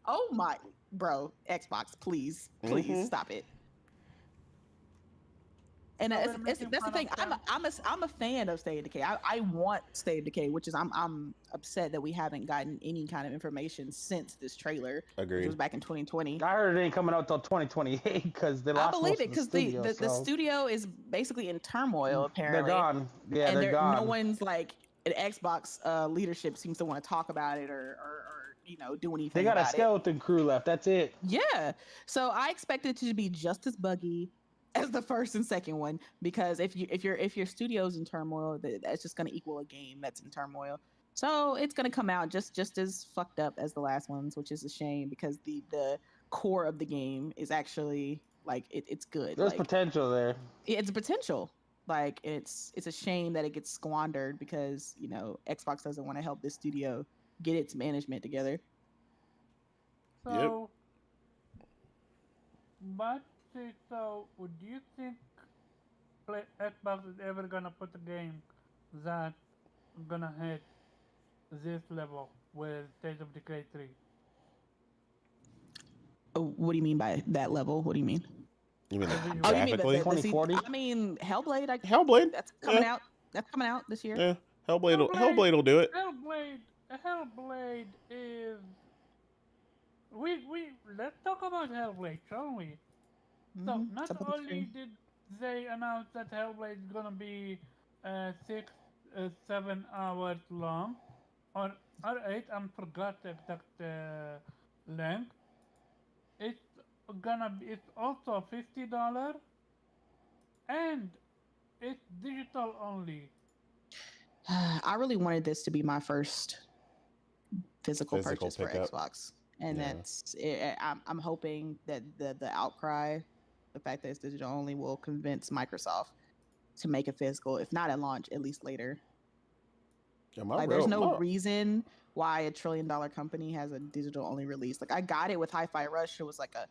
E: oh my, bro, Xbox, please stop it. And that's the thing. I'm a fan of State of Decay. I want State of Decay, which is I'm upset that we haven't gotten any kind of information since this trailer.
A: Agreed.
E: Which was back in 2020.
C: I heard it ain't coming out till 2028 because they lost.
E: I believe it because the studio is basically in turmoil. Apparently,
C: they're gone. Yeah,
E: and
C: they're gone.
E: No one's like an Xbox leadership seems to want to talk about it or do anything.
C: They got a skeleton crew left. That's it.
E: Yeah. So I expect it to be just as buggy as the first and second one, because if your studio's in turmoil, that's just going to equal a game that's in turmoil. So it's going to come out just as fucked up as the last ones, which is a shame because the core of the game is actually like it's good.
C: There's potential there.
E: It's a potential. Like it's a shame that it gets squandered because Xbox doesn't want to help this studio get its management together.
B: So, but so, do you think Xbox is ever gonna put a game that gonna hit this level with State of Decay 3?
E: What do you mean by that level? What do you mean?
A: You mean
E: you
A: graphically?
C: 2040?
E: I mean Hellblade.
A: Hellblade.
E: That's coming out. That's coming out this year.
A: Yeah, Hellblade will do it.
B: Hellblade is. We let's talk about Hellblade, shall we? So not only did they announce that Hellblade is gonna be 7 hours long, or 8, I forgot the exact length. It's also $50, and it's digital only.
E: I really wanted this to be my first physical purchase for
A: pickup.
E: Xbox, and that's it. I'm hoping that the outcry, the fact that it's digital only, will convince Microsoft to make it physical, if not at launch, at least later.
A: Yeah,
E: there's no reason why $1 trillion company has a digital only release. Like, I got it with Hi-Fi Rush. It was like a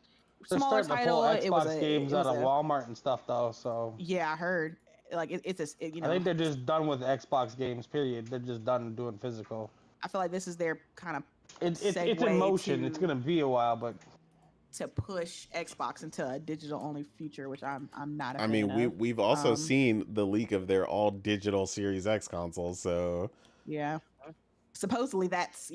E: smaller title.
C: It was games out of Walmart and stuff, though. So
E: yeah, I heard. Like I
C: think they're just done with Xbox games. Period. They're just done doing physical.
E: I feel like this is their kind of.
C: It's in motion. It's gonna be a while, but
E: to push Xbox into a digital only future, which I'm not.
A: I mean, we've also seen the leak of their all digital Series X consoles. So
E: yeah. supposedly that's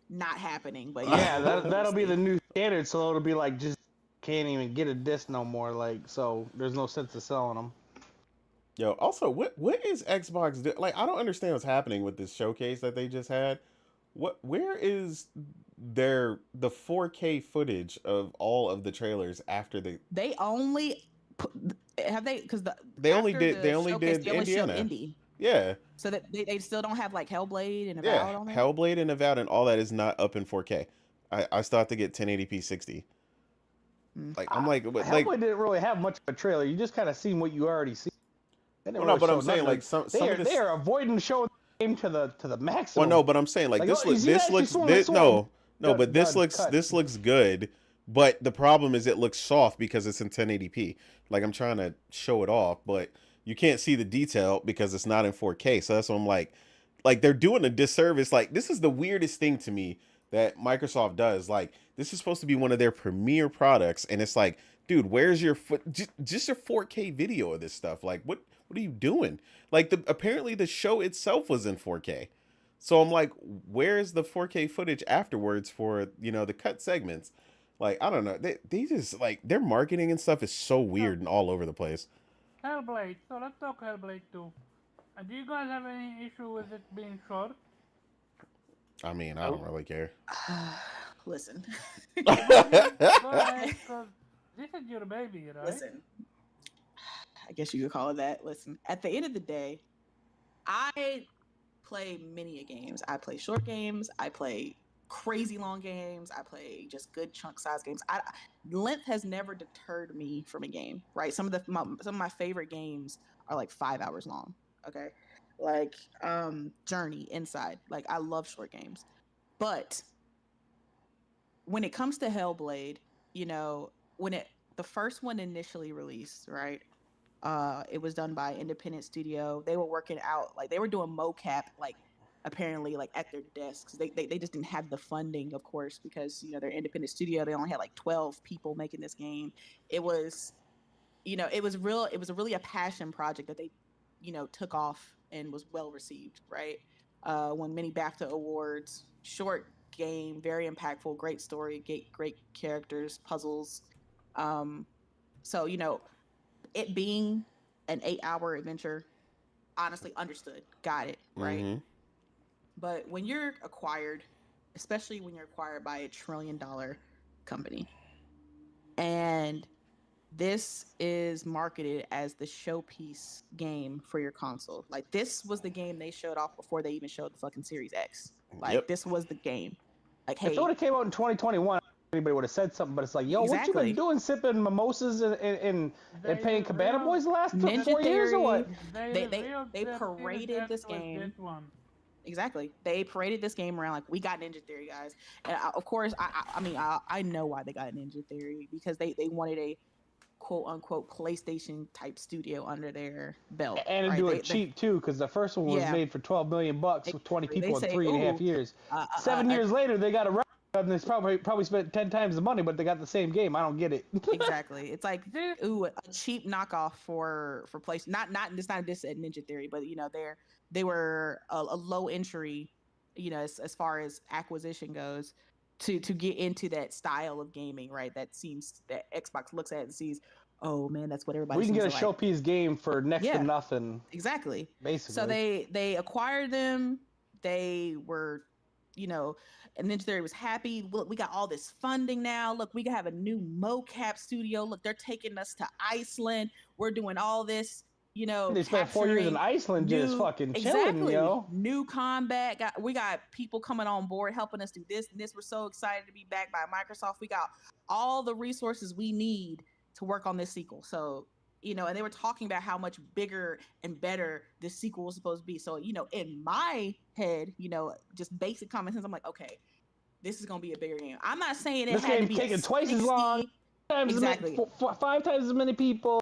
E: not happening, but
C: Yeah,
E: we'll
C: that'll be the
E: see.
C: new standard. So it'll be like just can't even get a disc no more. Like so, there's no sense of selling them.
A: Yo, also, what is Xbox like? I don't understand what's happening with this showcase that they just had. Where is the 4K footage of all of the trailers after the
E: They only put, have they because
A: they only
E: after
A: did they
E: the
A: only
E: showcase
A: did
E: they only showed
A: Indiana.
E: indie,
A: Yeah.
E: so that they still don't have like Hellblade and
A: Yeah,
E: Avowed on there.
A: Hellblade and Avowed and all that is not up in 4K. I still have to get 1080p 60.
E: Mm.
A: Like I'm like but like
C: Hellblade didn't really have much of a trailer. You just kind of seen what you already see. They didn't
A: well no,
C: really
A: but I'm
C: show
A: saying
C: nothing.
A: like some of
C: They
A: this
C: are avoiding showing the game to the
A: well
C: maximum.
A: no, but I'm saying like
C: Like oh, you see that? She swung the sword.
A: no, but
C: Done. Cut.
A: this looks good. But the problem is it looks soft because it's in 1080p. Like I'm trying to show it off, but you can't see the detail because it's not in 4K. So that's what I'm like they're doing a disservice. Like this is the weirdest thing to me that Microsoft does. Like this is supposed to be one of their premier products, and it's like, dude, where's your just a 4K video of this stuff? Like what are you doing? Like the apparently the show itself was in 4K. So I'm like, where's the 4K footage afterwards for, the cut segments? Like, I don't know. They just like their marketing and stuff is so
B: So,
A: weird and all over the place.
B: Hellblade. So let's talk Hellblade 2. Do you guys have any issue with it being short?
A: I mean, I don't really care.
E: Listen,
B: Go ahead, because this is your baby, right?
E: listen. I guess you could call it that. Listen, at the end of the day, I play many games. I play short games. I play crazy long games. I play just good chunk size games. Length has never deterred me from a game. Right? Some of my favorite games are like 5 hours long. Okay, like Journey, Inside. Like I love short games, but when it comes to Hellblade, when the first one initially released, right? It was done by independent studio. They were working out like they were doing mocap like apparently like at their desks. They just didn't have the funding, of course, because they're independent studio. They only had like 12 people making this game. It was it was really a passion project that they took off and was well received, right? Won many BAFTA awards. Short game, very impactful, great story, great characters, puzzles. Um, so it being an 8-hour adventure, honestly understood, got it, right?
A: Mm-hmm.
E: But when you're acquired, especially when you're acquired by $1 trillion company, and this is marketed as the showpiece game for your console. Like this was the game they showed off before they even showed the fucking Series X. Like
A: Yep.
E: this was the game. Like,
C: If it
E: hey,
C: would have came out in 2021, anybody would have said something. But it's like, yo, what you been
E: exactly.
C: doing, sipping mimosas and paying Cabana Boys the last
E: Ninja
C: 4 years or what?
B: They
E: They
B: revealed
E: they
B: their Series
E: paraded
B: X
E: this
B: with
E: game.
B: this one.
E: Exactly. They paraded this game around like we got Ninja Theory, guys. And of course, I mean, I know why they got Ninja Theory because they wanted a quote unquote PlayStation type studio under their belt,
C: And to
E: right?
C: do it cheap too, because the first one was
E: Yeah,
C: made for $12 million with 20
E: exactly. They
C: people in
E: say,
C: 3.5
E: ooh,
C: years.
E: uh, uh,
C: 7 years later, they got a record and they probably spent 10 times the money, but they got the same game. I don't get it.
E: exactly. It's like
B: This
E: ooh, a cheap knockoff for place. Not it's not this at Ninja Theory, but they were a low entry, as far as acquisition goes, to get into that style of gaming, right? That Xbox looks at and sees, oh man, that's what everybody
C: We can
E: seems
C: get a
E: to like.
C: showpiece game for next to
E: Yeah,
C: nothing,
E: exactly. So
C: basically.
E: they acquired them. They were, and Ninja Theory was happy. Look, we got all this funding now. Look, we have a new mocap studio. Look, they're taking us to Iceland. We're doing all this,
C: They spent 4 years in
E: capturing
C: Iceland just
E: new
C: fucking chilling,
E: exactly
C: yo.
E: new combat. We got people coming on board helping us do this and this. We're so excited to be backed by Microsoft. We got all the resources we need to work on this sequel. So and they were talking about how much bigger and better this sequel was supposed to be. So, in my head, just basic common sense, I'm like, okay, this is gonna be a bigger game. I'm not saying it
C: This
E: had to
C: game's
E: be a
C: taking twice as long,
E: 60.
C: times as many,
E: Exactly.
C: 5 times as many people,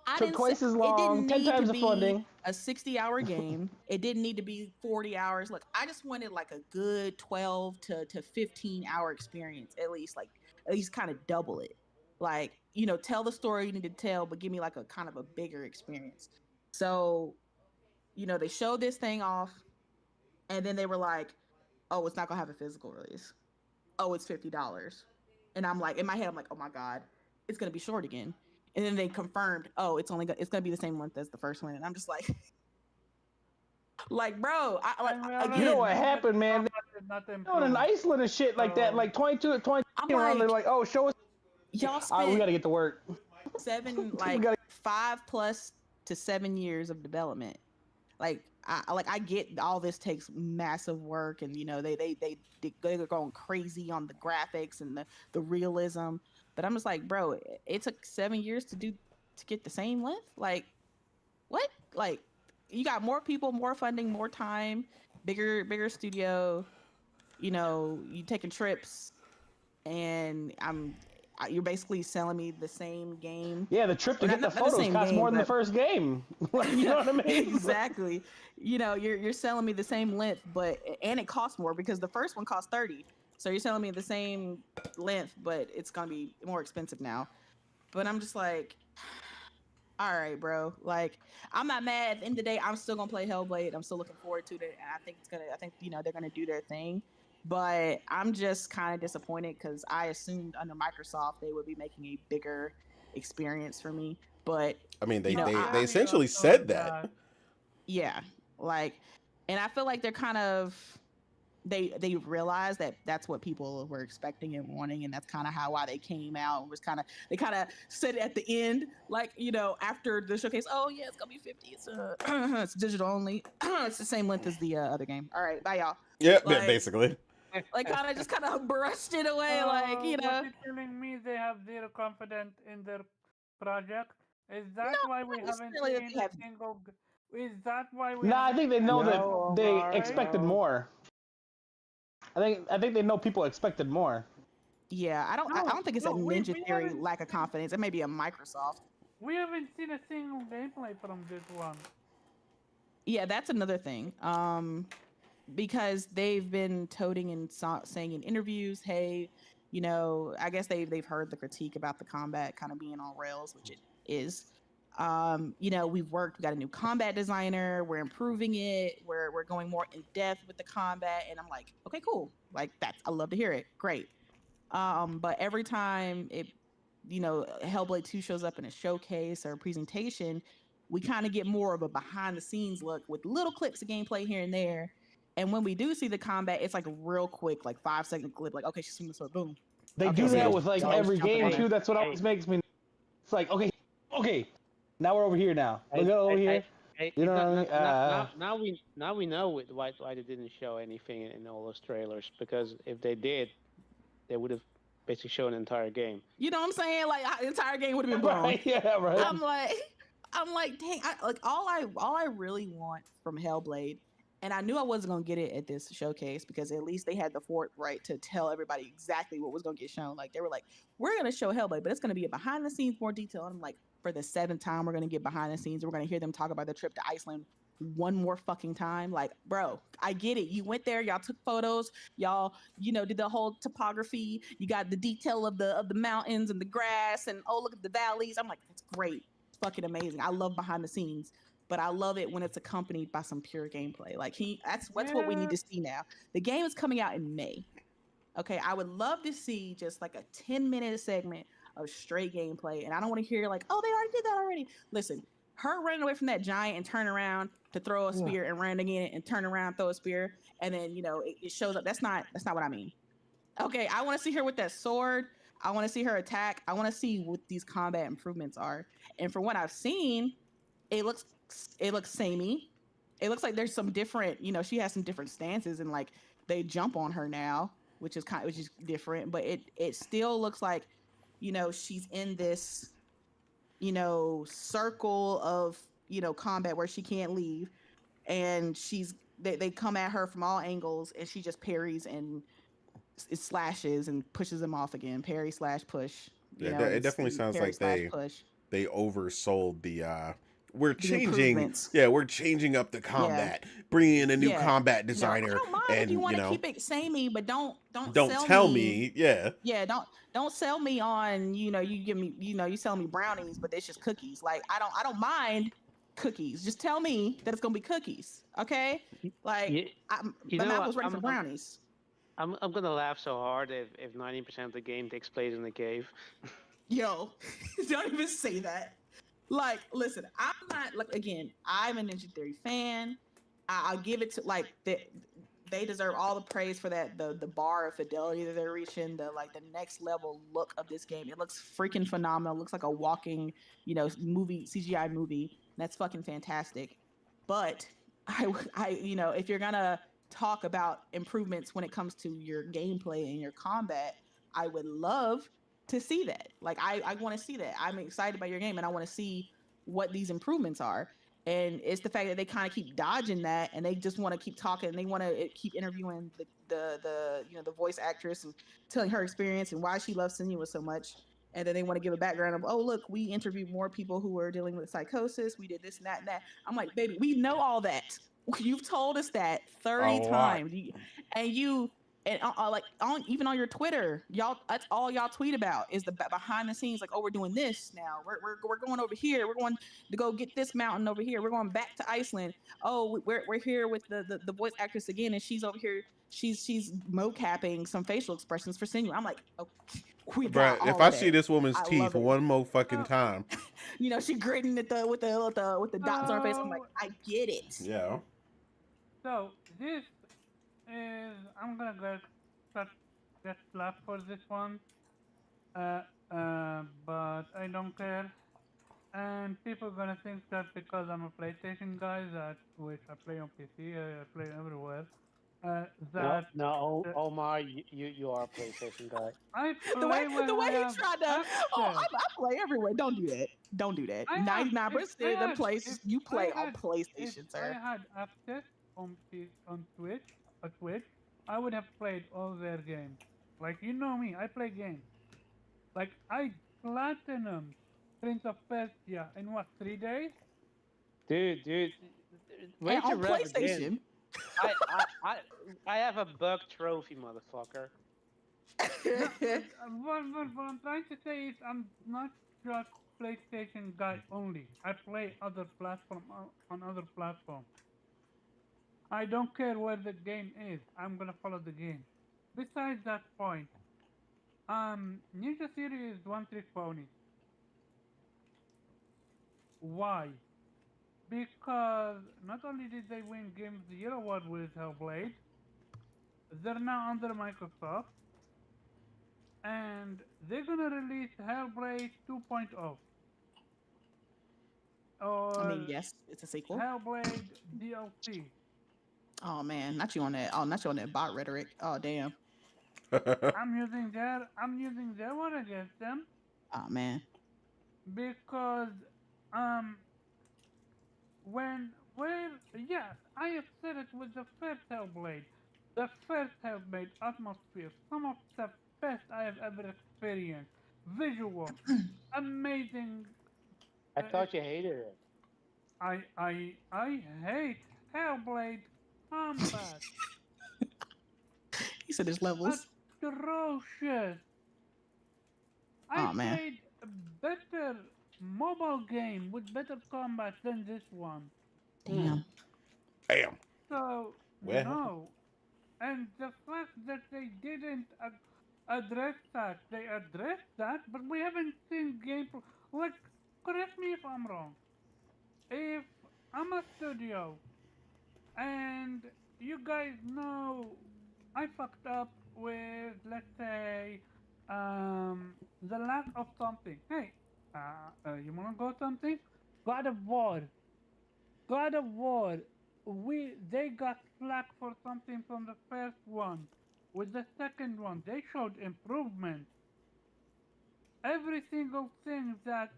E: I
C: took
E: didn't say
C: twice as
E: it
C: long,
E: didn't
C: 10
E: need to
C: times the
E: be
C: funding.
E: a 60-hour game. It didn't need to be 40 hours. Look, I just wanted like a good 12 to 15-hour experience, at least kind of double it. Like, tell the story you need to tell, but give me like a kind of a bigger experience. So, they showed this thing off, and then they were like, oh, it's not gonna have a physical release. Oh, it's $50. And I'm like, in my head, I'm like, oh my God, it's gonna be short again. And then they confirmed, oh, it's gonna be the same length as the first one. And I'm just like, bro,
B: And we
C: You know
B: already
C: what
E: again,
B: know that
C: happened,
B: the
C: man?
B: combat did not
C: Doing in
B: improve.
C: Iceland and shit like that,
B: So
C: like 22, 20
E: I'm
C: around. They're
E: like,
C: like, oh, show us.
E: y'all
C: All right, we
E: spent
C: gotta get to work. We
E: like
C: gotta.
E: 5 plus to 7 years of development. I get all this takes massive work, and they're going crazy on the graphics and the realism. But I'm just like, bro, it took 7 years to get the same length. Like, what? Like, you got more people, more funding, more time, bigger studio. You taking trips, and you're basically selling me the same game,
C: Yeah, the trip to
E: or
C: get the
E: not the
C: photos
E: same
C: costs
E: game,
C: more than the
E: but
C: first game. Like, you know
E: yeah,
C: what I mean?
E: exactly. You're selling me the same length, and it costs more because the first one cost 30. So you're selling me the same length, but it's gonna be more expensive now. But I'm just like, all right, bro. Like, I'm not mad. At the end of the day, I'm still gonna play Hellblade. I'm still looking forward to it, and I think they're gonna do their thing. But I'm just kind of disappointed because I assumed under Microsoft they would be making a bigger experience for me. But
A: I mean,
E: you know,
A: they
B: sincerely, you
A: essentially
B: assumed
A: said that.
B: that.
E: yeah, like, and I feel like they're kind of they realized that that's what people were expecting and wanting, and that's kind of why they came out and they kind of said it at the end, like, after the showcase, oh yeah, it's gonna be 50, it's digital only, it's the same length as the other game. All right, bye y'all.
A: Yeah,
E: like
A: basically.
E: kind of brushed it away, like,
B: What you're telling me, they have zero confidence in their project? Is that
E: no,
B: why we
E: not
B: haven't
E: necessarily that
B: seen
E: they
B: a
E: have.
B: single? Is that why we
C: Nah, I
B: haven't
C: think they
B: seen a
C: know that
B: single
D: No,
C: they
D: Omar,
B: gameplay?
C: expected
D: no.
C: more. I think they know people expected more.
E: Yeah, I
B: No,
E: don't think it's a
B: no,
E: Ninja Theory lack of confidence. It may be a Microsoft.
B: we haven't seen a single gameplay from this one.
E: Yeah, that's another thing. Because they've been toting and saying in interviews, hey, I guess they've heard the critique about the combat kind of being on rails, which it is. We've got a new combat designer, we're improving it, we're going more in depth with the combat, and I'm like, okay, cool. Like, I love to hear it. Great. But every time Hellblade 2 shows up in a showcase or a presentation, we kind of get more of a behind the scenes look with little clips of gameplay here and there. And when we do see the combat, it's like a real quick, like 5 second clip, like, okay, she's swinging the sword, boom.
C: They
E: Okay,
C: do
E: see
C: that
E: her,
C: with like
E: somebody's
C: every
E: jumping
C: game
E: on
D: Hey,
E: her.
C: too. That's what
D: hey,
C: always makes me. It's like, okay, now we're over here now. Look
D: hey,
C: at over
D: hey, hey,
C: here.
D: hey,
C: You know
D: now,
C: what I
D: now,
C: mean?
D: now we know why they didn't show anything in all those trailers, because if they did, they would have basically shown the entire game.
E: You know what I'm saying? Like, the entire game would have been blown.
C: Right? Yeah, right.
E: I'm like, dang, all I really want from Hellblade, and I knew I wasn't gonna get it at this showcase because at least they had the forthright to tell everybody exactly what was gonna get shown. Like, they were like, we're gonna show Hellblade, but it's gonna be a behind the scenes, more detail. And I'm like, for the 7th time, we're gonna get behind the scenes. We're gonna hear them talk about their trip to Iceland one more fucking time. Like, bro, I get it. You went there, y'all took photos, y'all, did the whole topography. You got the detail of the mountains and the grass, and oh, look at the valleys. I'm like, that's great. It's fucking amazing. I love behind the scenes, but I love it when it's accompanied by some pure gameplay. Like, that's what we need
B: Yeah,
E: to see now. The game is coming out in May. Okay, I would love to see just like a 10-minute segment of straight gameplay. And I don't want to hear like, oh, they already did that already. Listen, her running away from that giant and turn around to throw a spear and run again and turn around, throw a spear, and then it shows up. That's not what I mean. Okay, I want to see her with that sword. I want to see her attack. I want to see what these combat improvements are. And from what I've seen, it looks samey. It looks like there's some different, she has some different stances, and like they jump on her now, which is different, but it still looks like, she's in this, circle of, combat where she can't leave, and they come at her from all angles, and she just parries and it slashes and pushes them off again. Parry slash push,
A: Yeah,
E: and
A: it definitely
E: it's
A: sounds
E: parry
A: like
E: slash push.
A: they oversold the we're
E: The
A: changing,
E: improvements.
A: yeah, we're changing up the
E: Yeah.
A: combat, bringing in a new
E: Yeah.
A: combat
E: I
A: designer,
E: don't mind if you
A: and
E: want to keep it samey, but don't
A: don't
E: sell
A: tell
E: me.
A: me, yeah.
E: Yeah, don't sell me on, you give me, you sell me brownies, but it's just cookies. Like, I don't mind cookies. Just tell me that it's gonna be cookies, okay? Like,
D: You, you
E: my
D: know,
E: mouth was ready for brownies.
D: I'm gonna laugh so hard if 90% of the game takes place in a cave.
E: Yo, don't even say that. Like, listen, I'm not like again. I'm a Ninja Theory fan. I'll give it to like they deserve all the praise for that. The bar of fidelity that they're reaching, the next level look of this game. It looks freaking phenomenal. It looks like a walking, movie CGI movie. That's fucking fantastic. But if you're gonna talk about improvements when it comes to your gameplay and your combat, I would love to see that. Like I want to see that. I'm excited about your game and I want to see what these improvements are. And it's the fact that they kind of keep dodging that and they just want to keep talking and they want to keep interviewing the voice actress and telling her experience and why she loves Senua so much. And then they want to give a background of, oh, look, we interviewed more people who were dealing with psychosis. We did this and that and that. I'm like, baby, we know all that. You've told us that
A: A
E: 30
A: lot.
E: times. And like even on your Twitter, y'all, that's all y'all tweet about is the behind the scenes. Like, oh, we're doing this now. We're going over here. We're going to go get this mountain over here. We're going back to Iceland. Oh, we're here with the voice actress again, and she's over here. She's mocapping some facial expressions for Senua. I'm like, oh, we got
A: Bruh, if
E: all
A: I
E: of
A: see
E: that.
A: this woman's
E: I
A: teeth
E: love it.
A: one more fucking
B: So,
A: time,
E: She gritting at with the dots on her face. I'm like,
B: so,
E: I get it.
A: yeah.
B: so this is I'm gonna start get slapped for this one. Uh, but I don't care. And people gonna think that because I'm a PlayStation guy, that which I play on PC, I play everywhere.
D: No,
B: That
D: no,
B: uh,
D: Omar, you are a PlayStation guy.
B: I
E: the way
B: play when
E: the way
B: I
E: he
B: have
E: tried to, oh,
B: access.
E: I play everywhere. Don't do that. Don't do that.
B: I have
E: 99% of the places you play on
B: if
E: PlayStation,
B: I
E: sir.
B: had access on Twitch, I would have played all their games. Like you know me, I play games. Like I platinum Prince of Persia in what 3 days?
D: Dude,
E: And
D: where'd you
E: on
D: rub it in?
E: PlayStation.
D: I, I, I, I have a bug trophy, motherfucker.
B: No, what I'm trying to say is I'm not just PlayStation guy only. I play other platform on other platforms. I don't care where the game is. I'm gonna follow the game. Besides that point, Ninja Theory is one trick pony. Why? Because not only did they win Game of the Year award with Hellblade, they're now under Microsoft, and they're gonna release Hellblade 2.0
E: I mean,
B: or
E: yes, it's a sequel.
B: Hellblade DLC.
E: Oh man, not you on that. Oh, not you on that bot rhetoric. Oh damn.
B: I'm using their one against them
E: Oh man.
B: because um where yes, I have said it with the first Hellblade. The first Hellblade atmosphere, some of the best I have ever experienced. Visual, amazing.
D: I
B: It,
D: thought you hated it.
B: I hate Hellblade combat.
E: He said there's levels.
B: Atrocious. I
E: Oh man.
B: played a better mobile game with better combat than this one.
D: Hmm.
E: Damn.
A: Damn.
B: So
A: Well,
B: no, and the fact that they didn't address that, they addressed that, but we haven't seen gameplay. Like, correct me if I'm wrong. If I'm a studio and you guys know I fucked up with, let's say, the lack of something. Hey, you wanna go something? God of War. God of War. They got slack for something from the first one. With the second one, they showed improvement. Every single thing that,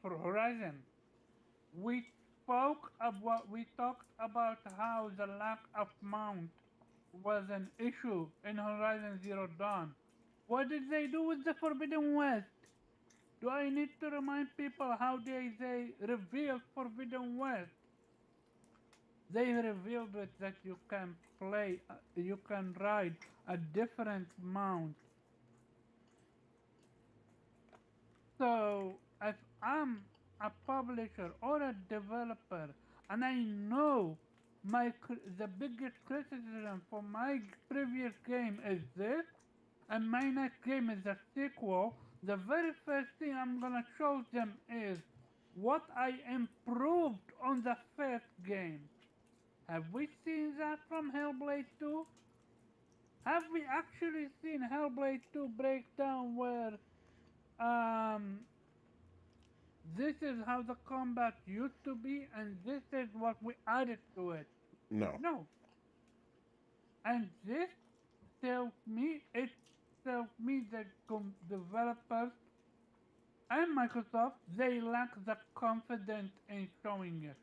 B: for Horizon, we we talked about how the lack of mount was an issue in Horizon Zero Dawn. What did they do with the Forbidden West? Do I need to remind people how they revealed Forbidden West? They revealed it that you can ride a different mount. So if I'm a publisher or a developer, and I know the biggest criticism for my previous game is this, and my next game is a sequel, the very first thing I'm gonna show them is what I improved on the first game. Have we seen that from Hellblade 2? Have we actually seen Hellblade 2 break down where um this is how the combat used to be and this is what we added to it?
A: No.
B: No. And this tells me that developers and Microsoft, they lack the confidence in showing it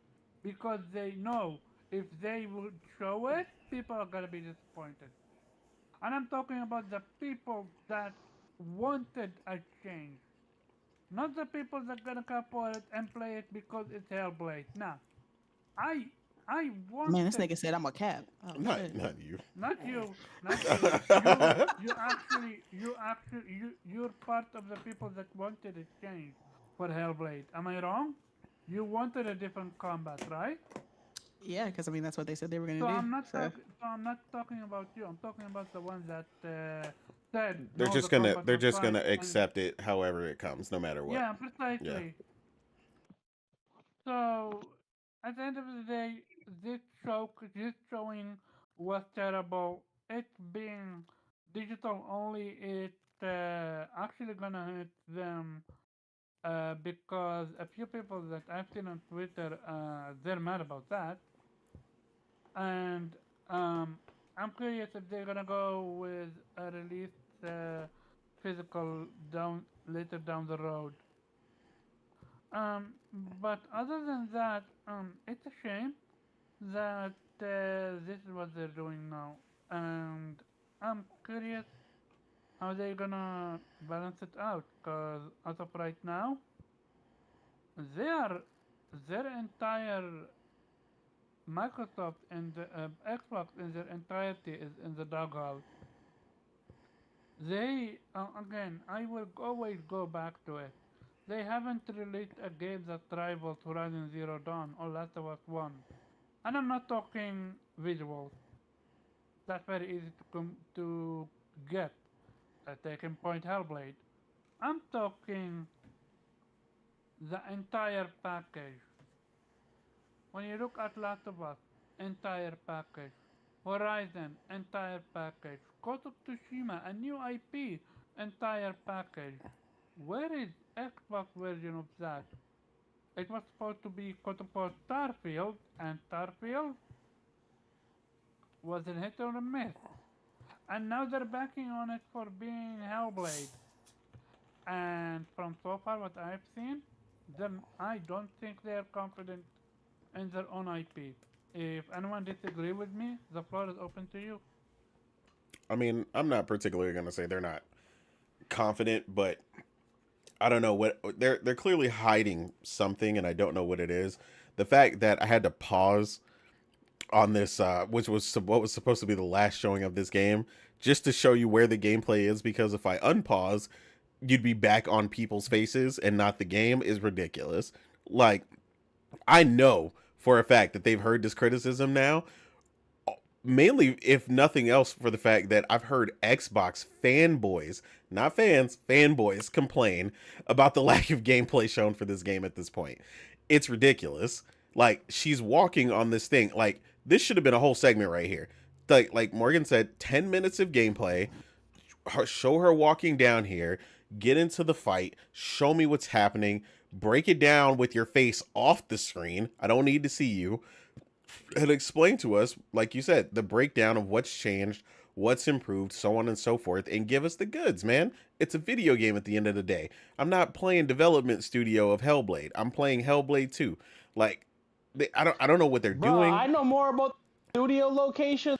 B: because they know if they would show it, people are gonna be disappointed. And I'm talking about the people that wanted a change, not the people that gonna come for it and play it because it's Hellblade. Nah, I I
E: Man, this
B: wanted,
E: nigga said I'm a cap. Oh
A: Not
E: shit.
A: not you.
B: not you, not you. You're part of the people that wanted a change for Hellblade. Am I wrong? You wanted a different combat, right?
E: Yeah, because I mean that's what they said they were gonna
B: So
E: do.
B: I'm not
E: So
B: talking. So I'm not talking about you. I'm talking about the ones that said
A: they're
B: no, the
A: just gonna
B: combat
A: they're
B: was
A: just
B: fine.
A: gonna
B: And
A: accept it however it comes, no matter what.
B: yeah,
A: Yeah.
B: precisely. So at the end of the day, this showing was terrible. It being digital only, it actually gonna hit them because a few people that I've seen on Twitter, they're mad about that, and I'm curious if they're gonna go with a release physical down later down the road. But other than that, it's a shame that this is what they're doing now, and I'm curious how they're gonna balance it out. Cause as of right now, they are their entire Microsoft and Xbox in their entirety is in the doghouse. They again, I will always go back to it. They haven't released a game that rivals Horizon Zero Dawn or Last of Us One, and I'm not talking visuals. That's very easy to get. Take in point Hellblade. I'm talking the entire package. When you look at Last of Us, entire package. Horizon, entire package. Ghost of Tsushima, a new IP, entire package. Where is Xbox version of that? It was supposed to be quote unquote Starfield, and Starfield was a hit or a miss. And now they're backing on it for being Hellblade. And from so far what I've seen, then I don't think they're confident in their own IP. If anyone disagree with me, the floor is open to you.
A: I mean, I'm not particularly gonna say they're not confident, but I don't know what they're clearly hiding something, and I don't know what it is. The fact that I had to pause on this, which was what was supposed to be the last showing of this game, just to show you where the gameplay is, because if I unpause, you'd be back on people's faces and not the game, is ridiculous. Like, I know for a fact that they've heard this criticism now, mainly if nothing else for the fact that I've heard Xbox fanboys, not fans, fanboys complain about the lack of gameplay shown for this game at this point. It's ridiculous. Like, she's walking on this thing. Like, this should have been a whole segment right here. Like Morgan said, 10 minutes of gameplay, show her walking down here, get into the fight, show me what's happening, break it down with your face off the screen. I don't need to see you, and explain to us, like you said, the breakdown of what's changed, what's improved, so on and so forth, and give us the goods, man. It's a video game at the end of the day. I'm not playing development studio of Hellblade. I'm playing Hellblade 2. Like, I don't know what they're
C: Bro, I
A: doing.
C: know more about the studio location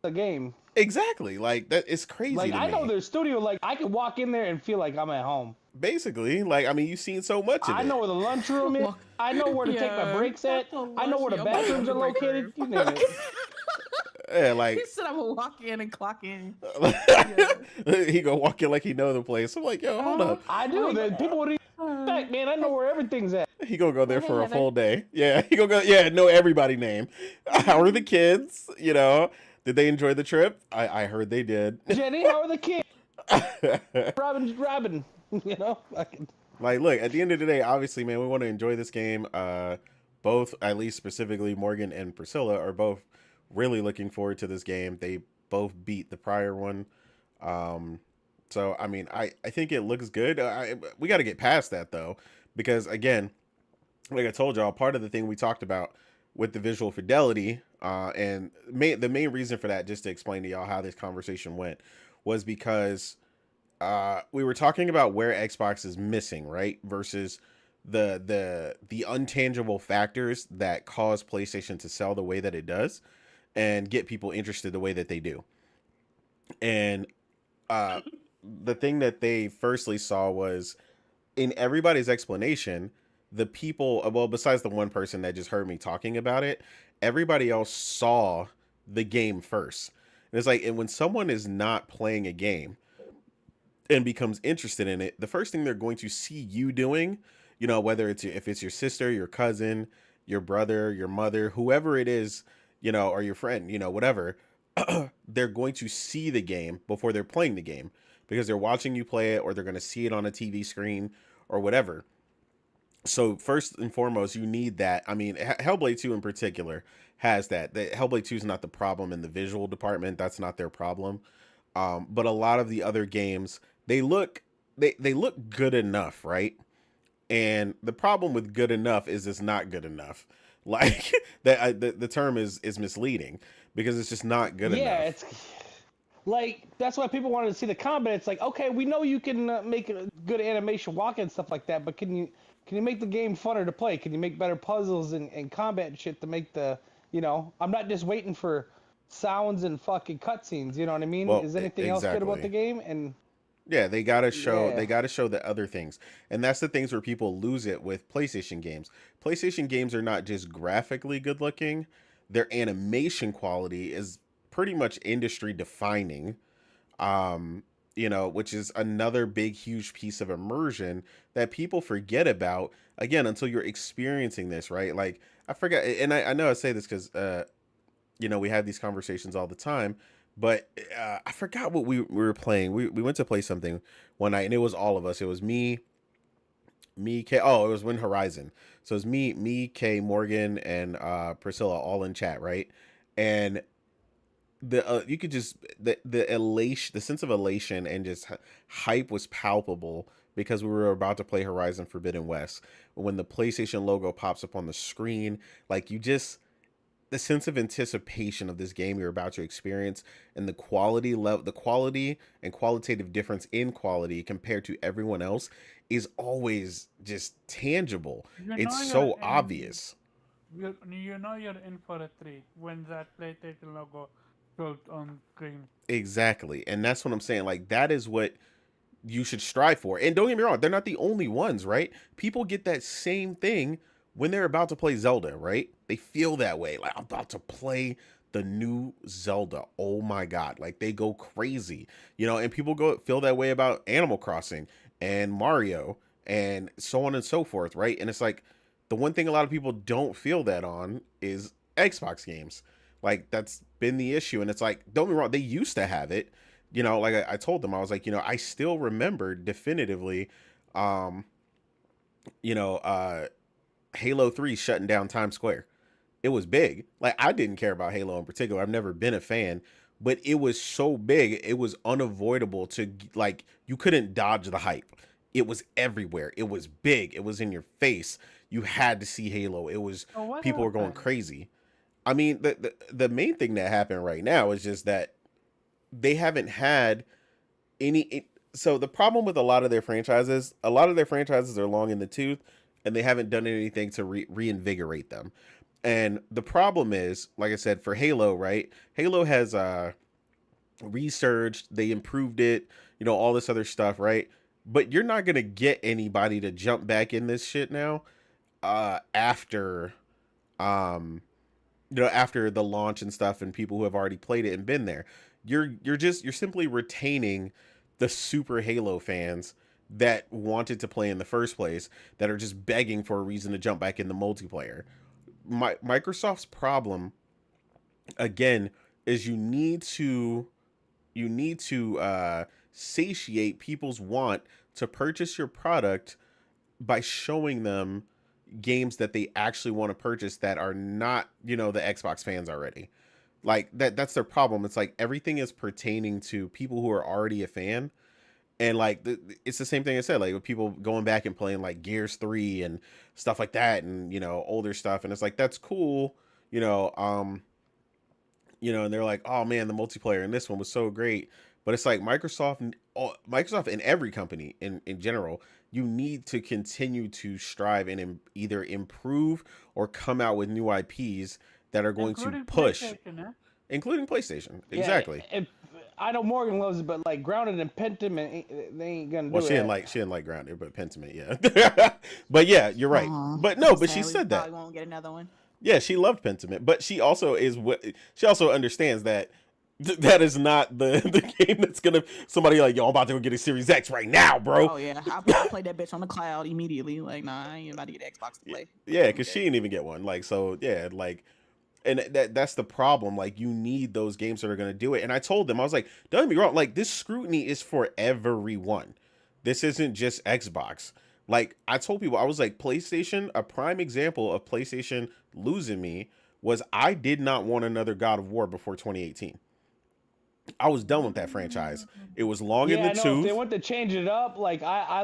C: than the game.
A: Exactly. Like, that is crazy
C: Like,
A: to
C: I know
A: me.
C: their studio. Like, I can walk in there and feel like I'm at home.
A: Basically, like, I mean, you've seen so much of
C: I know
A: it.
C: where the lunchroom is.
E: Walk-
C: I know where to take my
E: Yeah,
C: breaks
E: not
C: at.
E: the
C: I know where the
E: lunch-
C: bathrooms are
E: break
C: located.
E: room.
C: You name it.
A: Yeah, like,
E: He said I will walk in and clock in.
A: he go walking like he know the place. I'm like, yo, hold up.
C: I do. People would Fact, man, I know where everything's at.
A: He gonna go there
E: Hey,
A: for a
E: Heather.
A: full day. Yeah, he gonna go. Yeah, know everybody name. How are the kids? You know, did they enjoy the trip? I heard they did.
C: Jenny, how are the kids? Robin. You know,
A: Like, look, at the end of the day, obviously, man, we want to enjoy this game. Both, at least specifically, Morgan and Priscilla are both really looking forward to this game. They both beat the prior one. So, I mean, I think it looks good. We got to get past that, though, because, again, like I told y'all, part of the thing we talked about with the visual fidelity, and the main reason for that, just to explain to y'all how this conversation went, was because we were talking about where Xbox is missing, right? Versus the untangible factors that cause PlayStation to sell the way that it does and get people interested the way that they do. And the thing that they firstly saw was in everybody's explanation, the people, well, besides the one person that just heard me talking about it, everybody else saw the game first. And it's like, and when someone is not playing a game and becomes interested in it, the first thing they're going to see you doing, you know, whether it's if it's your sister, your cousin, your brother, your mother, whoever it is, you know, or your friend, you know, whatever, they're going to see the game before they're playing the game because they're watching you play it or they're going to see it on a TV screen or whatever. So first and foremost, you need that. I mean, Hellblade 2 in particular has that. Hellblade 2 is not the problem in the visual department. That's not their problem. But a lot of the other games, they look good enough, right? And the problem with good enough is it's not good enough. Like the term is misleading because it's just not good enough.
C: Yeah, it's like that's why people wanted to see the combat. It's like, okay, we know you can make a good animation walking and stuff like that, but can you make the game funner to play? Can you make better puzzles and combat and shit to make the, you know, I'm not just waiting for sounds and fucking cutscenes, you know what I mean?
A: Well,
C: is anything else good about
A: exactly.
C: the game? And
A: Yeah, they gotta show
C: yeah.
A: the other things. And that's the things where people lose it with PlayStation games. PlayStation games are not just graphically good looking, their animation quality is pretty much industry defining. Um, you know, which is another big huge piece of immersion that people forget about again until you're experiencing this, right? Like I forgot, and I know I say this because you know, we have these conversations all the time, but I forgot what we were playing. We went to play something one night, and it was all of us. It was me, K. Oh, it was Win Horizon. So it was me, K, Morgan, and Priscilla all in chat, right? And the you could just the elation, the sense of elation, and just hype was palpable because we were about to play Horizon Forbidden West. When the PlayStation logo pops up on the screen, like you just the sense of anticipation of this game you're about to experience and the quality level, the quality and qualitative difference in quality compared to everyone else is always just tangible.
B: You
A: It's
B: know you're
A: so
B: in.
A: obvious.
B: You know you're in for a treat when that PlayStation logo shows on screen.
A: Exactly. And that's what I'm saying. Like that is what you should strive for. And don't get me wrong, they're not the only ones, right? People get that same thing when they're about to play Zelda, right? They feel that way. Like, I'm about to play the new Zelda. Oh my God. Like, they go crazy, you know, and people feel that way about Animal Crossing and Mario and so on and so forth, right? And it's like, the one thing a lot of people don't feel that on is Xbox games. Like, that's been the issue. And it's like, don't get me wrong, they used to have it. You know, like I told them, I was like, you know, I still remember definitively, um, you know, Halo 3 shutting down Times Square. It was big. Like I didn't care about Halo in particular. I've never been a fan, but it was so big, it was unavoidable to like you couldn't dodge the hype. It was everywhere. It was big. It was in your face. You had to see Halo. It was
B: So what
A: people were going
B: happened?
A: crazy. I mean, the main thing that happened right now is just that they haven't had so the problem with a lot of their franchises are long in the tooth and they haven't done anything to reinvigorate them. And the problem is, like I said, for Halo, right? Halo has resurged, they improved it, you know, all this other stuff, right? But you're not gonna get anybody to jump back in this shit now after um you know, after the launch and stuff and people who have already played it and been there. You're simply retaining the super Halo fans that wanted to play in the first place that are just begging for a reason to jump back in the multiplayer. Microsoft's problem again is you need to satiate people's want to purchase your product by showing them games that they actually want to purchase that are not, the Xbox fans already. Like that's their problem. It's like everything is pertaining to people who are already a fan. And like it's the same thing I said, like with people going back and playing like Gears 3 and stuff like that, and older stuff, and it's like that's cool, you know, um, and they're like, oh man, the multiplayer in this one was so great. But it's like Microsoft and every company in general, you need to continue to strive and either improve or come out with new IPs that are going to
B: Including
A: push,
B: PlayStation, eh?
A: including PlayStation.
C: Yeah,
A: Exactly.
C: I know Morgan loves it, but like Grounded and Pentiment, they ain't gonna do
A: Well, she
C: it.
A: didn't like Grounded, but Pentiment, yeah. But yeah, you're right.
E: Aw,
A: But no, but
E: sad
A: she
E: we
A: said that.
E: probably won't get another one.
A: Yeah, she loved Pentiment, but she also she also understands that that is not the game that's gonna somebody like, yo, I'm about to go get a Series X right now, bro.
E: Oh yeah, I played that bitch on the cloud immediately. Like, nah, I ain't about to get Xbox to play.
A: Yeah, because she didn't even get one. Like, so yeah, like, and that's the problem. Like, you need those games that are gonna do it. And I told them, I was like, don't get me wrong, like this scrutiny is for everyone. This isn't just Xbox. Like I told people, I was like, PlayStation, a prime example of PlayStation losing me was I did not want another God of War before 2018. I was done with that franchise. It was long in the
C: I know if they
A: tooth.
C: want to change it up, like I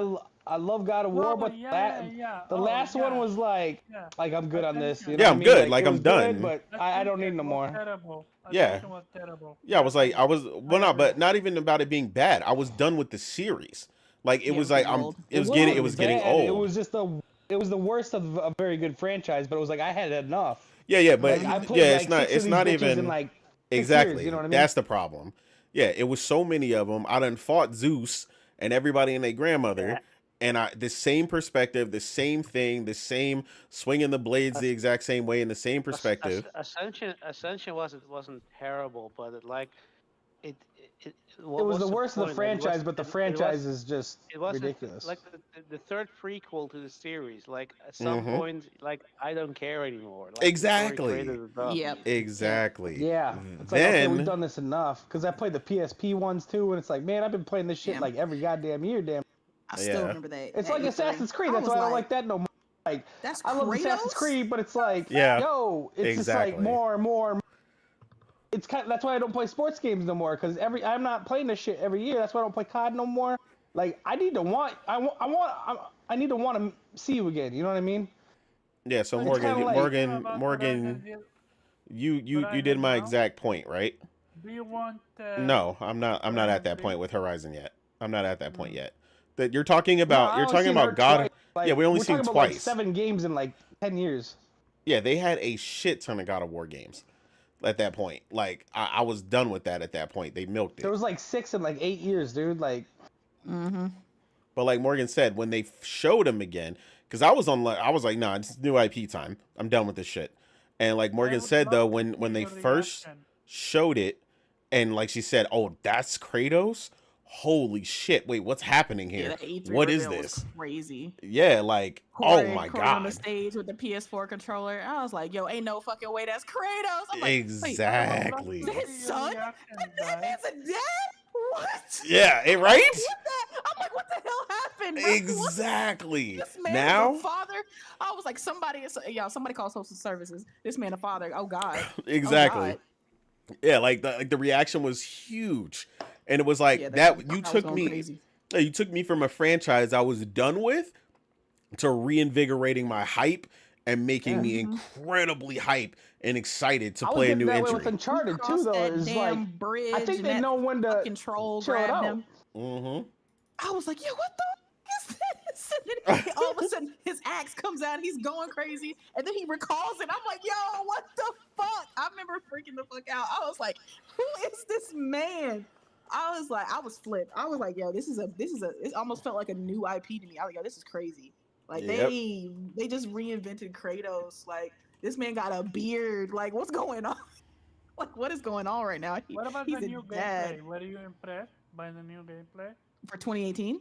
C: love God of War,
B: No,
C: but
B: yeah.
C: the
B: Oh,
C: last one
B: yeah,
C: was like
B: yeah.
C: I'm good on this. You know
A: Yeah,
C: what I
A: I'm
C: mean?
A: good. Like,
C: it
A: I'm
C: was
A: done.
C: good, but
B: That
C: I don't need no
B: was
C: more.
B: terrible.
A: Yeah.
B: Attention was terrible.
A: Yeah, I was like, well, no,
B: agree.
A: but not even about it being bad. I was done with the series. Like, it
E: Yeah,
A: was
E: it was
A: like
E: getting old.
A: it was getting
C: bad. It
A: old.
C: was just it was the worst of a very good franchise, but it was like I had enough.
A: Yeah, but
C: Like I played
A: yeah,
C: like six of these bitches
A: even
C: in like 6 years.
A: exactly.
C: You know what I mean?
A: That's the problem. Yeah, it was so many of them. I done fought Zeus and everybody and their grandmother, and the same perspective, the same thing, the same swinging the blades the exact same way in the same perspective.
D: Ascension wasn't terrible, but it,
C: It
D: what
C: was the
D: was the
C: worst of the
D: point? Like
C: franchise, but the franchise is just
D: it wasn't
C: ridiculous.
D: like the third prequel to the series. Like at some
A: Mm-hmm.
D: point, like I don't care anymore. Like the story
A: Exactly.
D: created is done.
E: Yep.
A: Exactly.
C: Yeah, it's like okay, we've
A: Then
C: done this enough. Because I played the PSP ones too, and it's like, man, I've been playing this shit
E: Yeah.
C: like every goddamn year, damn.
E: I still
A: Yeah.
E: remember that.
C: It's
E: that
C: like
E: E3.
C: Assassin's Creed.
E: I
C: That's
E: was
C: why I don't like that no more. Like,
E: That's
C: I love Assassin's
E: Kratos?
C: Creed, but it's like,
A: Yeah.
C: yo, it's just
A: Exactly.
C: like more and more. It's that's why I don't play sports games no more. Because I'm not playing this shit every year. That's why I don't play COD no more. Like, I need to want to see you again. You know what I mean?
A: Yeah, so
C: It's kinda like-
A: Morgan, you did my exact point, right?
B: Do you want?
A: No, I'm not at that point with Horizon yet. I'm not at that point yet. That you're talking
C: No,
A: about
C: I
A: you're
C: only
A: talking
C: seen
A: about
C: her
A: God.
C: twice. Like,
A: Yeah, we only
C: we're
A: seen
C: talking about, like,
A: twice.
C: 7 games in like 10 years.
A: Yeah, they had a shit ton of God of War games at that point. Like I was done with that at that point. They milked it.
C: There was like 6 in like 8 years, dude. Like,
E: Mm-hmm.
A: But like Morgan said, when they showed him again, because I was like, nah, it's new IP time. I'm done with this shit. And like Morgan said though, when they first showed it, and like she said, oh, that's Kratos. Holy shit! Wait, what's happening
E: Yeah,
A: here?
E: that E3
A: What is
E: reveal
A: this?
E: was crazy.
A: Yeah, like,
E: Corey,
A: oh my
E: Corey on the
A: god.
E: stage with the PS4 controller. I was like, yo, ain't no fucking way that's Kratos. I'm like,
A: Exactly.
E: Wait, is that his son? That man's a dad? What?
A: Yeah, right?
E: I'm like, what the hell happened? Bro?
A: Exactly.
E: This man
A: Now,
E: is a father. I was like, somebody call social services. This man a father. Oh God.
A: exactly.
E: Oh, God.
A: Yeah, like the reaction was huge, and it was like
E: Yeah,
A: that.
E: I
A: You
E: was
A: took
E: going
A: me.
E: crazy.
A: You took me from a franchise I was done with to reinvigorating my hype and making me incredibly hype and excited to play a new
C: that way
A: entry.
C: with Uncharted too,
E: Crossed
C: though.
E: that
C: Is
E: damn
C: like
E: bridge.
C: I think
E: and
C: they
E: that
C: know when to
E: fucking troll
C: chill it
E: grabbed
C: out.
E: him.
A: Mm-hmm.
E: I was like, yo, what the f- is this? And then all of a sudden, his axe comes out. He's going crazy, and then he recalls it. I'm like, yo, what the fuck? I remember freaking the fuck out. I was like, who is this man? I was flipped. I was like, yo, this is a. It almost felt like a new IP to me. I was like, yo, this is crazy. Like
A: Yep.
E: they just reinvented Kratos. Like this man got a beard. Like what's going on? Like what is going on right now?
B: What about
E: he's
B: the
E: a
B: new
E: dad.
B: gameplay? Were you impressed by the new gameplay?
E: For 2018?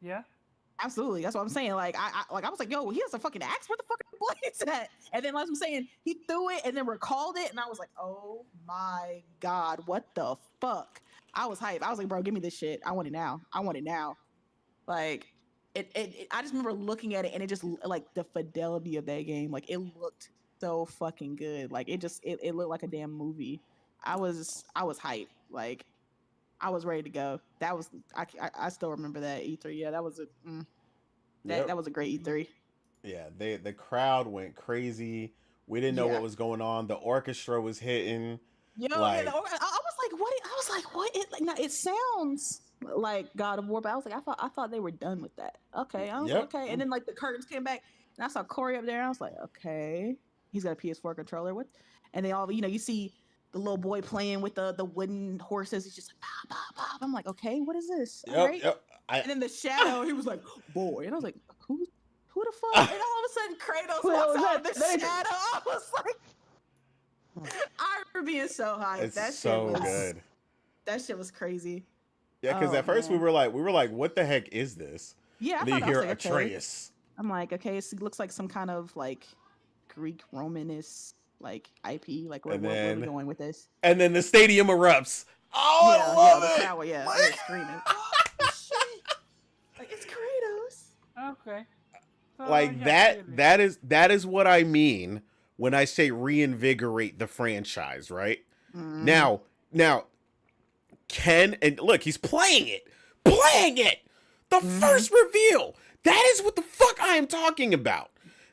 B: Yeah.
E: Absolutely. That's what I'm saying. Like I was like, yo, he has a fucking axe. Where the fuck are the blades at? And then like I'm saying, he threw it and then recalled it, and I was like, oh my god, what the fuck? I was hyped. I was like, bro, give me this shit. I want it now. I want it now. Like I just remember looking at it and it just like the fidelity of that game. Like it looked so fucking good. Like it looked like a damn movie. I was hyped. Like I was ready to go. That was I still remember that E3. Yeah, that was
A: Yep.
E: that was a great E3.
A: Yeah, the crowd went crazy. We didn't know
E: Yeah.
A: what was going on. The orchestra was hitting.
E: Yo, yeah,
A: Like,
E: I was like, what? I was like, what? Like, now it sounds like God of War, but I was like, I thought they were done with that. Okay, I was like,
A: yep.
E: okay, and then like the curtains came back, and I saw Corey up there, and I was like, okay, he's got a PS4 controller. What? And they all, you see the little boy playing with the wooden horses. He's just like, pop, pop, pop. I'm like, okay, what is this? All
A: Yep.
E: right.
A: Yep.
E: And then the shadow, he was like, boy, and I was like, who the fuck? And all of a sudden, Kratos walks out of the shadow. I was like. I remember being so hyped.
A: It's
E: That
A: so
E: shit was
A: good.
E: that shit was crazy.
A: Yeah, because
E: Oh,
A: at first
E: man.
A: we were like, what the heck is this?
E: Yeah, I
A: And then you
E: thought I was
A: hear
E: like, okay.
A: Atreus.
E: I'm like, okay, it looks like some kind of like Greek Romanist like IP. Like, where are we going with this?
A: And then the stadium erupts. Oh,
E: Yeah,
A: I love
E: the
A: it.
E: crowd, they were screaming. Oh shit! Like it's Kratos.
B: Okay. So,
A: Like
B: yeah, really.
A: that is what I mean when I say reinvigorate the franchise, right?
E: Mm.
A: Now Ken, and look, he's playing it. The first reveal. That is what the fuck I am talking about.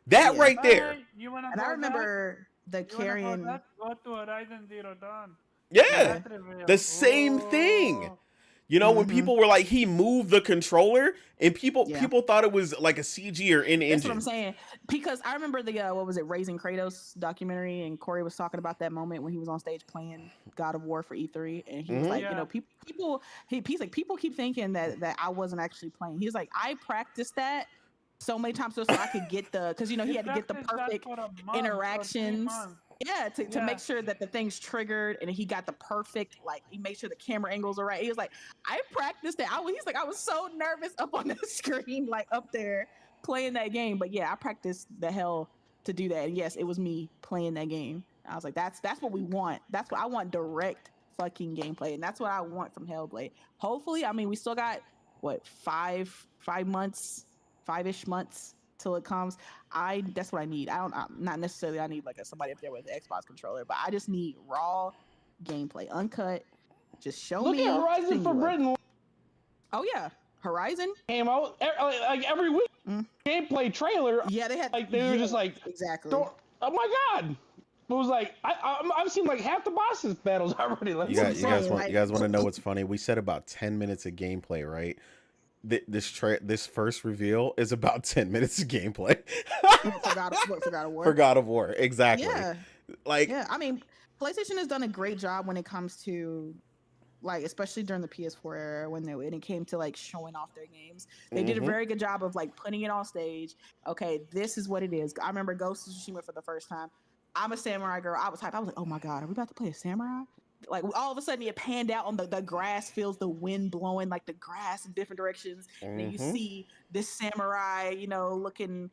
A: That right there.
B: You wanna
E: And I remember the carrying.
B: Go to Horizon Zero Dawn.
A: Yeah. The same thing. You know, when people were like, he moved the controller, and people thought it was like a CG or in engine.
E: That's what I'm saying. Because I remember the what was it, Raising Kratos documentary, and Corey was talking about that moment when he was on stage playing God of War for E3, and he was like, he's like, people keep thinking that I wasn't actually playing. He was like, I practiced that so many times so I could get because he had to get the perfect interactions. Yeah, to make sure that the thing's triggered and he got the perfect, like, he made sure the camera angles are right. He was like, I practiced it. He's like, I was so nervous up on the screen, like up there playing that game. But yeah, I practiced the hell to do that. And yes, it was me playing that game. I was like, that's what we want. That's what I want, direct fucking gameplay. And that's what I want from Hellblade. Hopefully, I mean, we still got what, 5-ish months till it comes. That's what I need. I'm not necessarily I need like somebody up there with an Xbox controller, but I just need raw gameplay, uncut. Just show me.
C: Look at Horizon Forbidden.
E: Oh yeah, Horizon
C: came out like every week. Gameplay trailer.
E: Yeah, they had
C: like they were just like
E: exactly.
C: Oh my god! It was like I've seen like half the bosses battles already. Like,
A: you guys want to know what's funny? We said about 10 minutes of gameplay, right? This first reveal is about 10 minutes of gameplay.
E: For
A: God of War, exactly.
E: Yeah.
A: Like,
E: yeah, I mean, PlayStation has done a great job when it comes to, like, especially during the PS4 era when it came to like showing off their games. They did a very good job of like putting it on stage. Okay, this is what it is. I remember Ghost of Tsushima for the first time. I'm a samurai girl. I was hyped. I was like, oh my god, are we about to play a samurai? Like all of a sudden it panned out on the grass, feels the wind blowing like the grass in different directions. And then you see this samurai, looking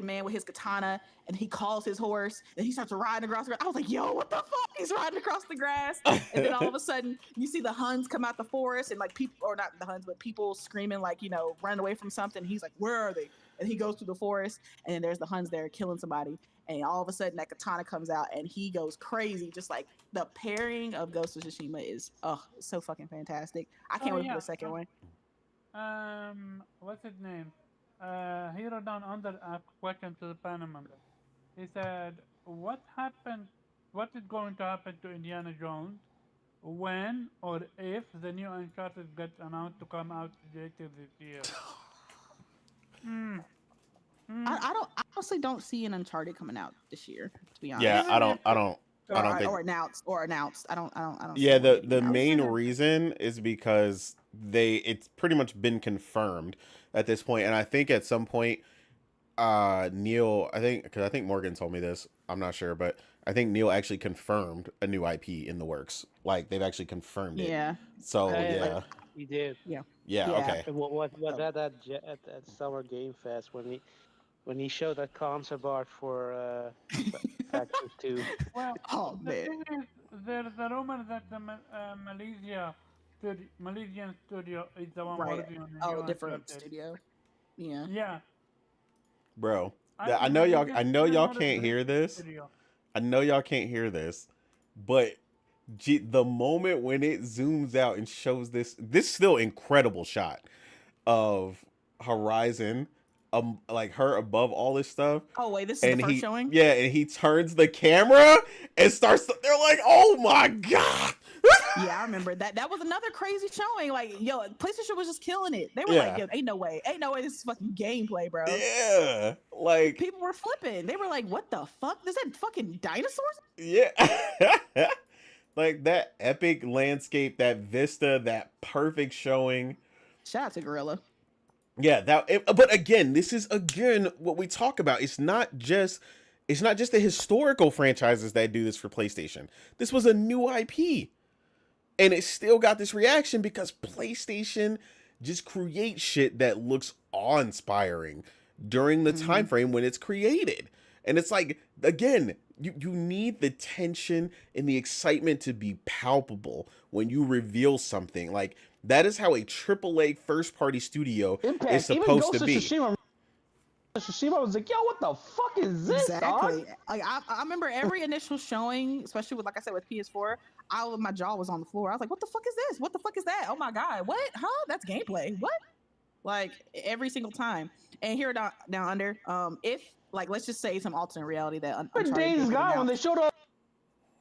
E: man with his katana, and he calls his horse and he starts riding across the grass. I was like, yo, what the fuck? He's riding across the grass. And then all of a sudden you see the Huns come out the forest and like people, or not the Huns, but people screaming like, running away from something. He's like, where are they? And he goes through the forest and then there's the Huns there killing somebody. And all of a sudden that katana comes out and he goes crazy. Just like the pairing of Ghost of Tsushima is so fucking fantastic. I can't wait for the second one.
B: What's his name? Hero Down Under a question to the panel member. He said, what is going to happen to Indiana Jones when or if the new Uncharted gets announced to come out later this year?
E: I honestly don't see an Uncharted coming out this year, to be honest.
A: Yeah, I don't think
E: or announced. I don't.
A: Yeah, the main reason is because it's pretty much been confirmed at this point, and I think at some point, Neil, because I think Morgan told me this, I'm not sure, but I think Neil actually confirmed a new IP in the works. Like they've actually confirmed it.
E: Yeah.
A: So yeah.
D: He did.
E: Yeah.
A: Yeah,
E: Yeah.
A: okay.
D: And what
E: Um,
D: at Summer Game Fest when he showed that concept art for Factions 2.
B: Well,
E: oh
B: the
E: man.
B: thing is, there's a rumor that the Malaysian studio is the one
E: Right.
B: working on the
E: Oh,
B: new
E: a different
B: Uncharted.
E: studio. Yeah.
B: Yeah,
A: Bro.
B: I
A: I
B: Malaysian
A: know
B: studio,
A: y'all
B: not a
A: can't hear
B: British
A: this.
B: studio.
A: I know y'all can't hear this, but the moment when it zooms out and shows this still incredible shot of Horizon, like her above all this stuff,
E: Oh wait, this is the
A: and
E: first showing.
A: and he turns the camera and starts. They're like, "Oh my god!"
E: Yeah, I remember that. That was another crazy showing. Like, yo, PlayStation was just killing it. They were like,
A: Yeah,
E: yo, ain't no way this is fucking gameplay, bro.
A: yeah, like
E: People were flipping. They were like, what the fuck? Is that fucking dinosaurs?
A: yeah, like that epic landscape, that vista, that perfect showing.
E: Shout out to Gorilla.
A: Yeah, but again, this is again what we talk about. It's not just the historical franchises that do this for PlayStation. This was a new IP, and it still got this reaction because PlayStation just creates shit that looks awe-inspiring during the
E: Mm-hmm.
A: time frame when it's created. And it's like, again, you need the tension and the excitement to be palpable when you reveal something. Like, that is how a AAA first party studio is
C: Impact. Even
A: supposed to
C: Ghost of
A: be.
C: Tsushima was like, yo, what the fuck is this, dog?
E: Exactly. Like I remember every initial showing, especially with like I said with PS4, my jaw was on the floor. I was like, what the fuck is this? What the fuck is that? Oh my god, what? Huh? That's gameplay. What? Like every single time. And here down under, if like let's just say some alternate reality that
C: But
E: Uncharted
C: Days
E: did get
C: Gone when they
E: announced.
C: showed up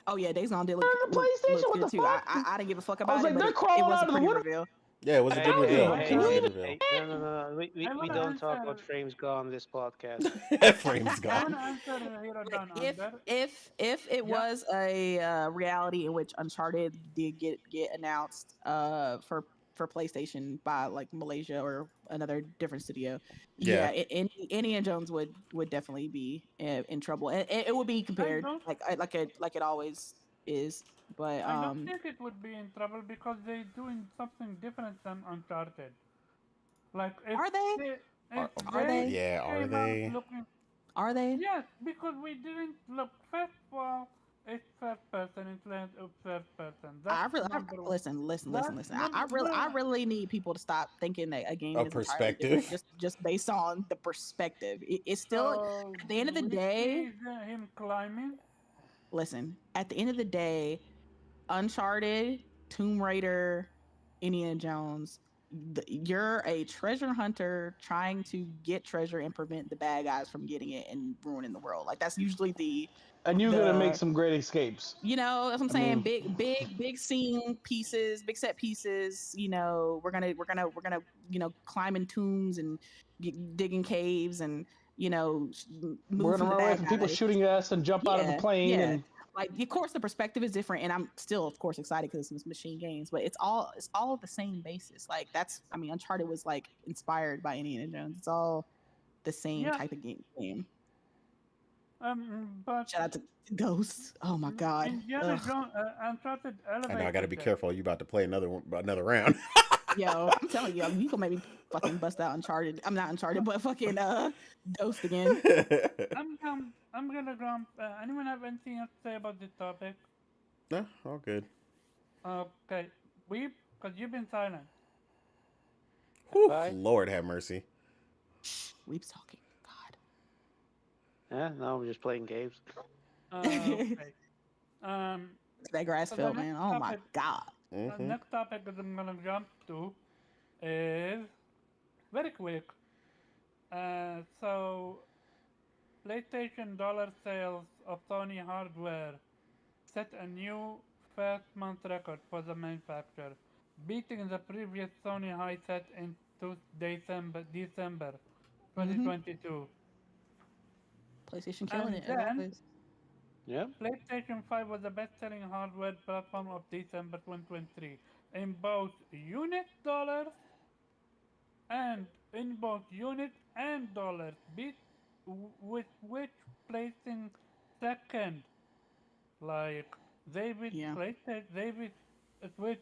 E: Oh yeah, Days Gone did
C: on the PlayStation,
E: look
C: what
E: good
C: the
E: too.
C: fuck?
E: I didn't give a fuck
C: I was
E: about it,
C: like,
E: but
C: they're
E: it
C: crawling
E: was
C: out
E: a
C: of the
E: pretty
C: wood.
E: reveal.
A: Yeah, it was a
C: I
A: good
C: told
A: reveal.
C: you,
A: It
C: can
A: was a
C: you
A: good
C: even?
A: reveal.
D: No.
B: I
D: We
B: wanna
D: don't talk
B: answer.
D: about frames gone this podcast.
A: Frames
B: I
A: gone.
B: wanna answer Hero
E: Like
B: Down Under.
E: if it
B: Yeah,
E: was a reality in which Uncharted did get announced for PlayStation by like Malaysia or another different studio,
A: Yeah.
E: yeah, Indiana Jones would definitely be in trouble, and it would be
B: I
E: compared
B: don't.
E: like it always is. But
B: I don't think it would be in trouble because they're doing something different than Uncharted. Like
E: are they?
B: if
E: Are
B: they
E: they?
A: Yeah, are
B: came out
A: they?
B: looking,
E: Are they?
B: yes, because we didn't look first of all, it's first person, it's land of first person. That's number one.
E: Listen.
B: That's number
E: I
B: no.
E: really need people to stop thinking that a game
A: Of
E: is entirely different
A: perspective.
E: just based on the perspective. It's still
B: So
E: at the end of the
B: we
E: day.
B: see him climbing.
E: Listen, at the end of the day, Uncharted, Tomb Raider, Indiana Jones. You're a treasure hunter trying to get treasure and prevent the bad guys from getting it and ruining the world. Like that's usually
C: And you're gonna make
E: the
C: some great escapes.
E: that's what I'm
C: I
E: saying.
C: mean,
E: Big scene pieces, big set pieces. We're gonna climb in tombs and digging caves and
C: we're
E: move from
C: gonna
E: the
C: run away
E: bad
C: from people
E: guys.
C: shooting at us and jump out of the plane
E: Yeah.
C: and
E: Like, of course, the perspective is different, and I'm still, of course, excited because it's machine games. But it's all the same basis. Like I mean, Uncharted was like inspired by Indiana Jones. It's all the same
B: Yeah.
E: type of game.
B: But
E: Shout out to Ghosts. Oh my god.
B: Indiana
E: Ugh.
B: Jones, Uncharted
A: I know I got to
B: elevated
A: be
B: it.
A: careful. You about to play another round.
E: Yo, I'm telling you, you gonna maybe fucking bust out Uncharted. I'm not Uncharted, but fucking Ghost again.
B: I'm gonna jump. Anyone have anything else to say about this topic?
A: No, all good.
B: Okay, because you've been silent.
A: Whew,
D: Bye.
A: Lord have mercy.
E: Shh, Weep's talking. God.
D: Yeah, no, we're just playing games.
B: Okay.
E: It's that grass
B: So the
E: field,
B: next
E: man. Oh my
B: topic,
E: god.
A: Mm-hmm.
B: next topic that I'm gonna jump to is very quick. So PlayStation dollar sales of Sony hardware set a new first month record for the manufacturer, beating the previous Sony high set in December
E: Mm-hmm.
B: 2022.
E: PlayStation killing
B: And
E: it as
B: then
E: always.
D: Yeah.
B: PlayStation 5 was the best-selling hardware platform of December 2023 in both unit dollars and dollars, beat with which placing second. Like they beat
E: Yeah.
B: PlayStation, they beat Switch,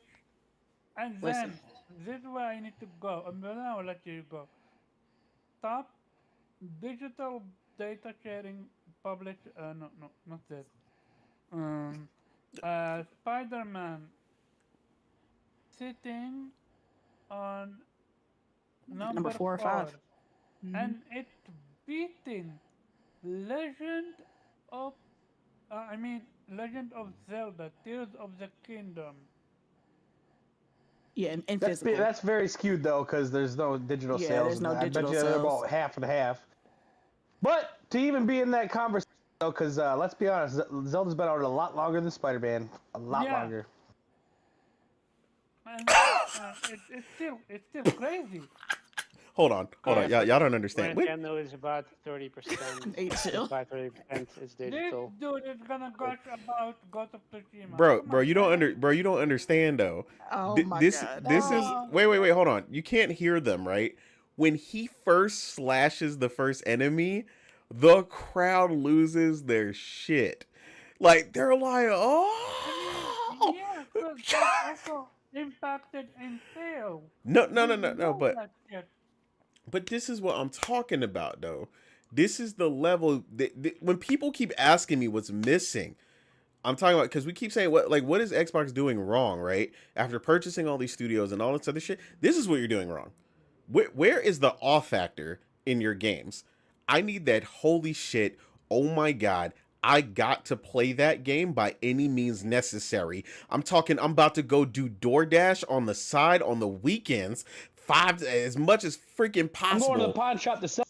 B: and
E: Listen.
B: then this is where I need to go. And then I'll let you go. Stop digital data sharing publish. No, no, not this. Um, Spider-Man sitting on
E: Number
B: number
E: 4 or 5.
B: 4,
E: Mm-hmm.
B: and it's beating Legend of, Legend of Zelda: Tears of the Kingdom.
E: Yeah, and
C: That's
E: physical.
C: that's very skewed though, because there's no digital
E: Yeah,
C: sales,
E: there's
C: and
E: no
C: I bet
E: digital
C: you they're
E: sales.
C: about half and half. But to even be in that conversation, though, because let's be honest, Zelda's been out a lot longer than Spider-Man, a lot
B: Yeah,
C: longer.
B: and it's still crazy.
A: Hold on.
D: Yeah,
B: Cause
A: Y'all,
D: but
A: y'all don't understand. Wait,
D: Nintendo is about 30%.
E: Nate, chill.
D: About 30% is
B: this
D: digital.
B: dude is gonna
D: Like,
B: gush about Ghost of Tsushima. Come on, man.
A: bro, you don't understand though.
E: Oh my God,
A: This is
E: Nate.
B: Oh,
A: wait, hold on. You can't hear them, right? When he first slashes the first enemy, the crowd loses their shit. Like they're like,
B: I mean,
A: oh,
B: yeah, cause that also impacted in sales. We
A: no.
B: know that shit.
A: But this is what I'm talking about, though. This is the level when people keep asking me what's missing. I'm talking about because we keep saying what is Xbox doing wrong, right? After purchasing all these studios and all this other shit, this is what you're doing wrong. Where is the awe factor in your games? I need that holy shit. Oh my god. I got to play that game by any means necessary. I'm talking, I'm about to go do DoorDash on the side on the weekends, five as much as freaking
C: I'm going to the
A: possible.
C: pawn shop to sell.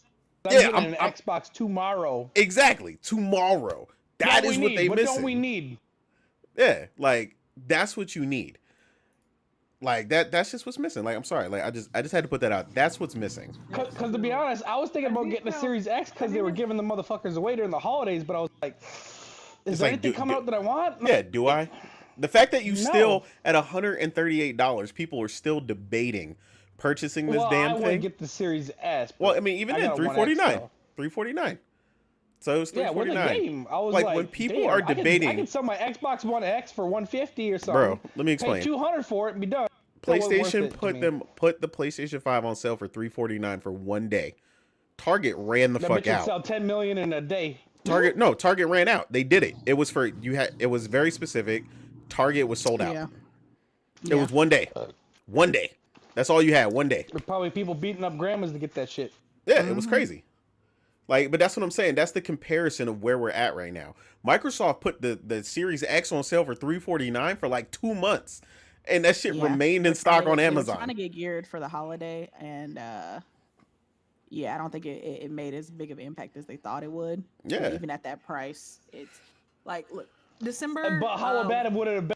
C: I'm
A: Yeah,
C: getting an
A: I'm
C: Xbox tomorrow.
A: exactly tomorrow.
C: What
A: That
C: we
A: is what
C: need?
A: they
C: What don't we
A: missing.
C: need?
A: Yeah, like that's what you need. Like that's just what's missing. Like I'm sorry. Like I just had to put that out. That's what's missing.
B: It's
C: Because to be
B: true.
C: honest, I was thinking
B: And
C: about
B: he
C: getting a
B: sells,
C: Series X because
B: and
C: they were
B: even
C: giving the motherfuckers away during the holidays, but I was like, is
A: It's
C: there
A: like
C: anything coming out that I want?
A: yeah, do I? The fact that you
C: No.
A: still at $138, people are still debating purchasing this
C: Well, I
A: damn
C: want to
A: thing.
C: get the Series S,
A: Well,
C: but
A: I mean, even
C: I
A: then,
C: got a
A: three
C: One
A: forty
C: X
A: nine,
C: still.
A: 349. So it's three
C: Yeah, with
A: forty
C: a
A: nine.
C: game, I was
A: Like when
C: like,
A: people are
C: damn, I
A: debating,
C: could sell my Xbox One X for 150 or something,
A: bro. Let me
C: pay
A: explain.
C: 200 for it, and be done. Still wasn't worth
A: PlayStation
C: it to me.
A: put the PlayStation 5 on sale for 349 for one day. Target ran the
C: That
A: fuck
C: bitch would
A: out.
C: sell 10 million in a day.
A: Target ran out. They did it. It was for you had it was very specific. Target was sold out.
E: Yeah,
A: It
E: yeah,
A: was one day. One day. That's all you had, one day.
C: There probably people beating up grandmas to get that shit.
A: Yeah, it was
E: mm-hmm.
A: crazy. Like, but that's what I'm saying. That's the comparison of where we're at right now. Microsoft put the Series X on sale for 349 for like 2 months, and that shit
E: Yeah.
A: remained
E: They
A: in
E: were trying
A: stock
E: to
A: on
E: they were trying
A: Amazon.
E: to get geared for the holiday, and yeah, I don't think it made as big of an impact as they thought it would. But
A: Yeah,
E: even at that price, it's like, look, December.
C: But how bad it would have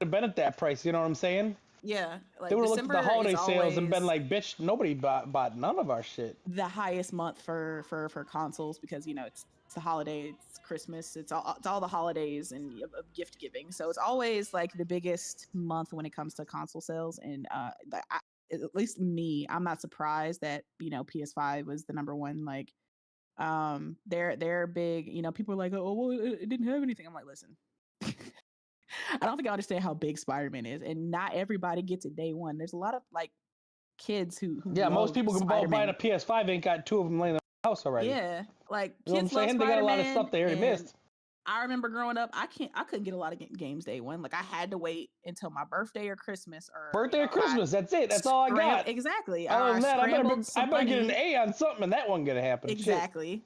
C: been at that price? You know what I'm saying?
E: Yeah,
C: They
E: like
C: would have looked at the
E: December is
C: holiday sales and been
E: always
C: like, "Bitch, nobody bought none of our shit."
E: the highest month for consoles, because it's the holiday, it's Christmas, it's all the holidays and of gift giving. So it's always like the biggest month when it comes to console sales. And at least me, I'm not surprised that PS5 was the number one. Like, they're big. People are like, oh well, it didn't have anything. I'm like, listen. I don't think I understand how big Spider-Man is, and not everybody gets it day one. There's a lot of like kids who
C: Yeah, most
E: love
C: people buying a
E: Spider-Man.
C: PS5 ain't got two of them laying in the house already. You
E: Yeah, like
C: know what I'm
E: kids love
C: saying? They got a lot of
E: Spider-Man,
C: stuff they already
E: and
C: missed.
E: I remember growing up, I couldn't get a lot of games day one. Like I had to wait until my birthday or Christmas, or
C: Birthday or
E: I
C: Christmas, that's it. That's all I got.
E: exactly, or
C: Other
E: I
C: than that,
E: scrambled
C: I
E: some
C: better get an
E: money.
C: A on something, and that wasn't gonna happen. Shit.
E: Exactly.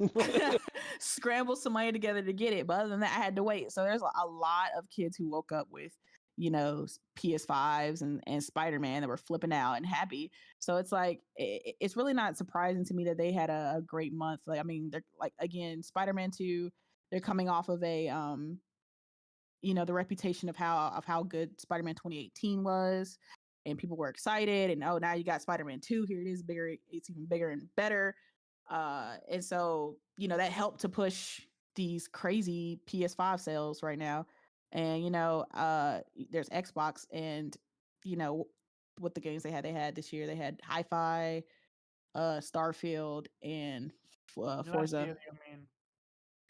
E: Scramble some money together to get it. But other than that, I had to wait. So there's a lot of kids who woke up with, PS5s and Spider-Man that were flipping out and happy. So it's like, it's really not surprising to me that they had a great month. Like, I mean, they're like, again, Spider-Man 2, they're coming off of the reputation of how good Spider-Man 2018 was, and people were excited, and oh, now you got Spider-Man 2, here it is bigger, it's even bigger and better. And so, that helped to push these crazy PS5 sales right now. And there's Xbox, and you know what the games they had this year. They had Hi-Fi, Starfield, and
B: last
E: Forza.
B: year, you mean?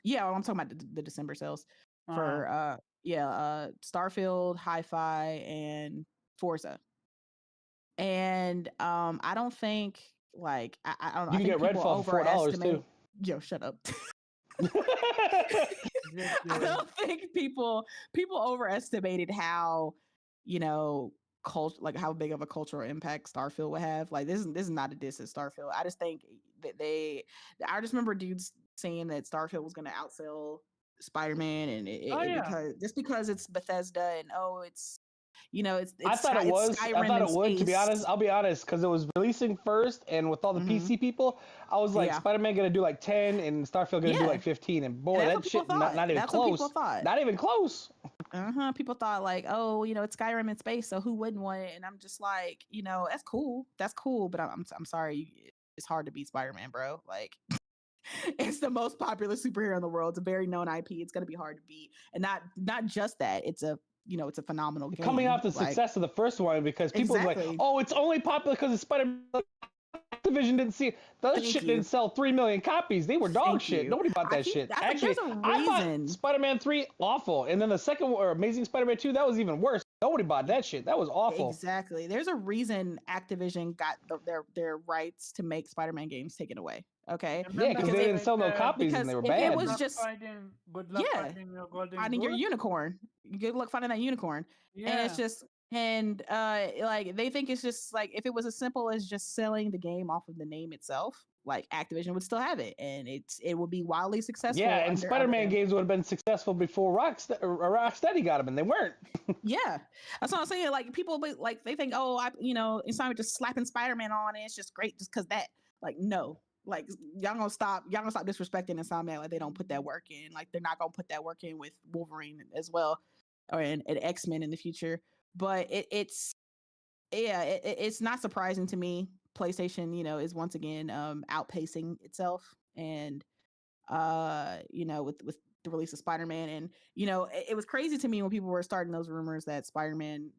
E: Yeah, well, I'm talking about the December sales
B: Uh,
E: for Starfield, Hi-Fi, and Forza. And I don't think like I don't know.
C: You
E: I
C: can
E: think
C: get
E: people
C: Redfall for $4
E: overestimate.
C: too.
E: Yo, shut up.
B: Yes,
E: I don't think people overestimated how, you know, like how big of a cultural impact Starfield would have. Like this is not a diss at Starfield. I just think that I just remember dudes saying that Starfield was going to outsell Spider-Man, and
B: Oh yeah.
E: because it's Bethesda and it's
C: I thought it
E: it's
C: was. I
E: Skyrim
C: thought
E: in
C: it would. To be
E: space.
C: honest, I'll be honest, because it was releasing first, and with all the
E: Hmm.
C: PC people, I was like,
E: Yeah.
C: Spider-Man gonna do like 10, and Starfield gonna do
E: Yeah.
C: like 15, and
E: And
C: boy,
E: that's what
C: that
E: people
C: shit not
E: thought.
C: even
E: That's what people
C: close.
E: thought.
C: Not even close.
E: People thought like, oh, it's Skyrim in space, so who wouldn't want it? And I'm just like, that's cool. That's cool, but I'm sorry, it's hard to beat Spider-Man, bro. Like, it's the most popular superhero in the world. It's a very known IP. It's gonna be hard to beat, and not just that. It's a it's a phenomenal game.
C: Coming off the
E: Like,
C: success of the first one, because people were like,
E: exactly.
C: oh, it's only popular because of Spider-Man. Activision didn't see that
E: Thank
C: shit
E: you.
C: didn't sell 3 million copies. They were dog
E: Thank
C: shit.
E: you.
C: Nobody bought that shit.
E: I think
C: Actually,
E: there's a
C: I bought
E: reason.
C: Spider-Man 3 awful, and then the second one, or Amazing Spider-Man 2, that was even worse. Nobody bought that shit. That was awful.
E: Exactly. There's a reason Activision got their rights to make Spider-Man games taken away. Okay.
C: Yeah, because they didn't sell no copies and they were
E: If it
C: bad.
E: was just
B: good luck
E: yeah,
B: finding your golden
E: finding your
B: goose.
E: unicorn. Good luck finding that unicorn. And
B: Yeah.
E: it's just like they think it's just like if it was as simple as just selling the game off of the name itself, like Activision would still have it, and it would be wildly successful.
C: Yeah, and Spider-Man games would have been successful before Rocksteady got them, and they weren't.
E: Yeah, that's what I'm saying. Like people, like they think, oh, Insomniac just slapping Spider-Man on, and it's just great just because that. Like, no, like y'all gonna stop disrespecting Insomniac. Like they don't put that work in. Like they're not gonna put that work in with Wolverine as well, or in X-Men in the future. But it's not surprising to me. PlayStation, is once again outpacing itself, and with the release of Spider-Man, and it was crazy to me when people were starting those rumors that Spider-Man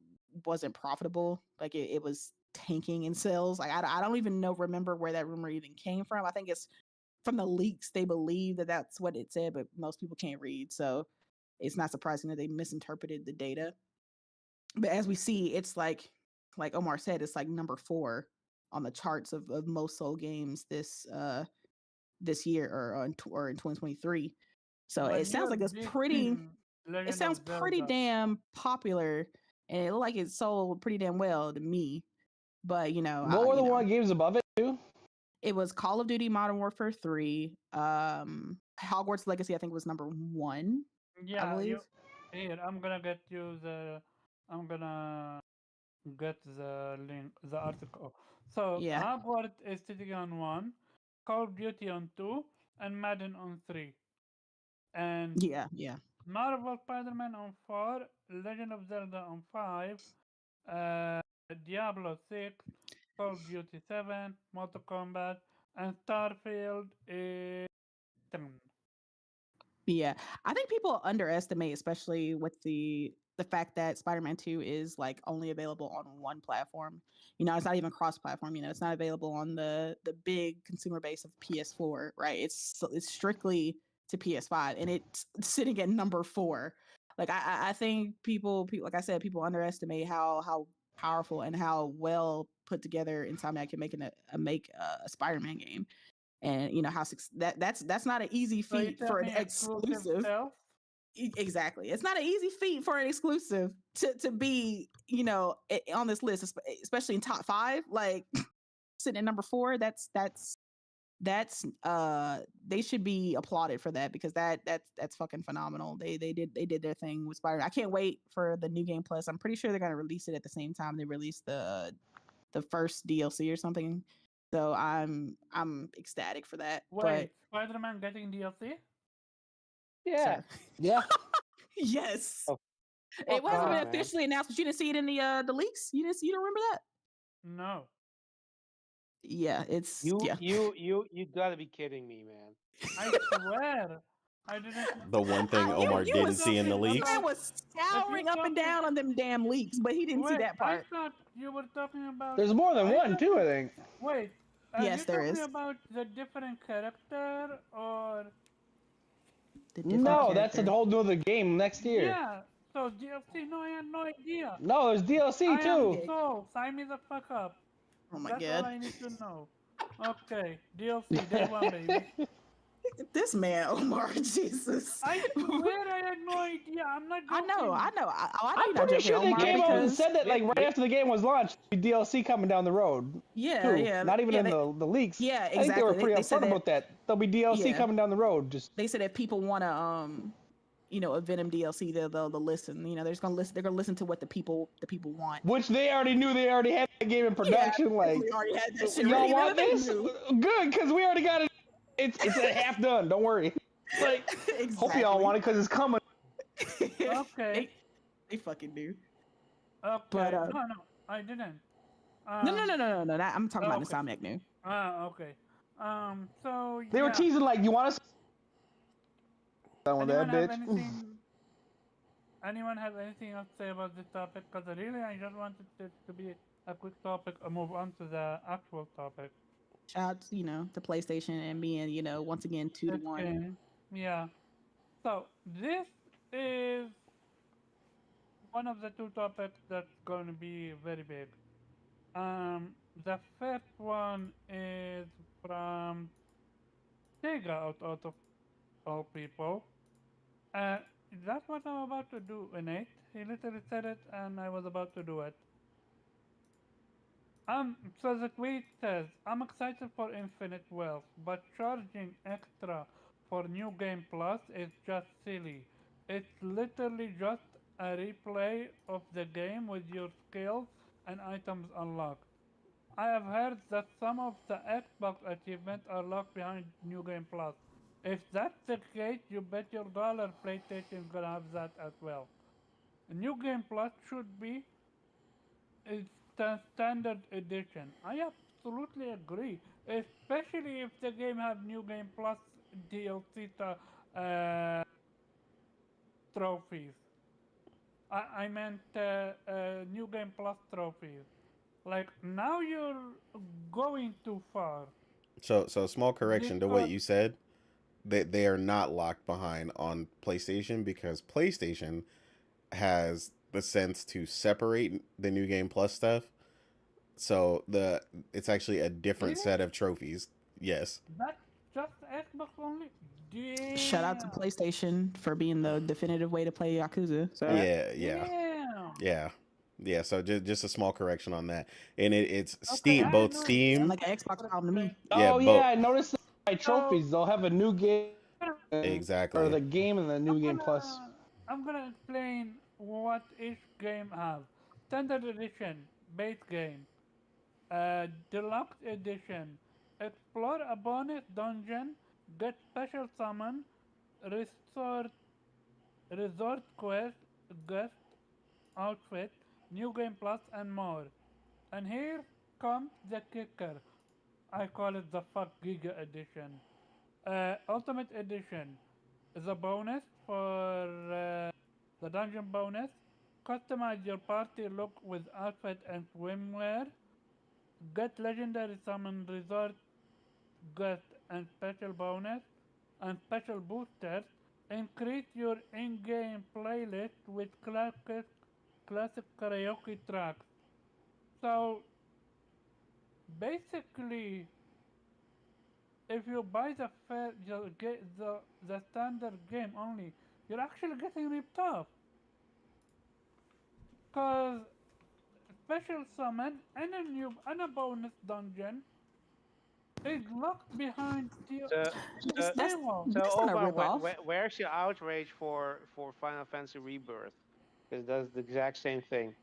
E: wasn't profitable, like it was tanking in sales. Like I don't even remember where that rumor even came from. I think it's from the leaks. They believe that that's what it said, but most people can't read, so it's not surprising that they misinterpreted the data. But as we see, it's like Omar said, it's like number 4 on the charts of most sold games this year or in 2023. So
B: But
E: it sounds like it's pretty. It sounds pretty damn popular, and it looked like it sold pretty damn well to me. But
C: what were the one games above it too?
E: It was Call of Duty Modern Warfare 3. Hogwarts Legacy, I think, was number 1.
B: Yeah,
E: I believe.
B: Here, I'm gonna get you the. I'm gonna get the link, the article. So
E: Yeah.
B: Hogwarts is sitting on 1, Call of Duty on 2, and Madden on 3. And
E: Yeah.
B: Marvel Spider-Man on 4, Legend of Zelda on 5, Diablo 6, Call of Duty 7, Mortal Kombat, and Starfield is 10.
E: Yeah, I think people underestimate, especially with the fact that Spider-Man 2 is like only available on one platform. It's not even cross-platform. It's not available on the big consumer base of PS4, right? It's strictly to PS5, and it's sitting at number 4. Like I think people, like I said, people underestimate how powerful and how well put together Insomniac can make a Spider-Man game. And how that's not an easy feat for an exclusive. Exactly, it's not an easy feat for an exclusive to be on this list, especially in top 5. Like sitting at number 4, that's they should be applauded for that, because that's fucking phenomenal. They did their thing with Spider. I can't wait for the New Game Plus. I'm pretty sure they're gonna release it at the same time they release the first DLC or something. So I'm ecstatic for that.
B: Wait, Spider-Man getting DLC?
C: Yeah.
E: Sir.
C: Yeah.
E: Yes.
C: Oh,
E: it wasn't
D: man.
E: officially announced, but you didn't see it in the leaks. You don't remember that?
B: No.
E: Yeah, it's
D: You gotta be kidding me, man.
B: I swear. I didn't.
A: The one thing Omar didn't see in the leaks.
E: I was scouring up and down on them damn leaks, but he didn't see that part.
B: I thought you were talking about.
C: There's more than one too, I think.
B: Wait.
E: Yes, there is.
B: About the different character or?
C: No, that's a whole new other game next year.
B: Yeah. So DLC? No, I had no idea.
C: No, there's DLC
B: I am
C: too.
E: Yeah.
B: so sign me the fuck up.
E: Oh my
B: That's all
E: god.
B: I need to know. Okay, DLC day one, baby.
E: This man, Omar, Jesus.
B: I swear I had no idea. I'm not
E: I
B: joking.
E: know. I know
C: I'm
E: you're not
C: pretty
E: joking,
C: sure they
E: Omar,
C: came out and
E: because
C: said that like right
D: We-
C: after the game was launched, DLC coming down the road.
E: yeah,
C: Too.
E: yeah,
C: Not even
E: yeah,
C: in the leaks.
E: yeah,
C: I think they were
E: exactly.
C: pretty
E: They said
C: upfront
E: that.
C: about that. There'll be DLC
E: Yeah,
C: coming down the road. Just
E: they said that people want to a Venom DLC. They'll listen. They're just gonna listen. They're gonna listen to what the people want.
C: which they already knew. They already had the game in
E: Yeah,
C: production. Like,
E: we already had that shit
C: y'all
E: ready.
C: want
E: They
C: this?
E: knew.
C: Good, because we already got it. It's a half done. Don't worry. Like,
E: Exactly.
C: hope y'all want it because it's coming.
B: Okay.
E: they fucking do.
B: Okay.
E: But
B: No, I didn't.
E: no. I'm talking about
B: okay.
E: Insomniac new.
B: Okay. So
C: They were
B: yeah.
C: teasing like, you want us? Done with
B: Anyone
C: that
B: have
C: bitch.
B: anything? Anyone have anything else to say about this topic? Because really, I just wanted it to be a quick topic and move on to the actual topic.
E: Shout out, to PlayStation and being, once again 2-1.
B: Okay. Yeah. So this is one of the two topics that's going to be very big. The first one is from sega out of all people. Uh, that's what I'm about to do, Innate. He literally said it, and I was about to do it. So the tweet says, I'm excited for Infinite Wealth, but charging extra for New Game Plus is just silly. It's literally just a replay of the game with your skills and items unlocked. I have heard that some of the Xbox achievements are locked behind New Game Plus. If that's the case, you bet your dollar PlayStation's gonna have that as well. New Game Plus should be is the standard edition. I absolutely agree, especially if the game have New Game Plus DLC trophies. I meant New Game Plus trophies. Like now you're going too far
A: So small correction to what
B: because
A: you said. They are not locked behind on PlayStation because PlayStation has the sense to separate the new game plus stuff. So it's actually a different
B: really
A: set of trophies. Yes.
B: that's just Xbox only.
E: Shout out to
B: Damn,
E: PlayStation for being the definitive way to play Yakuza. So
A: Yeah.
B: damn.
A: Yeah. Yeah, so just a small correction on that. And it's
B: Okay,
A: Steam,
B: I
A: both
B: know
E: sound
A: Steam,
E: like an Xbox problem to me.
A: yeah,
C: Oh yeah,
A: both
C: I noticed that by
B: so.
C: trophies they'll have a new game or
A: exactly.
C: the game and the
B: I'm
C: new game plus.
B: gonna I'm gonna explain what each game have. Standard edition, base game. Deluxe edition, explore a bonus dungeon, get special summon, resort quest, guest outfit, new game plus, and more. And here comes the kicker. I call it the fuck giga edition. Ultimate edition is a bonus for the dungeon bonus. Customize your party look with outfit and swimwear. Get legendary summon resort guest and special bonus and special boosters. Increase your in-game playlist with classic karaoke tracks. So basically, if you buy the standard game only, you're actually getting ripped off. Cause special summon and a bonus dungeon is locked behind
D: So,
B: the
D: so,
E: That's
B: paywall.
D: so
E: that's not a
D: Omar,
E: rip off.
D: where's your outrage for Final Fantasy Rebirth? Because it does the exact same thing.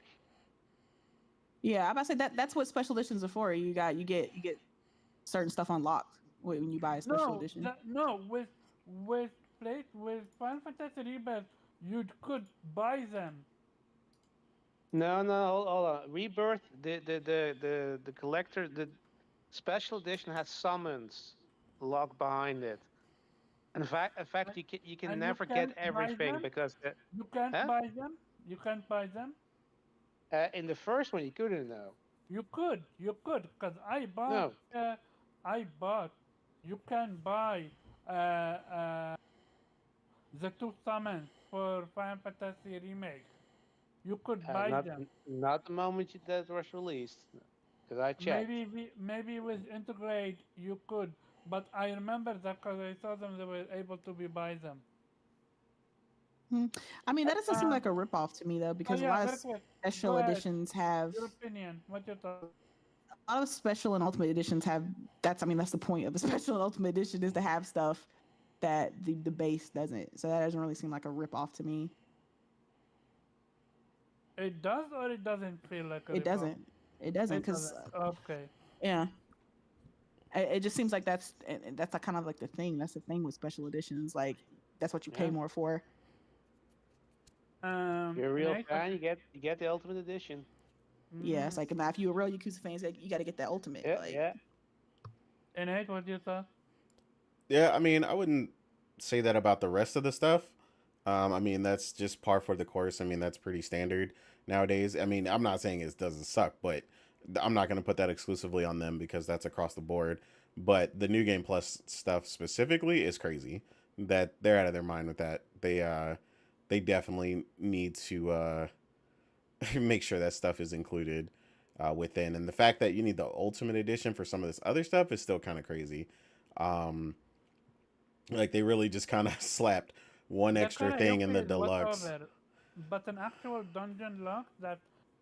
E: Yeah, I'm about to say that's what special editions are for. You get certain stuff unlocked when you buy a special
B: No,
E: edition.
B: no, with Final Fantasy Rebirth, you could buy them.
D: No, hold on. Rebirth, the collector, the special edition has summons locked behind it. In fact, you can
B: And you
D: never get
B: can't buy
D: everything
B: them.
D: because
B: You can't
D: huh?
B: buy them. You can't buy them.
D: In the first one you couldn't know.
B: You could, cause
D: No.
B: I bought. You can buy uh, uh, The two summons for Final Fantasy Remake. You could buy
D: Not
B: them.
D: not the moment that was released, because I checked.
B: Maybe with Integrate you could, but I remember that because I saw them, they were able to be buy them.
E: Hmm. I mean, that doesn't seem like
B: Um,
E: a ripoff to me though,
B: oh
E: because a
B: yeah,
E: lot of
B: very quick.
E: special
B: Go ahead.
E: editions have
B: Your opinion. What's your thought?
E: a lot of special and ultimate editions have that's I mean that's the point of a special and ultimate edition is to have stuff that the base doesn't. So that doesn't really seem like a ripoff to me.
B: It does or it doesn't feel like a
E: It
B: ripoff?
E: doesn't. It doesn't
B: It
E: because
B: doesn't. Okay.
E: yeah, it just seems like that's like kind of like the thing. That's the thing with special editions. Like that's what you pay
D: Yeah,
E: more for.
D: if you're a real
B: Nate, what
D: fan, you get the Ultimate Edition.
E: Yeah, it's
B: mm,
E: like now if you're a real Yakuza fan, it's like, you got to get that ultimate.
D: Yeah,
E: Like
D: yeah.
B: Nate, what you thought?
A: Yeah, I mean, I wouldn't say that about the rest of the stuff. I mean, that's just par for the course. I mean, that's pretty standard nowadays. I mean, I'm not saying it doesn't suck, but I'm not going to put that exclusively on them because that's across the board. But the new game plus stuff specifically is crazy. That they're out of their mind with that. They definitely need to make sure that stuff is included within. And the fact that you need the ultimate edition for some of this other stuff is still kind of crazy. Um, like they really just kind of slapped one
B: The
A: extra thing in
B: karaoke
A: the
B: is
A: deluxe.
B: whatever, but an actual dungeon lock, that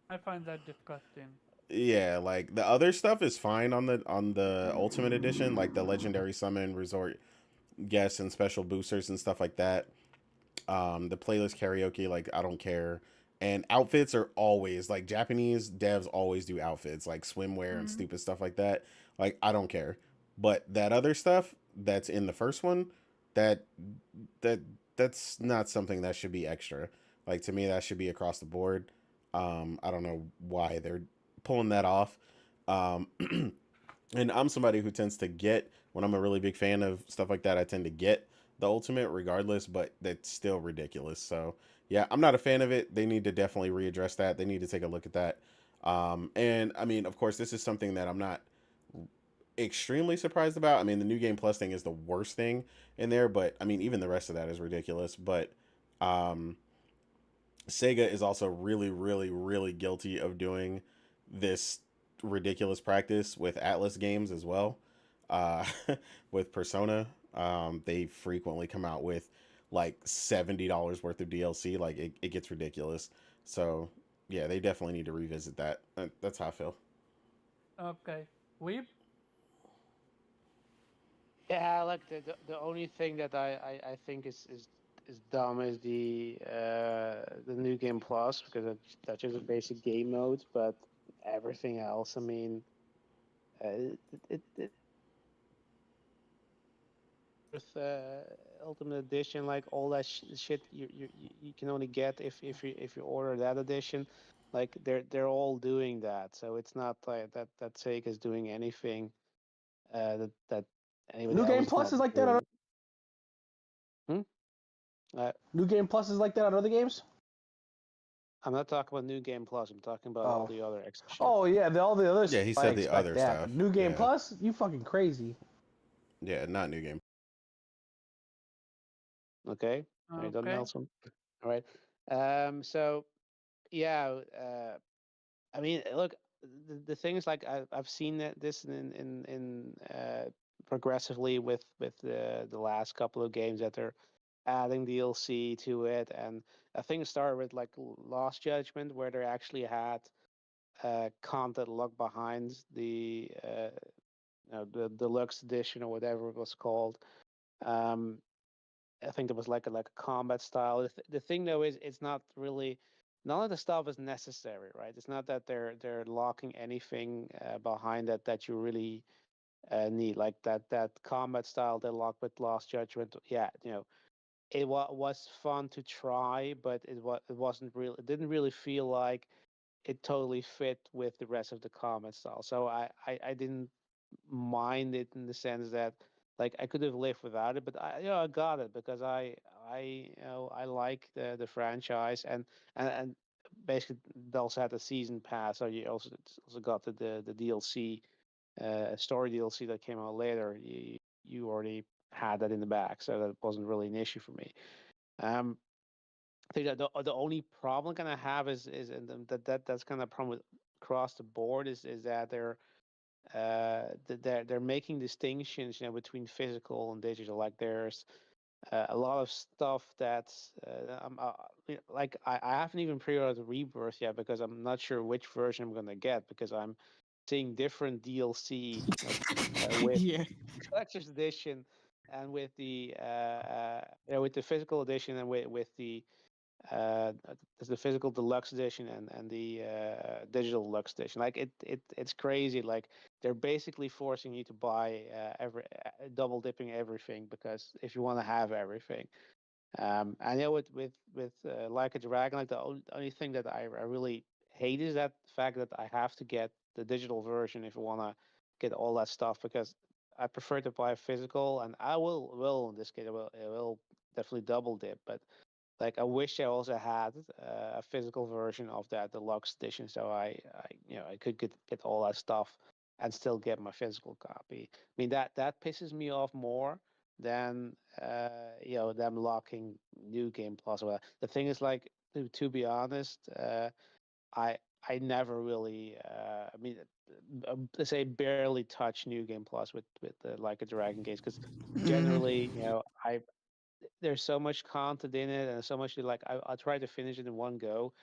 B: I find that disgusting.
A: Yeah, like the other stuff is fine on the ultimate edition, like the legendary summon resort guests and special boosters and stuff like that. The playlist karaoke, like I don't care. And outfits are always like Japanese devs always do outfits like swimwear and
B: Mm-hmm.
A: stupid stuff like that. Like I don't care. But that other stuff that's in the first one, that that that's not something that should be extra. Like to me that should be across the board. I don't know why they're pulling that off. Um and I'm somebody who tends to get when I'm a really big fan of stuff like that, I tend to get the ultimate regardless, but that's still ridiculous. So yeah, I'm not a fan of it. They need to definitely readdress that. They need to take a look at that. And I mean, of course, this is something that I'm not extremely surprised about. I mean, the new game plus thing is the worst thing in there, but I mean, even the rest of that is ridiculous. But um, Sega is also really, really, really guilty of doing this ridiculous practice with Atlas games as well. Uh, with Persona, they frequently come out with like $70 worth of DLC. Like it gets ridiculous. So yeah, they definitely need to revisit that. That's how I feel.
B: Okay. Weep?
D: Yeah, like the only thing that I think is dumb is the new game plus, because that's just a basic game mode, but everything else, I mean, it with Ultimate Edition, like all that shit you can only get if you order that edition. Like they're all doing that, so it's not like that Sega is doing anything that anybody
C: New Game
D: else is
C: Plus
D: not
C: is like that on
D: doing. Hmm? Uh,
C: New Game Plus is like that on other games.
D: I'm not talking about New Game Plus. I'm talking about all
C: Oh,
D: the other extra shit.
C: oh yeah, all the other
A: Yeah,
C: stuff
A: he
C: I
A: said the
C: expect
A: other
C: that, but
A: stuff.
C: New Game
A: Yeah,
C: Plus, you fucking crazy.
A: yeah, not new game.
D: Okay, are you done,
B: Okay.
D: Nelson? All right. So yeah, I mean, look, the thing is, like, I've seen this in progressively with the last couple of games that they're adding DLC to it, and I think it started with like Lost Judgment, where they actually had content locked behind the deluxe edition or whatever it was called. Um, I think there was like a combat style. The thing though is it's not really, none of the stuff is necessary, right? It's not that they're locking anything behind that you really need, like that combat style they locked with Lost Judgment. Yeah, was fun to try, but it wasn't real. It didn't really feel like it totally fit with the rest of the combat style. So I didn't mind it in the sense that, like, I could have lived without it, but I got it because I like the franchise, and basically they also had a season pass, so you also got the DLC, story DLC that came out later. You already had that in the back, so that wasn't really an issue for me. Um, I think that the only problem kind of have is and that's kind of problem with across the board is that they're making distinctions, between physical and digital. Like there's a lot of stuff that's like I haven't even pre-ordered Rebirth yet because I'm not sure which version I'm gonna get because I'm seeing different DLC with
E: Yeah.
D: collector's edition and with with the physical edition and with uh, the physical deluxe edition and the digital deluxe edition. Like it's crazy. Like they're basically forcing you to buy every double dipping everything because if you want to have everything. I know with Like a Dragon, like the only thing that I really hate is that fact that I have to get the digital version if I want to get all that stuff because I prefer to buy physical and I will in this case I will definitely double dip, but like I wish I also had a physical version of that deluxe edition, so I could get all that stuff and still get my physical copy. I mean that pisses me off more than them locking new game plus. Well, the thing is like to be honest, I I never really I mean let's say barely touch new game plus with the Like a Dragon games because
E: Mm.
D: generally I there's so much content in it and so much like I try to finish it in one go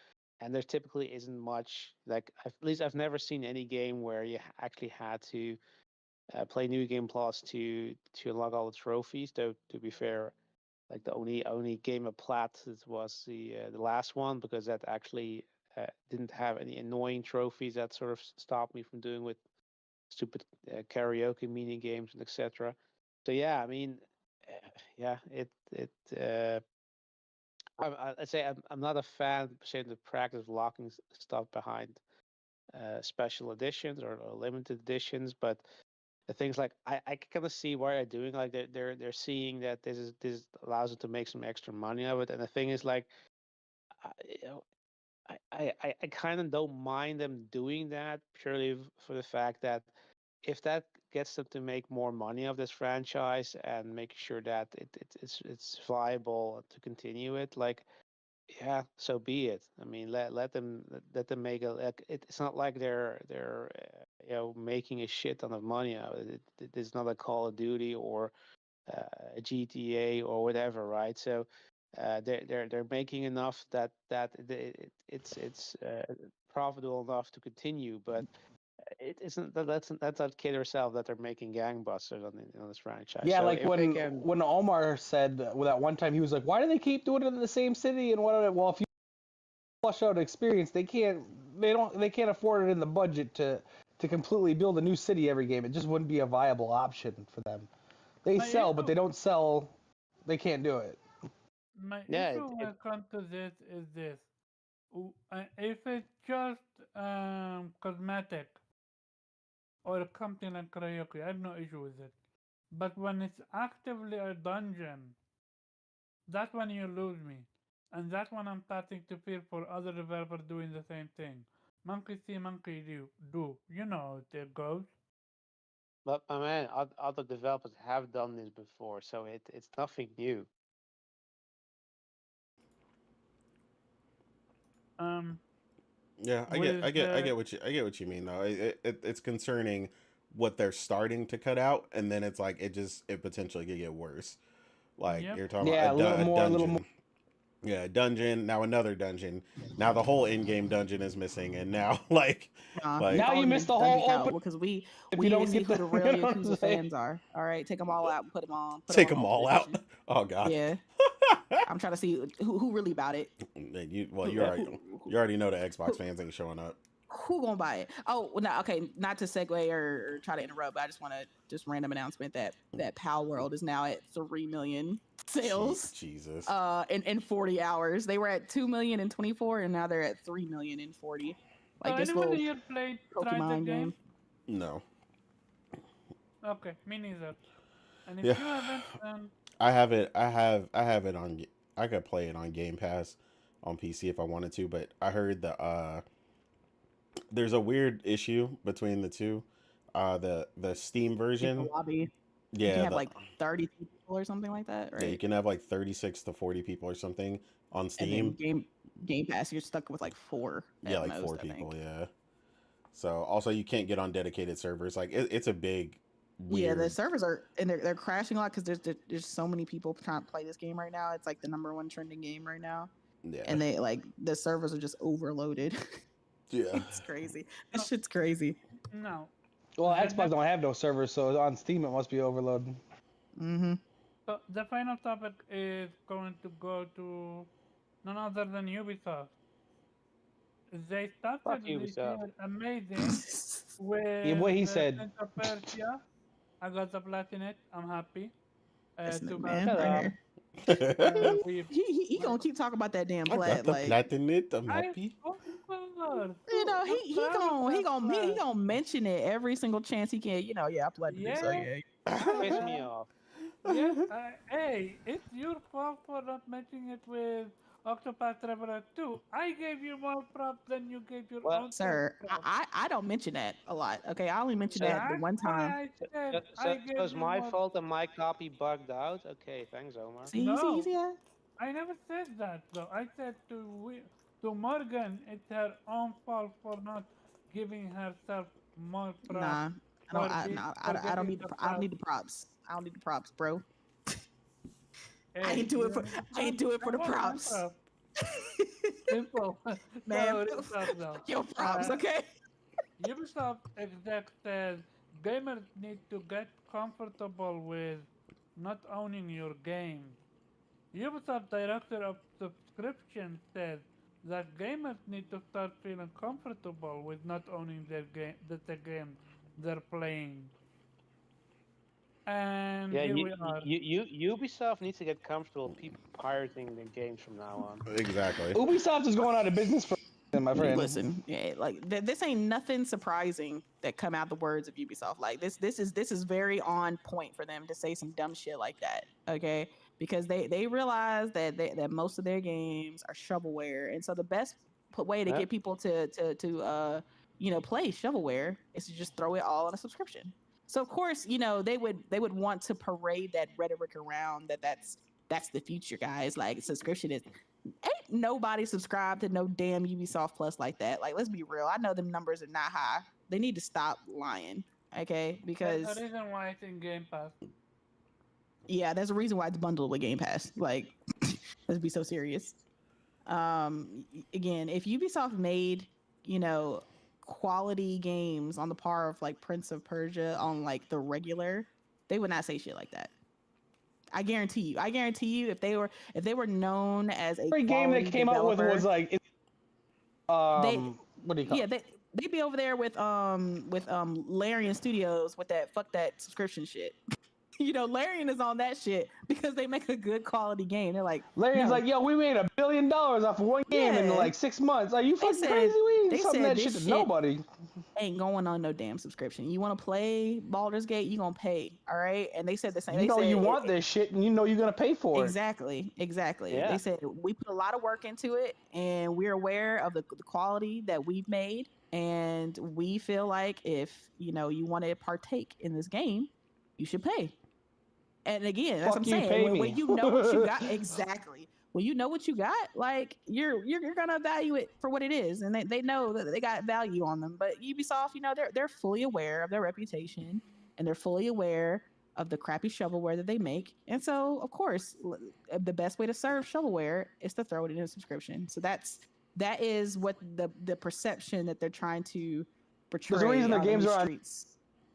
D: and there typically isn't much like at least I've never seen any game where you actually had to play new game plus to unlock all the trophies, though to be fair like the only game of plat was the last one because that actually didn't have any annoying trophies that sort of stopped me from doing with stupid karaoke mini games and etc. So yeah, I mean, yeah, I'd say I'm not a fan per se of the practice of locking stuff behind special editions or limited editions, but the things like I can kind of see why they're doing like they're seeing that this allows them to make some extra money of it, and the thing is like I, you know, I kind of don't mind them doing that purely for the fact that if that gets them to make more money of this franchise and make sure that it's viable to continue it, like yeah, so be it. I mean, let them make a like. It's not like they're making a shit ton of money out of it. It's not a Call of Duty or a GTA or whatever, right? So they're making enough that it's profitable enough to continue, but it isn't that's not kid herself that they're making gangbusters on this franchise.
C: Yeah,
D: So
C: like
D: if they can,
C: when Omar said that one time he was like, "Why do they keep doing it in the same city?" And what? Well, if you flush out experience, they can't afford it in the budget to completely build a new city every game. It just wouldn't be a viable option for them. They
B: My
C: sell, but
B: issue,
C: they don't sell. They can't do it.
B: my
D: yeah,
B: issue when it comes to this is this: if it's just cosmetic or something like karaoke, I have no issue with it. But when it's actively a dungeon, that's when you lose me. And that's when I'm starting to fear for other developers doing the same thing. Monkey see, monkey do. You know how it goes.
D: but I mean, other developers have done this before, so it's nothing new.
B: Um,
A: Yeah,
B: with
A: I get what I get what you mean though. It's concerning what they're starting to cut out, and then it's like it potentially could get worse. Like
B: yep.
A: you're talking about
C: Yeah,
A: a
C: a little more.
A: dungeon, yeah, a dungeon. Now another dungeon. Now the whole in-game dungeon is missing, and now like
C: Now
E: All
C: you
E: the
C: missed the
E: dungeons
C: whole
E: out
C: open
E: because we
C: if
E: we
C: you
E: need to
C: don't
E: see
C: get
E: who
C: the.
E: the
C: You
E: real
C: know what I'm
E: Yakuza
C: saying?
E: fans are. All right, take them all out and put them
A: take
E: on
A: them
E: Ultimate
A: all out.
E: Edition.
A: Oh god.
E: Yeah, I'm trying to see who really about it.
A: You
E: Who
A: already
E: who who,
A: you already know the Xbox
E: who,
A: fans ain't showing up.
E: who gonna buy it? Oh, well, no, okay, not to segue or try to interrupt, but I just want to just random announcement that Pal World is now at 3 million sales.
A: Jesus.
E: In 40 hours, they were at 2 million in 24, and now they're at 3 million in 40.
B: So
E: Like this
B: anybody
E: little
B: here tried the
E: Pokemon
B: game?
E: game.
A: No.
B: Okay, me neither. And if
A: Yeah.
B: you haven't, then
A: I have it on. I could play it on Game Pass on PC if I wanted to, but I heard there's a weird issue between the two. The Steam
E: In the
A: version,
E: lobby. You can
A: Yeah,
E: have like 30 people or something like that,
A: yeah, you
E: right?
A: can have like 36 to 40 people or something on
E: And then
A: Steam.
E: Game Pass, you're stuck with like 4
A: Yeah,
E: at
A: like
E: most,
A: four
E: I think.
A: people. Yeah. So also you can't get on dedicated servers. Like it's a big,
E: Yeah, the
A: weird.
E: servers are and they're crashing a lot because there's so many people trying to play this game right now. It's like the number one trending game right now,
A: Yeah.
E: and they like the servers are just overloaded.
A: Yeah.
E: It's crazy. This
B: No,
E: shit's crazy.
B: no.
C: Well,
B: The
C: Xbox
B: next,
C: don't have no servers, so on Steam it must be overloaded.
E: Mm-hmm.
B: so the final topic is going to go to none other than Ubisoft. They
D: Fuck
B: started this
D: Ubisoft.
B: year amazing
C: Yeah, what
B: with
C: he said.
B: Prince of Persia. I got the platinum. I'm happy.
E: Listen to
B: Too
E: the
B: bad.
E: man
D: Shut
E: right
D: up.
E: here.
B: We,
E: He
B: we
E: gonna keep talking about that damn
A: I got
E: plat
A: the
E: like
A: platinum. I'm
B: I
A: happy.
B: of course.
E: you know
B: I'm proud of that
E: he
B: flag.
E: gonna mention it every single chance he can. You know, yeah, I platinum. So
B: Yes,
E: yeah,
D: Piss me
B: yes,
D: off.
B: yes. Hey, it's your fault for not mentioning it with Octopath Traveler 2. I gave you more props than you gave your
D: Well,
B: own self
E: sir.
B: props.
E: I don't mention that a lot. Okay, I only mention
D: so
E: that the
B: That's
E: one
B: why
E: time.
B: I said
D: so
B: I
D: it
B: gave
D: was
B: you
D: my
B: more.
D: fault that my copy bugged out. Okay, thanks, Omar.
E: See,
B: No,
E: yeah.
B: I never said that though. I said to Morgan, it's her own fault for not giving herself more props
E: Nah,
B: for be for
E: I don't
B: getting
E: need
B: the
E: I don't
B: plat.
E: need the props. I don't need the props, bro.
B: Hey, you don't need the
E: I ain't
B: props.
E: do it for
B: I
E: the
B: want my
E: props.
B: props. Simple.
E: Man,
B: So real talk though.
E: your props,
B: Uh,
E: okay?
B: Ubisoft exec says gamers need to get comfortable with not owning your games. Ubisoft director of subscription says that gamers need to start feeling comfortable with not owning the game they're playing. And
D: Yeah,
B: here we are.
D: Ubisoft needs to get comfortable with people pirating their games from now on.
A: Exactly.
C: Ubisoft is going out of business for my friend.
E: Listen, yeah, like this ain't nothing surprising that come out the words of Ubisoft. Like this is very on point for them to say some dumb shit like that. Okay, because they realize that that most of their games are shovelware, and so the best way to
D: Yeah.
E: get people to play shovelware is to just throw it all on a subscription. So of course, they would want to parade that rhetoric around that's the future, guys. Like subscription is ain't nobody subscribed to no damn Ubisoft Plus like that. Like, let's be real. I know them numbers are not high. They need to stop lying. Okay,
B: There's a
E: because
B: reason why it's in Game Pass.
E: yeah, there's a reason why it's bundled with Game Pass. Like, let's be so serious. Again, if Ubisoft made quality games on the par of like Prince of Persia on like the regular, they would not say shit like that. I guarantee you. I guarantee you, if they were known as a
C: Every game they
E: quality
C: came out with was
E: developer,
C: like,
E: they
C: what do you call
E: yeah
C: it?
E: they'd be over there with Larian Studios with that fuck that subscription shit. Larian is on that shit because they make a good quality game. They're like,
C: Larry's
E: no,
C: like, yo, we made $1 billion off of one game in
E: yeah.
C: like 6 months. Are you
E: They
C: fucking
E: said
C: crazy? We ain't
E: they
C: selling
E: said
C: that shit
E: this
C: to
E: shit
C: nobody.
E: ain't going on no damn subscription. You want to play Baldur's Gate, you gonna pay, all right? And they said the same.
C: You
E: They
C: know you
E: said
C: want this shit, and you know you're gonna pay for it.
E: exactly. They
D: Yeah.
E: said we put a lot of work into it, and we're aware of the quality that we've made, and we feel like if you want to partake in this game, you should pay. And again, that's what I'm
C: Fuck you,
E: saying.
C: pay
E: When
C: me.
E: you know what you got, exactly. When you know what you got, like you're gonna value it for what it is, and they know that they got value on them. But Ubisoft, they're fully aware of their reputation, and they're fully aware of the crappy shovelware that they make. And so, of course, the best way to serve shovelware is to throw it in a subscription. So that is what the perception that they're trying to
C: There's a reason
E: portray
C: their
E: out in
C: games
E: the
C: are on
E: streets.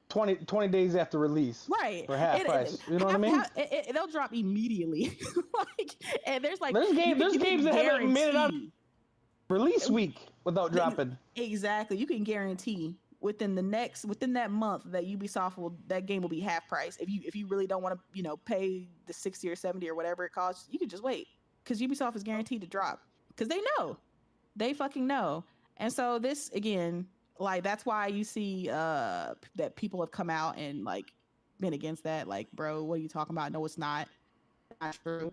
C: 20 days after release
E: Right.
C: for half price. You know what I mean?
E: They'll drop immediately. and there's like
C: There's
E: you
C: games
E: can
C: that haven't made it out
E: guarantee
C: release week without dropping.
E: exactly. You can guarantee within that month that that game will be half price. If you really don't want to pay the 60 or 70 or whatever it costs, you can just wait because Ubisoft is guaranteed to drop because they fucking know. And so this again, like that's why you see that people have come out and like been against that. Like, bro, what are you talking about? No, it's not true.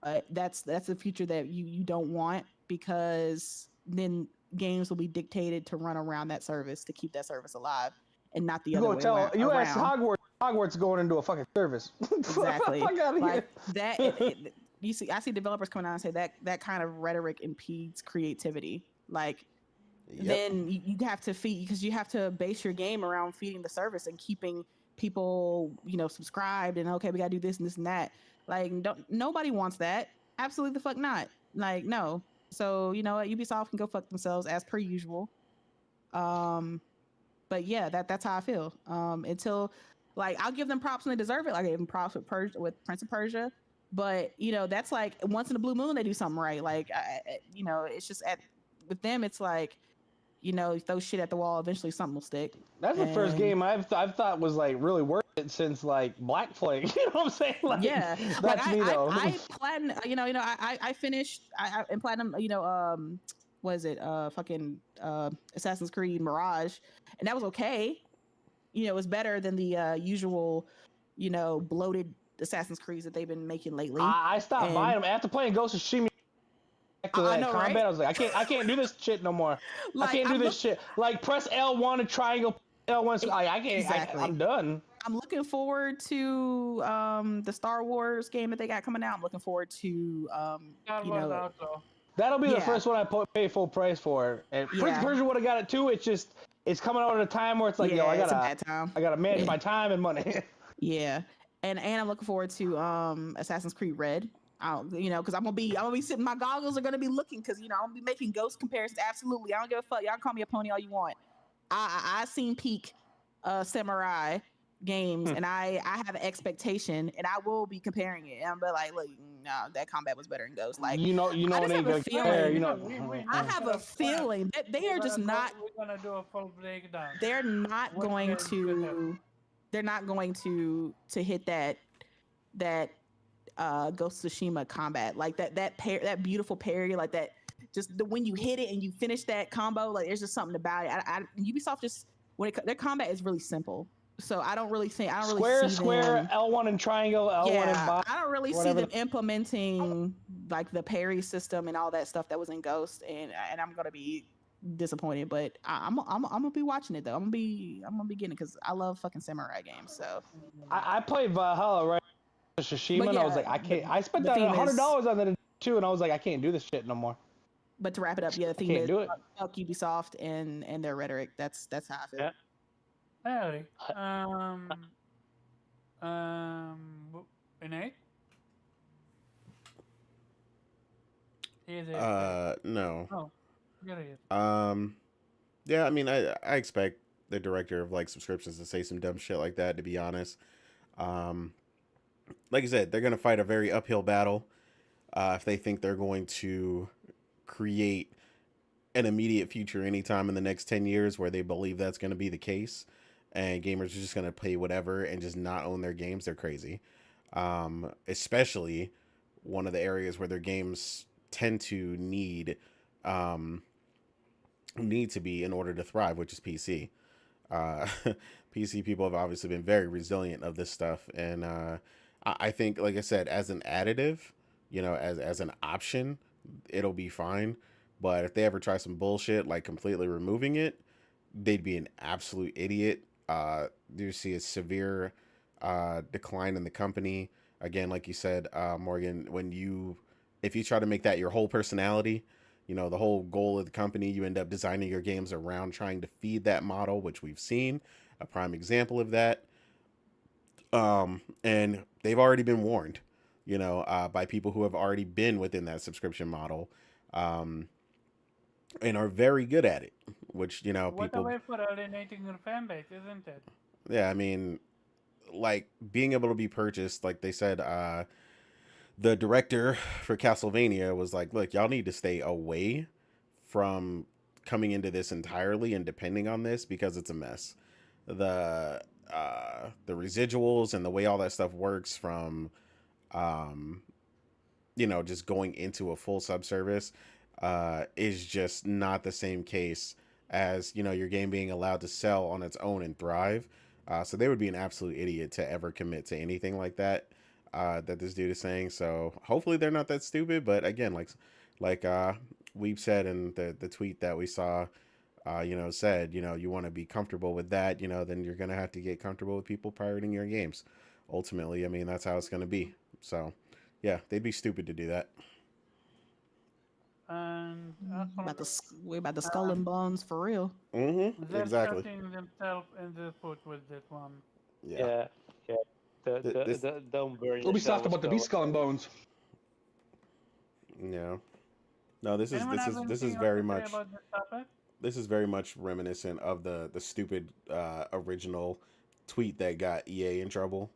E: But that's the future that you don't want because then games will be dictated to run around that service to keep that service alive and not the
C: You
E: other
C: go
E: way
C: tell you ask
E: around.
C: Hogwarts Hogwarts going into a fucking service.
E: Exactly.
C: Fuck out of
E: Like
C: here.
E: that. You see, I see developers coming out and say that kind of rhetoric impedes creativity. Like
A: Yep.
E: then you have to feed because you have to base your game around feeding the service and keeping people, subscribed and okay, we gotta do this and this and that. Like, nobody wants that. Absolutely the fuck not. Like, no. So you know what, Ubisoft can go fuck themselves as per usual. But yeah, that's how I feel. Until like I'll give them props when they deserve it. Like I gave them props with Prince of Persia. But that's like once in a blue moon they do something right. Like it's just with them it's like you throw shit at the wall, eventually something will stick.
C: That's the first
E: And
C: game I've thought was like really worth it since like Black Flag. You know what I'm saying? Like,
E: yeah,
C: that's
E: like
C: me though.
E: I platinum, I finished in platinum, what is it? Fucking Assassin's Creed Mirage, and that was okay. It was better than the usual, bloated Assassin's Creeds that they've been making lately.
C: I stopped buying them after playing Ghost of Tsushima. Back to that
E: know,
C: combat,
E: right?
C: I was like, I can't do this shit no more.
E: Like,
C: I can't do this shit. Like press L1 and triangle L1. I can't.
E: Exactly.
C: I'm done.
E: I'm looking forward to the Star Wars game that they got coming out. I'm looking forward to
C: that'll be the first one I pay full price for. And Prince of Persia would have got it too. It's coming out at a time where it's like, I gotta manage my time and money.
E: Yeah, and I'm looking forward to Assassin's Creed Red. Because I'm gonna be sitting. My goggles are gonna be looking because I'm gonna be making ghost comparisons. Absolutely, I don't give a fuck. Y'all call me a pony all you want. I seen peak samurai games, and I have an expectation, and I will be comparing it. And I'm like, look, no, that combat was better than Ghost. Like, I just have a feeling. I have a feeling that they are just not.
B: We're gonna do a full breakdown.
E: They're not going to. They're not going to hit that Ghost of Tsushima combat, like that beautiful parry, like that. Just when you hit it and you finish that combo, like there's just something about it. Ubisoft just their combat is really simple, so I don't really see
C: square L1 and triangle L1 and box.
E: I don't really see them implementing like the parry system and all that stuff that was in Ghost, and I'm gonna be disappointed, but I'm gonna be watching it though. I'm gonna be getting it because I love fucking samurai games. So
C: I played Valhalla right Tsushima, and I was like, I can't. I spent that $100 on that too, and I was like, I can't do this shit no more.
E: But to wrap it up, the theme is fuck Ubisoft and their rhetoric. That's how I feel.
B: Yeah. Hey, Innate?
A: No.
B: Oh, get it.
A: Yeah, I mean, I expect the director of like subscriptions to say some dumb shit like that, to be honest. Like I said, they're gonna fight a very uphill battle if they think they're going to create an immediate future anytime in the next 10 years where they believe that's going to be the case, and gamers are just going to pay whatever and just not own their games. They're crazy. Especially one of the areas where their games tend to need to be in order to thrive, which is PC. PC people have obviously been very resilient of this stuff, and I think, like I said, as an additive, as an option, it'll be fine. But if they ever try some bullshit like completely removing it, they'd be an absolute idiot. You see a severe decline in the company. Again, like you said, Morgan, if you try to make that your whole personality, the whole goal of the company, you end up designing your games around trying to feed that model, which we've seen a prime example of that. And they've already been warned, by people who have already been within that subscription model, and are very good at it, which,
B: What
A: people...
B: a way for alienating your fan base, isn't it?
A: Yeah, I mean, like, being able to be purchased, like they said, the director for Castlevania was like, look, y'all need to stay away from coming into this entirely and depending on this because it's a mess. The residuals and the way all that stuff works from, just going into a full subservice is just not the same case as, your game being allowed to sell on its own and thrive. So they would be an absolute idiot to ever commit to anything like that, that this dude is saying. So hopefully they're not that stupid. But again, like we've said in the tweet that we saw said, you want to be comfortable with that, then you're going to have to get comfortable with people pirating your games. Ultimately, I mean, that's how it's going to be. So, yeah, they'd be stupid to do that.
B: And
E: We're about the skull
B: um,
E: and bones for real.
B: they're
A: Exactly.
B: shooting themselves in the foot with this one.
A: Yeah.
D: Yeah, yeah.
A: This,
D: Don't burn yourself
C: Ubisoft
D: with
C: about to be
D: skull.
C: skull and bones.
A: yeah. No, this is
B: Anyone
A: this
B: have
A: is this is
B: anything else
A: very
B: to say
A: much
B: about this topic?
A: this is very much reminiscent of the stupid original tweet that got EA in trouble.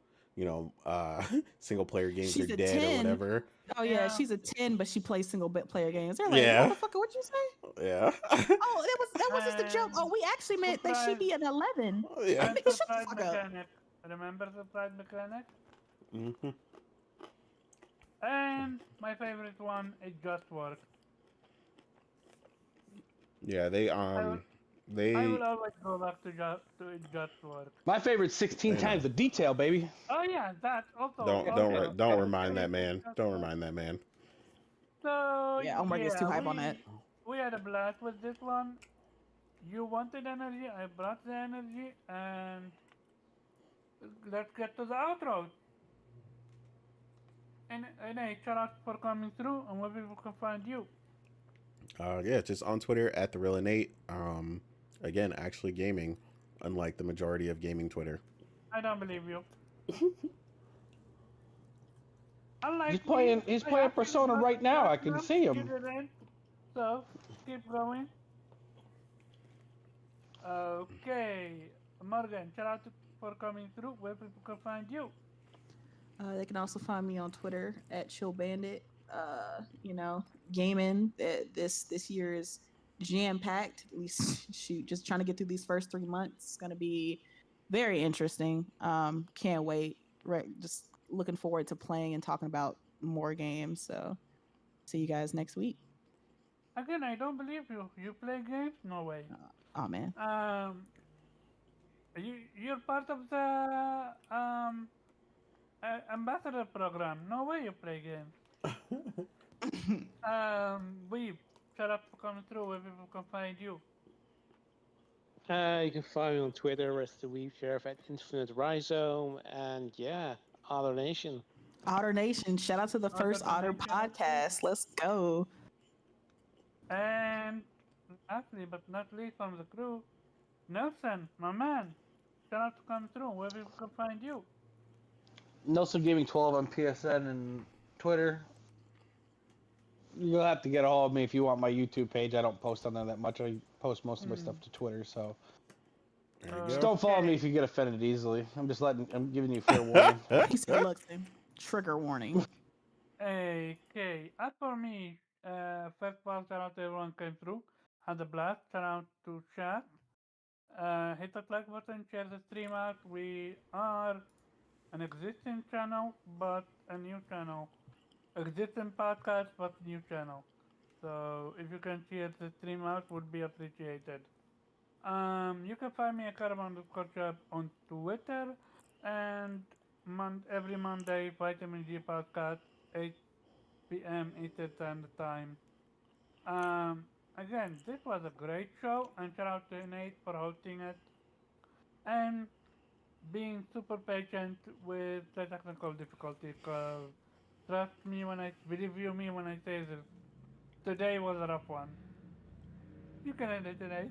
A: Single player games are
E: She's a
A: dead or
E: 10.
A: whatever.
E: Oh yeah,
B: Yeah.
E: she's a 10, but she plays player games. They're like,
A: Yeah.
E: motherfucker, what'd you say?
A: Yeah.
E: Oh, that was just a joke.
B: And
E: Oh, we actually meant that she
B: surprise
E: be an 11.
A: Yeah.
B: and
E: Nigga, shut the
B: surprise
E: fuck up.
B: mechanic. Remember surprise mechanic?
A: hmm
B: And my favorite one, it just works.
A: Yeah.
B: I will I
A: they
B: will always go back to it just work.
C: My favorite 16
A: you know
C: times the detail, baby.
B: Oh yeah, that also
A: don't don't
B: also
A: don't
B: the
A: remind that
B: thing
A: man.
B: just
A: Don't
B: work.
A: remind that man.
B: So
E: Yeah, Omar gets too
B: yeah,
E: hype on that.
B: we had a blast with this one. You wanted energy, I brought the energy, and let's get to the outro. And hey, shout out for coming through, and where people can find you.
A: Yeah, just on Twitter at the real innate. Again, actually gaming, unlike the majority of gaming Twitter.
B: I don't believe you.
C: He's
B: Unlike me,
C: playing. He's
B: I
C: playing
B: actually
C: Persona
B: got
C: right now. I can
B: platinum.
C: see
B: You
C: him.
B: didn't. So keep going. Okay, Morgan, shout out for coming through. Where people can find you.
E: They can also find me on Twitter at Chill Bandit. You know, gaming. This year is jam packed. At least, shoot, just trying to get through these first 3 months. It's gonna be very interesting. Can't wait. Right, just looking forward to playing and talking about more games. So, see you guys next week.
B: Again, I don't believe you. You play games? No way.
E: Oh man.
B: Um, you're part of the ambassador program. No way you play games. We shut up for coming through. Where people can find you.
D: You can find me on Twitter as the Weeb Sheriff at Infinite Rhizome, and yeah, Other Nation.
E: Otter Nation. Shout out to the
B: Other
E: first Otter
B: donation, okay.
E: podcast. Let's go.
B: And lastly but not least from the crew, Nelson, my man. Shout out to come through. Where people can find you.
C: Nelson Gaming 12 on PSN and Twitter. You'll have to get a hold of me if you want my YouTube page. I don't post on there that much. I post most of my stuff to Twitter, so
A: There you
C: just
A: go.
C: don't follow me if you get offended easily. I'm giving you fair warning.
E: He said, "Look, Tim, trigger warning."
B: Okay, as for me, first of all, shout out to everyone came through. Had a blast. Shout out to chat. Hit that like button, share the stream out. We are an existing channel, but a new channel. Existing podcast, but new channel. So if you can share the stream out, would be appreciated. You can find me at Caravan_Job on Twitter, and every Monday, Vitamin G podcast, 8 p.m. Eastern Standard Time. Again, this was a great show, and shout out to Nate for hosting it and being super patient with the technical difficulties. Cause trust me when I believe you me when I say this, today was a rough one. You can edit it, Nate.